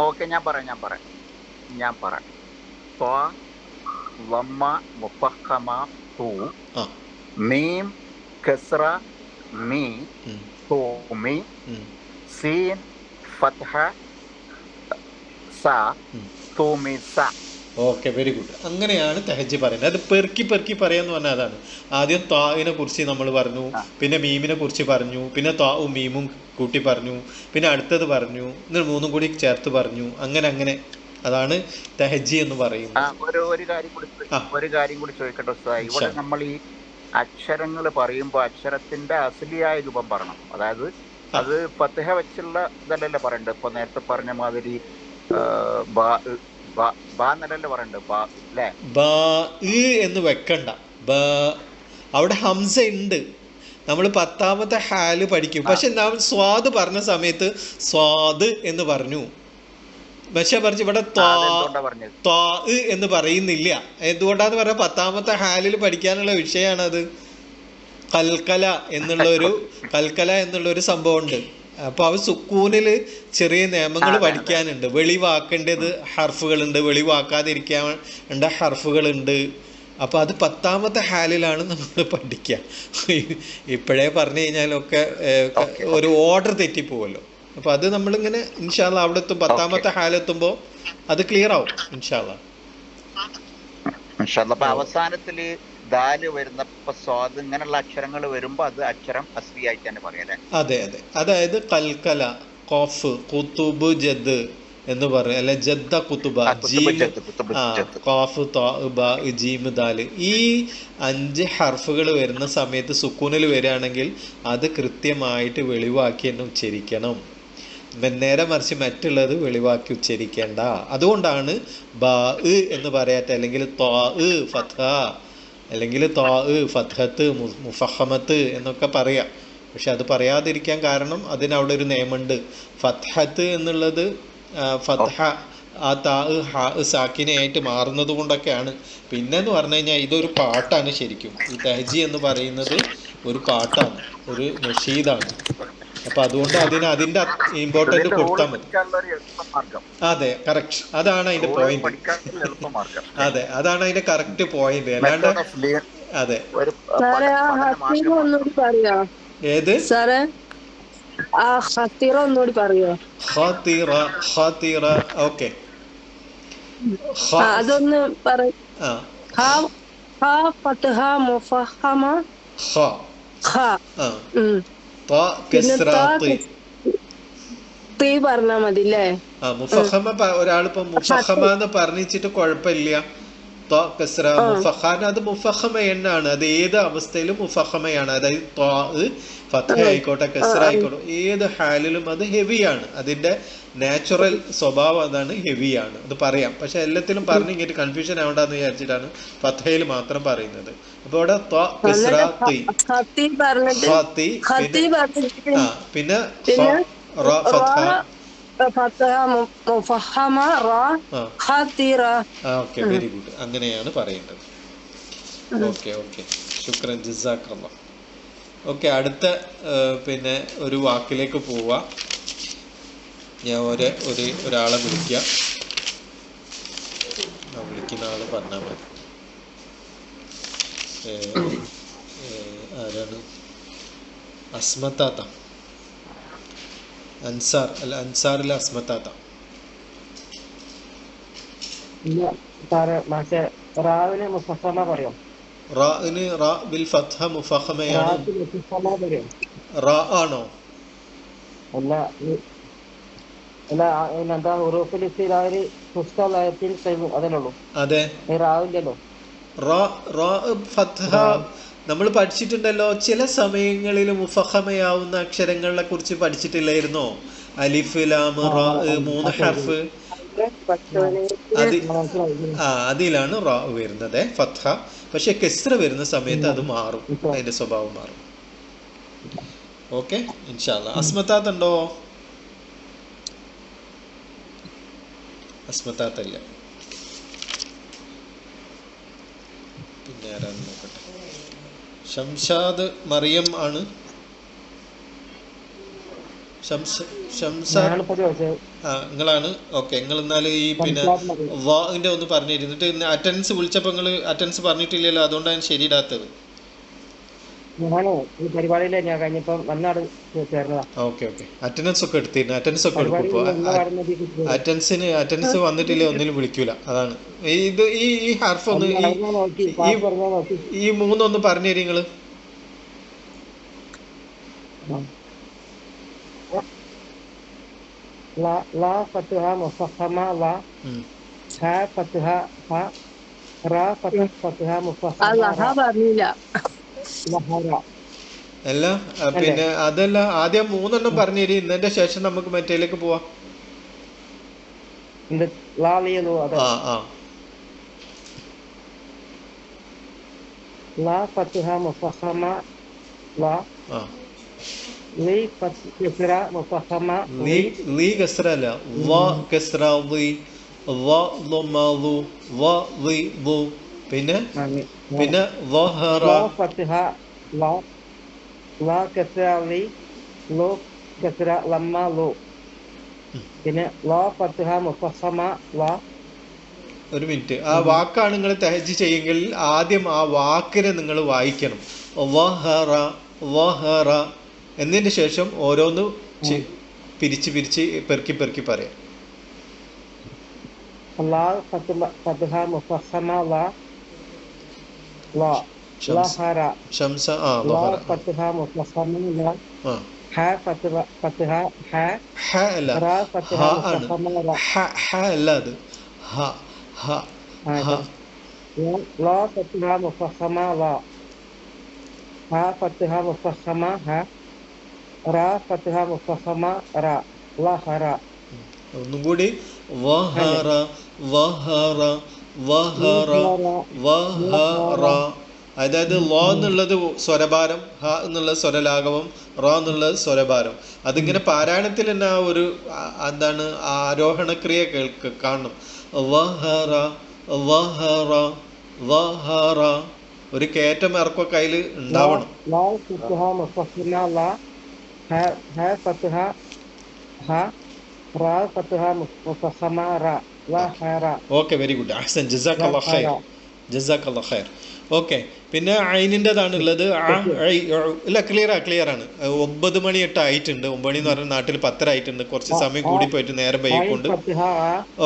ഞാൻ പറയാം വമ്മ മുഫഖമ തു, മീം കസ്ര മീ തുമി, സീൻ ഫത്ഹ സ തുമിസ. Okay, very good. അങ്ങനെയാണ് തഹജ്ജ് പറയുന്നത്. അത് പെറുക്കി പെറുക്കി പറയാന്ന് പറഞ്ഞാൽ അതാണ്. ആദ്യം താഇനെ കുറിച്ച് നമ്മൾ പറഞ്ഞു, പിന്നെ മീമിനെ കുറിച്ച് പറഞ്ഞു, പിന്നെ താവും മീമും കൂട്ടി പറഞ്ഞു, പിന്നെ അടുത്തത് പറഞ്ഞു, എന്നിട്ട് മൂന്നും കൂടി ചേർത്ത് പറഞ്ഞു. അങ്ങനെ അങ്ങനെ അതാണ് തഹജ്ജി എന്ന് പറയുന്നത്. ഒരു കാര്യം കൂടി ചോദിക്കട്ടെ ഉസ്താദ്. ഇവിടെ നമ്മൾ ഈ അക്ഷരങ്ങൾ പറയുമ്പോൾ അക്ഷരത്തിന്റെ അസലിയായ രൂപം പറയണം. അതായത് അത് ഫത്ഹ വെച്ചുള്ള ഇതല്ലല്ലോ പറയണ്ടത്. ഇപ്പൊ നേരത്തെ പറഞ്ഞ മാതിരി എന്ന് വെക്കണ്ട. അവിടെ ഹംസ ഉണ്ട്. നമ്മൾ 10ാമത്തെ ഹാല് പഠിക്കും. പക്ഷെ നാം സ്വാദ് പറഞ്ഞ സമയത്ത് സ്വാദ് എന്ന് പറഞ്ഞു. പക്ഷെ പറഞ്ഞു ഇവിടെ എന്ന് പറയുന്നില്ല. എന്തുകൊണ്ടാന്ന് പറഞ്ഞാൽ 10ാമത്തെ ഹാലിൽ പഠിക്കാനുള്ള വിഷയമാണത്. കൽക്കല എന്നുള്ള ഒരു സംഭവം ഉണ്ട്. അപ്പൊ അവ സുക്കൂനിൽ ചെറിയ നിയമങ്ങൾ പഠിക്കാനുണ്ട്. വെളിവാക്കേണ്ടത് ഹർഫുകളുണ്ട്, വെളിവാക്കാതിരിക്കേണ്ട ഹർഫുകളുണ്ട്. അപ്പൊ അത് 10ാമത്തെ ഹാലിലാണ് നമ്മൾ പഠിക്കുക. ഇപ്പോഴേ പറഞ്ഞു കഴിഞ്ഞാലൊക്കെ ഒരു ഓർഡർ തെറ്റിപ്പോവല്ലോ. അപ്പൊ അത് നമ്മളിങ്ങനെ ഇൻഷാ അല്ലാഹ് അവിടെ എത്തും. 10ാമത്തെ ഹാലെത്തുമ്പോ അത് ക്ലിയർ ആവും ഇൻഷാ അല്ലാഹ്. അവസാനത്തില് ദാല് വരുന്നപ്പോ സ്വാദ് ഇങ്ങനെയുള്ള അക്ഷരങ്ങൾ വരുമ്പോ അത് അക്ഷരം അസ്ലി ആയിട്ട് തന്നെ പറയാം. അതെ അതെ. അതായത് കൽക്കല, ഖഫ്, ഖുതുബ്, ജദ് എന്ന് പറയും. അല്ലെ ജദ്ദ കുത്തുബ, ഖാഫ് താ ബ ജീം ദാല്. ഈ 5 ഹർഫുകൾ വരുന്ന സമയത്ത് സുക്കൂനിൽ വരികയാണെങ്കിൽ അത് കൃത്യമായിട്ട് വെളിവാക്കി തന്നെ ഉച്ചരിക്കണം. നേരെ മറിച്ച് മറ്റുള്ളത് വെളിവാക്കി ഉച്ചരിക്കേണ്ട. അതുകൊണ്ടാണ് ബ എന്ന് പറയാത്ത, അല്ലെങ്കിൽ ത്വാ ഫത്ഹ, അല്ലെങ്കിൽ ത്വാ ഫത്ഹത്ത് മുഫഹമത്ത് എന്നൊക്കെ പറയാം. പക്ഷെ അത് പറയാതിരിക്കാൻ കാരണം അതിനവിടെ ഒരു നിയമമുണ്ട്. ഫത്ഹത്ത് എന്നുള്ളത് ഫത്ഹ ആ താ ഹാ സാക്കിനയായിട്ട് മാറുന്നത് കൊണ്ടൊക്കെയാണ്. പിന്നെന്ന് പറഞ്ഞു കഴിഞ്ഞാൽ ഇതൊരു പാട്ടാണ്. ശരിക്കും ഈ തഹ്ജി എന്ന് പറയുന്നത് ഒരു പാട്ടാണ്, ഒരു നഷീദാണ്. അപ്പൊ അതുകൊണ്ട് അതിന്റെ ഇമ്പോർട്ടൻറ്റ് കൊടുത്താൽ മതി. അതെ, കറക്റ്റ്. അതാണ് അതിന്റെ പോയിന്റ്. അതെ, അതാണ് അതിന്റെ കറക്റ്റ് പോയിന്റ്. അല്ലാണ്ട് അതെ. ഏത് സാറേ? ആ ഖത്തിറ ഒന്നുകൂടി പറയോ? ഖത്തിറ. ഓക്കെ, അതൊന്ന് പറ. ഫത്ഹ മുഫഹമ പറഞ്ഞാ മതില്ലേ? മുഫഹമ ഒരാളിപ്പോ മുഫഹമ എന്ന് പറഞ്ഞിട്ട് കുഴപ്പമില്ല. മുഫഖാൻ അത് മുഫഹമ എന്നാണ്. അത് ഏത് അവസ്ഥയിലും മുഫഹമയാണ്. അതായത് ഫത്ഹ ആയിക്കോട്ടെ കസ്ര ആയിക്കോട്ടെ ഏത് ഹാലിലും അത് ഹെവിയാണ്. അതിന്റെ നാച്ചുറൽ സ്വഭാവം അതാണ്, ഹെവിയാണ്. അത് പറയാം. പക്ഷെ എല്ലാത്തിലും പറഞ്ഞ് ഇങ്ങനെ കൺഫ്യൂഷൻ ആവണ്ടെന്ന് വിചാരിച്ചിട്ടാണ് ഫത്ഹയിൽ മാത്രം പറയുന്നത്. അപ്പൊ ഇവിടെ പിന്നെ വെരി ഗുഡ്. അങ്ങനെയാണ് പറയേണ്ടത്. ഓക്കെ ഓക്കെ, ശുക്രൻ, ജസാക്കല്ലാഹ്. ഓക്കെ, അടുത്ത പിന്നെ ഒരു വാക്കിലേക്ക് പോവാ. ഞാൻ ഒരാളെ വിളിക്കാം. വിളിക്കുന്ന ആള് പറഞ്ഞാൽ മതി. ആരാണ്? അസ്മത്താത്ത. അൻസാർ അല്ല, അൻസാറിലെ അസ്മത്താത്ത. റാവിന് മുഫഖമ പറയും. റാഇന് റാ ബിൽ ഫത്ഹ മുഫഖമയാണ്. റാ ആണോ? അല്ല എന്താ ഹുറൂഫുൽ ഇസ്തിലാഹിൽ ഫുസ്തലായത്തിൽ അതിനുള്ളൂ. അതെ, റാവില്ലല്ലോ. റാ റാ ഫത്ഹ നമ്മൾ പഠിച്ചിട്ടുണ്ടല്ലോ. ചില സമയങ്ങളിൽ മുഫഖമയാവുന്ന അക്ഷരങ്ങളെ കുറിച്ച് പഠിച്ചിട്ടില്ലായിരുന്നോ? അലിഫ് ലാം റാ 3 ഹർഫ്. അതിലാണ് റാ വരുന്നത് ഫത്ഹ. പക്ഷെ കെസ്ര വരുന്ന സമയത്ത് അത് മാറും, അതിന്റെ സ്വഭാവം മാറും. ഓക്കെ, ഇൻഷാ അല്ലാ. അസ്മത്താത്തുണ്ടോ? അസ്മത്താത്തല്ല. പിന്നെ ആരാന്ന് നോക്കട്ടെ. ഷംഷാദ് മറിയം ആണ്. നിങ്ങളാണ്. ഓക്കെ, നിങ്ങൾ എന്നാലും ഈ പിന്നെ വാന്റെ ഒന്ന് പറഞ്ഞു തരുന്നിട്ട് അറ്റൻഡൻസ് വിളിച്ചപ്പോൾ നിങ്ങൾ അറ്റൻഡൻസ് പറഞ്ഞിട്ടില്ലല്ലോ, അതുകൊണ്ടാണ് ശരിയിടാത്തത്. ഓക്കെ ഓക്കെ, അറ്റൻഡൻസ് ഒക്കെ എടുത്തിരുന്നു. അറ്റൻഡൻസ് ഒക്കെ എടുക്കും. അറ്റൻഡൻസ് വന്നിട്ടില്ലേ ഒന്നിലും വിളിക്കൂല. അതാണ് ഇത്. ഈ ഹർഫ് ഒന്ന് ഈ 3 ഒന്ന് പറഞ്ഞു തരും നിങ്ങള്. ലാ ഫത്ഹ മുഫഖമ ലാ, ഹാ ഫത്ഹ ഹ, റാ ഫത്ഹ മുഫഖമ റാ. അല്ല പിന്നെ അതല്ല, ആദ്യം 3 എണ്ണം പറഞ്ഞു തരും. ഇന്നതിന്റെ ശേഷം നമുക്ക് മറ്റേലേക്ക് പോവാം. ലാ ഫത്ഹ മുഫഖമ ലാ, ലീ കസ്ര മുഫഖമ ലീ കസ്ര അല്ല, വ കസ്ര ലീ, വ ളമ ലു, വ ലി ലു. പിന്നെ വഹറ ഫത്ഹ ലാ, ലാ കസ്ര ലി, ലു കസ്ര ലമ ലു. പിന്നെ ലാ ഫത്ഹ മുഫഖമ ലാ. ഒരു മിനിറ്റ്, ആ വാക്കാണ് നിങ്ങൾ തഹജ്ജ് ചെയ്യുമെങ്കിൽ ആദ്യം ആ വാക്കിനെ നിങ്ങൾ വായിക്കണം. വഹറ വഹറ എന്നതിന് ശേഷം ഓരോന്ന് പിരിച്ച് പെറുക്കി പറയാം. ലാ ഫത്ഹ മുഫഖമ ലാ, ലാ ലഹറ ശംസ ലാ ഫത്ഹ മുഫഖമ ലാ, ഹാ ഫത്ഹ ഹ, ഹ അല്ല, റാ ഫത്ഹ മുഫഖമ റാ. ഹ അല്ല, അത് ഹ ഹ ഹ. ലാ ഫത്ഹ മുഫഖമ ലാ, ഹാ ഫത്ഹ മുഫഖമ ഹ, റാ ഫത്ഹ മുഫഖമ റാ, ലഹറ. ഒന്നും കൂടി. വഹറ വഹറ വഹറ വഹറ. അതായത് ലോ എന്നുള്ളത് സ്വരഭാരം, ഹ എന്നുള്ളത് സ്വരലാഘവം, റ എന്നുള്ളത് സ്വരഭാരം. അതിങ്ങനെ പാരായണത്തിൽ തന്നെ ആ ഒരു എന്താണ് ആരോഹണക്രിയ കാണണം. വഹറ വഹറ വഹറ. ഒരു കയറ്റം ഇറക്കൊക്കെ അതിൽ ഉണ്ടാവണം. ഓക്കെ, വെരി ഗുഡ്, അഹ്സൻ, ജസാക്കല്ലാഹ് ഖൈർ, ജസാക്കല്ലാഹ് ഖൈർ. ഓക്കെ, പിന്നെ ഐനിൻ്റെതാണ് ഉള്ളത്. ഇല്ല, ക്ലിയർ ആണ്. 9 മണി 8 ആയിട്ടുണ്ട്. 9 മണി എന്ന് പറഞ്ഞാൽ നാട്ടിൽ 10 ആയിട്ടുണ്ട്. കുറച്ച് സമയം കൂടി പോയിട്ട് നേരം വൈകിക്കൊണ്ട്.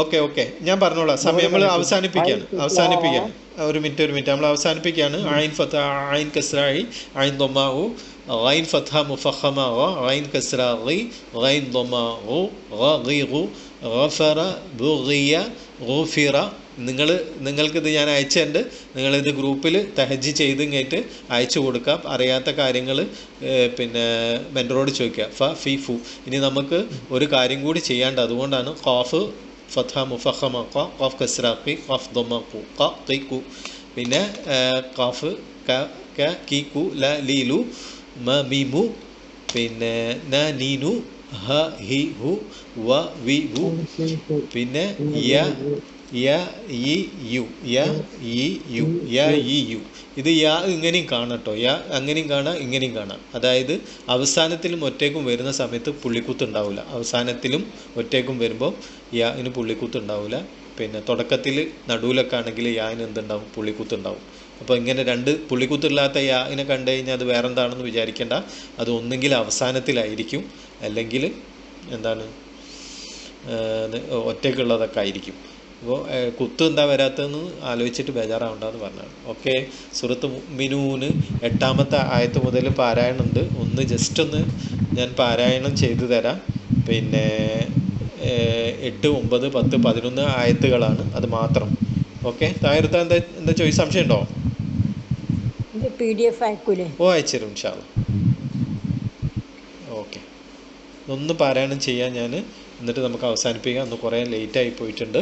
ഓക്കെ, ഞാൻ പറഞ്ഞോളാം. സമയം നമ്മൾ അവസാനിപ്പിക്കുകയാണ്. ഒരു മിനിറ്റ് നമ്മൾ അവസാനിപ്പിക്കുകയാണ്. ഐൻ ഫത്ഹ ഐൻ കസ്ര ഐൻ ദമ്മ ഉ, ഐൻ ഫത്ഹ മുഫഖമ ഗ, ഐൻ കസ്ര ഗി, ഐൻ ദമ്മ ഉ, ഗി ഗു, ഗഫറ ബുഗിയ ഗുഫിറ. നിങ്ങൾക്കിത് ഞാൻ അയച്ചുണ്ട്. നിങ്ങളിത് ഗ്രൂപ്പിൽ തഹജ്ജ് ചെയ്ത് ഇങ്ങേറ്റ് അയച്ചു കൊടുക്കാം. അറിയാത്ത കാര്യങ്ങൾ പിന്നെ മെൻറ്ററോട് ചോദിക്കുക. ഫി ഫു. ഇനി നമുക്ക് ഒരു കാര്യം കൂടി ചെയ്യാണ്ട്, അതുകൊണ്ടാണ് ഖാഫ് ഫത്ഹ മുഫഖമ ഖ, ഖാഫ് കസ്ര ഖി, ഖാഫ് ദമ്മ ഖു, ഖ ഖി കു. പിന്നെ ഖാഫ് ക ക കി കു ല ലി ലു മ മി മു. പിന്നെ ന നീനു ഹ ഹി ഹു വ വി വു. പിന്നെ യ യ ഇ യു, യ ഇ യു, യ ഇ യു. ഇത് യാ ഇങ്ങനെയും കാണട്ടോ, യാ അങ്ങനെയും കാണാം, ഇങ്ങനെയും കാണാം. അതായത് അവസാനത്തിലും ഒറ്റയ്ക്കും വരുന്ന സമയത്ത് പുള്ളിക്കുത്ത് ഉണ്ടാവില്ല. അവസാനത്തിലും ഒറ്റയ്ക്കും വരുമ്പോൾ യാന് പുള്ളിക്കുത്ത് ഉണ്ടാവില്ല. പിന്നെ തുടക്കത്തിൽ നടുവിലൊക്കെ ആണെങ്കിൽ യാന് എന്തുണ്ടാവും? പുള്ളിക്കുത്ത് ഉണ്ടാവും. അപ്പോൾ ഇങ്ങനെ 2 പുള്ളിക്കുത്തില്ലാത്ത യാനെ കണ്ടു കഴിഞ്ഞാൽ അത് വേറെന്താണെന്ന് വിചാരിക്കേണ്ട. അത് ഒന്നെങ്കിൽ അവസാനത്തിലായിരിക്കും, അല്ലെങ്കിൽ എന്താണ് ഒറ്റയ്ക്കുള്ളതൊക്കെ ആയിരിക്കും. അപ്പോൾ കുത്ത് എന്താ വരാത്തതെന്ന് ആലോചിച്ചിട്ട് ബേജാറാവണ്ടെന്ന് പറഞ്ഞാണ്. ഓക്കെ, സൂറത്ത് മുഅ്മിനൂന് 8-ാമത്തെ ആയത്ത് മുതൽ പാരായണമുണ്ട്. ഒന്ന് ജസ്റ്റ് ഒന്ന് ഞാൻ പാരായണം ചെയ്തു തരാം. പിന്നെ 8, 9, 10, 11 ആയത്തുകളാണ്, അത് മാത്രം. ഓക്കെ, താഴെടുത്ത എന്താ ചോദിച്ച സംശയം ഉണ്ടോ? PDF അയക്കൂലേ? ഓ, അയച്ചു തരും ഇൻഷാ അല്ലാ. ഓക്കെ, ഒന്ന് പാരായണം ചെയ്യാൻ ഞാൻ, എന്നിട്ട് നമുക്ക് അവസാനിപ്പിക്കാം. ഒന്ന് കുറേ ലേറ്റായി പോയിട്ടുണ്ട്.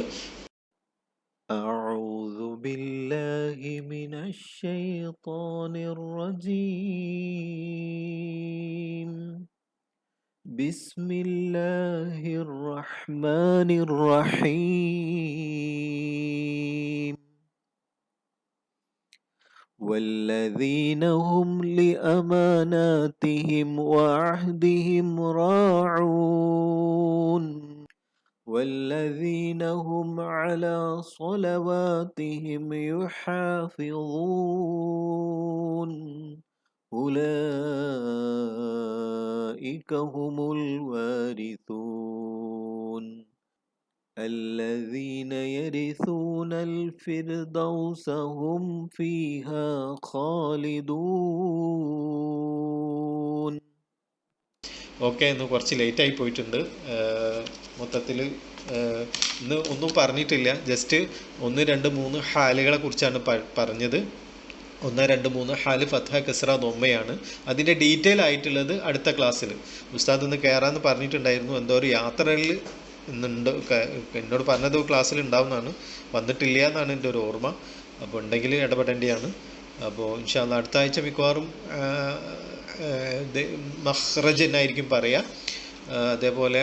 أعوذ بالله من الشيطان الرجيم. بسم الله الرحمن الرحيم. والذين هم لأماناتهم وعهدهم راعون والذين هم على صلواتهم يحافظون أولئك هم الوارثون الذين يرثون الفردوس هم فيها خالدون. ഓക്കെ, ഇന്ന് കുറച്ച് ലേറ്റായി പോയിട്ടുണ്ട്. മൊത്തത്തിൽ ഇന്ന് ഒന്നും പറഞ്ഞിട്ടില്ല. ജസ്റ്റ് 1, 2, 3 ഹാലുകളെ കുറിച്ചാണ് പറഞ്ഞത്. 1, 2, 3 ഹാല് ഫത്ഹ, കസ്റ, ദൊമ്മയാണ്. അതിൻ്റെ ഡീറ്റെയിൽ ആയിട്ടുള്ളത് അടുത്ത ക്ലാസ്സിൽ. ഉസ്താദ് ഇന്ന് കയറാമെന്ന് പറഞ്ഞിട്ടുണ്ടായിരുന്നു. എന്തോ ഒരു യാത്രയിൽ ഇന്നുണ്ട്, എന്നോട് പറഞ്ഞത് ക്ലാസ്സിൽ ഉണ്ടാവുന്നതാണ്. വന്നിട്ടില്ല എന്നാണ് എൻ്റെ ഒരു ഓർമ്മ. അപ്പോൾ ഉണ്ടെങ്കിൽ ഇടപെടേണ്ടിയാണ്. അപ്പോൾ ഇൻഷാ അല്ലാ അടുത്ത ആഴ്ച മിക്കവാറും മഖ്റജ് എന്നായിരിക്കും പറയുക. അതേപോലെ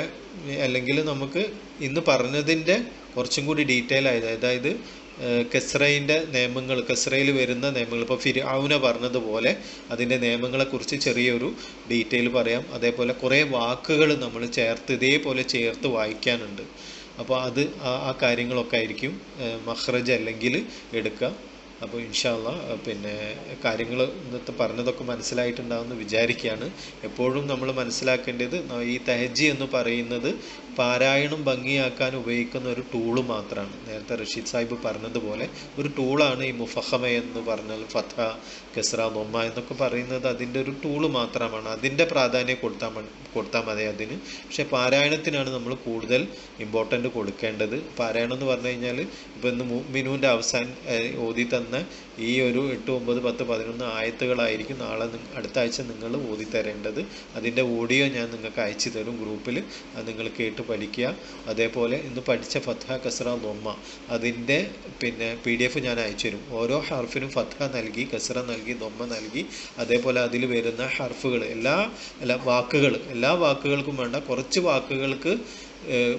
അല്ലെങ്കിൽ നമുക്ക് ഇന്ന് പറഞ്ഞതിൻ്റെ കുറച്ചും കൂടി ഡീറ്റെയിൽ ആയത്, അതായത് കസ്റയിൻ്റെ നിയമങ്ങൾ, കസ്റയിൽ വരുന്ന നിയമങ്ങൾ, ഇപ്പോൾ ഫിർഔന പറഞ്ഞതുപോലെ അതിൻ്റെ നിയമങ്ങളെക്കുറിച്ച് ചെറിയൊരു ഡീറ്റെയിൽ പറയാം. അതേപോലെ കുറേ വാക്കുകൾ നമ്മൾ ഇതേപോലെ ചേർത്ത് വായിക്കാനുണ്ട്. അപ്പോൾ അത് ആ കാര്യങ്ങളൊക്കെ ആയിരിക്കും മഖ്റജ് അല്ലെങ്കിൽ എടുക്കുക. അപ്പോൾ ഇൻഷാ അല്ലാ പിന്നെ കാര്യങ്ങൾ ഇന്നത്തെ പറഞ്ഞതൊക്കെ മനസ്സിലായിട്ടുണ്ടാകുമെന്ന് വിചാരിക്കുകയാണ്. എപ്പോഴും നമ്മൾ മനസ്സിലാക്കേണ്ടത് ഈ തഹജ്ജി എന്ന് പറയുന്നത് പാരായണം ഭംഗിയാക്കാൻ ഉപയോഗിക്കുന്ന ഒരു ടൂള് മാത്രമാണ്. നേരത്തെ റഷീദ് സാഹിബ് പറഞ്ഞതുപോലെ ഒരു ടൂളാണ് ഈ മുഫഹമ എന്ന് പറഞ്ഞാൽ ഫത്ഹ, കസ്റ, ദൊമ്മ എന്നൊക്കെ പറയുന്നത് അതിൻ്റെ ഒരു ടൂള് മാത്രമാണ്. അതിൻ്റെ പ്രാധാന്യം കൊടുത്താൽ മതി അതിന്. പക്ഷേ പാരായണത്തിനാണ് നമ്മൾ കൂടുതൽ ഇമ്പോർട്ടൻ്റ് കൊടുക്കേണ്ടത്. പാരായണം എന്ന് പറഞ്ഞു കഴിഞ്ഞാൽ ഇപ്പോൾ ഇന്ന് മുഅ്മിനൂൻ്റെ ഓതി തന്ന ഈ ഒരു 8, 9, 10, 11 ആയത്തുകളായിരിക്കും നാളെ അടുത്ത ആഴ്ച നിങ്ങൾ ഓതി തരേണ്ടത്. അതിൻ്റെ ഓഡിയോ ഞാൻ നിങ്ങൾക്ക് അയച്ചു തരും ഗ്രൂപ്പിൽ. അത് നിങ്ങൾ കേട്ട് പഠിക്കുക. അതേപോലെ ഇന്ന് പഠിച്ച ഫത്ഹ, കസ്റ, ദൊമ്മ അതിൻ്റെ പിന്നെ PDF ഞാൻ അയച്ചു തരും. ഓരോ ഹർഫിനും ഫത്ഹ നൽകി, കസ്റ നൽകി, ദൊമ്മ നൽകി, അതേപോലെ അതിൽ വരുന്ന ഹർഫുകൾ എല്ലാ വാക്കുകൾക്കും വേണ്ട കുറച്ച്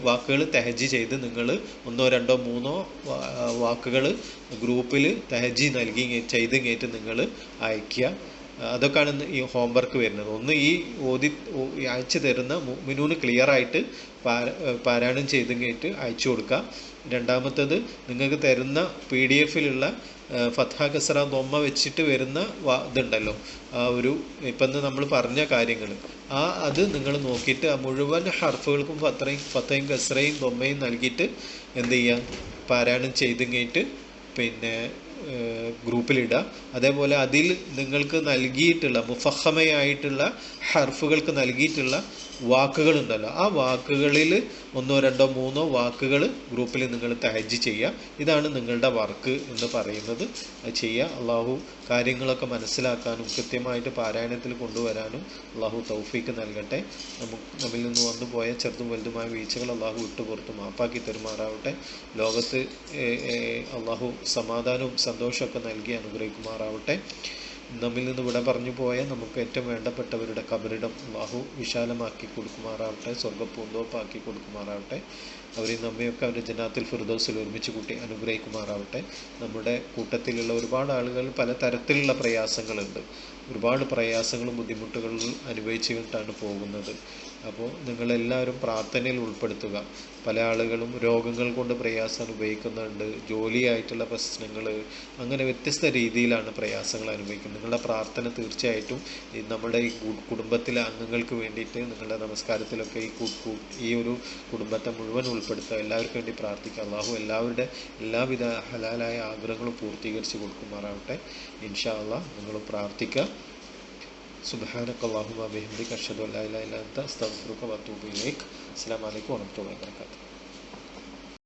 വാക്കുകൾ തഹജ്ജി ചെയ്ത് നിങ്ങൾ 1, 2, 3 വാക്കുകൾ ഗ്രൂപ്പിൽ തഹജ്ജി ചെയ്ത് കേട്ട് നിങ്ങൾ അയക്കുക. അതൊക്കെയാണ് ഈ ഹോംവർക്ക് വരുന്നത്. ഒന്ന് ഈ അയച്ചു തരുന്ന മുഅ്മിനൂന് ക്ലിയർ ആയിട്ട് പാരായണം ചെയ്ത് കേട്ട് അയച്ചു കൊടുക്കുക. രണ്ടാമത്തത് നിങ്ങൾക്ക് തരുന്ന PDF-ലുള്ള ഫത്ഹ, കസ്റ, ദൊമ്മ വെച്ചിട്ട് വരുന്ന ഇതുണ്ടല്ലോ, ആ ഒരു ഇപ്പം നമ്മൾ പറഞ്ഞ കാര്യങ്ങൾ അത് നിങ്ങൾ നോക്കിയിട്ട് ആ മുഴുവൻ ഹർഫുകൾക്കും ഫത്തയും കസ്റയും ദൊമ്മയും നൽകിയിട്ട് എന്ത് ചെയ്യുക, പാരായണം ചെയ്ത് കേട്ട് പിന്നെ ഗ്രൂപ്പിലിടുക. അതേപോലെ അതിൽ നിങ്ങൾക്ക് നൽകിയിട്ടുള്ള മുഫഹമയായിട്ടുള്ള ഹർഫുകൾക്ക് നൽകിയിട്ടുള്ള വാക്കുകളുണ്ടല്ലോ, ആ വാക്കുകളിൽ 1, 2, 3 വാക്കുകൾ ഗ്രൂപ്പിൽ നിങ്ങൾ തഹജ്ജി ചെയ്യുക. ഇതാണ് നിങ്ങളുടെ വർക്ക് എന്ന് പറയുന്നത്. അത് ചെയ്യുക. അള്ളാഹു കാര്യങ്ങളൊക്കെ മനസ്സിലാക്കാനും കൃത്യമായിട്ട് പാരായണത്തിൽ കൊണ്ടുവരാനും അള്ളാഹു തൗഫീക്ക് നൽകട്ടെ. നമ്മിൽ നിന്ന് വന്നു പോയ ചെറുതും വലുതുമായ വീഴ്ചകൾ അള്ളാഹു വിട്ടുപുറത്ത് മാപ്പാക്കി തരുമാറാവട്ടെ. ലോകത്ത് അള്ളാഹു സമാധാനവും സന്തോഷമൊക്കെ നൽകി അനുഗ്രഹിക്കുമാറാവട്ടെ. നമ്മിൽ നിന്ന് വിട പറഞ്ഞു പോയ നമുക്ക് ഏറ്റവും വേണ്ടപ്പെട്ടവരുടെ ഖബറിടം അല്ലാഹു വിശാലമാക്കി കൊടുക്കുമാറാവട്ടെ, സ്വർഗ്ഗപ്പൂന്തോപ്പാക്കി കൊടുക്കുമാറാവട്ടെ. അവരെയും നമ്മയൊക്കെ അവരുടെ ജന്നാത്തുൽ ഫിർദൗസിൽ ഒരുമിച്ച് കൂട്ടി അനുഗ്രഹിക്കുമാറാവട്ടെ. നമ്മുടെ കൂട്ടത്തിലുള്ള ഒരുപാട് ആളുകൾ പല തരത്തിലുള്ള പ്രയാസങ്ങളുണ്ട്. ഒരുപാട് പ്രയാസങ്ങളും ബുദ്ധിമുട്ടുകളും അനുഭവിച്ചുകൊണ്ടാണ് പോകുന്നത്. അപ്പോൾ നിങ്ങളെല്ലാവരും പ്രാർത്ഥനയിൽ ഉൾപ്പെടുത്തുക. പല ആളുകളും രോഗങ്ങൾ കൊണ്ട് പ്രയാസം അനുഭവിക്കുന്നുണ്ട്, ജോലിയായിട്ടുള്ള പ്രശ്നങ്ങൾ, അങ്ങനെ വ്യത്യസ്ത രീതിയിലാണ് പ്രയാസങ്ങൾ അനുഭവിക്കുന്നത്. നിങ്ങളുടെ പ്രാർത്ഥന തീർച്ചയായിട്ടും നമ്മുടെ ഈ കുടുംബത്തിലെ അംഗങ്ങൾക്ക് വേണ്ടിയിട്ട് നിങ്ങളുടെ നമസ്കാരത്തിലൊക്കെ ഈ ഒരു കുടുംബത്തെ മുഴുവൻ ഉൾപ്പെടുത്തുക. എല്ലാവർക്കും വേണ്ടി പ്രാർത്ഥിക്കുക. അള്ളാഹു എല്ലാവരുടെ എല്ലാവിധ ഹലാലായ ആഗ്രഹങ്ങളും പൂർത്തീകരിച്ച് കൊടുക്കുമാറാവട്ടെ. ഇൻഷാ അള്ളാഹ് നിങ്ങൾ പ്രാർത്ഥിക്കുക. സുബ്ഹാനക അല്ലാഹുമ്മ ബിഹംദിക അഷ്ഹദു അൻ ലാ ഇലാഹ ഇല്ല അൻത അസ്തഗ്ഫിറുക വഅതൂബു ഇലൈക്. അസ്സലാമു അലൈക്കും വറഹ്മത്തുള്ളാഹി വബറകാതുഹു.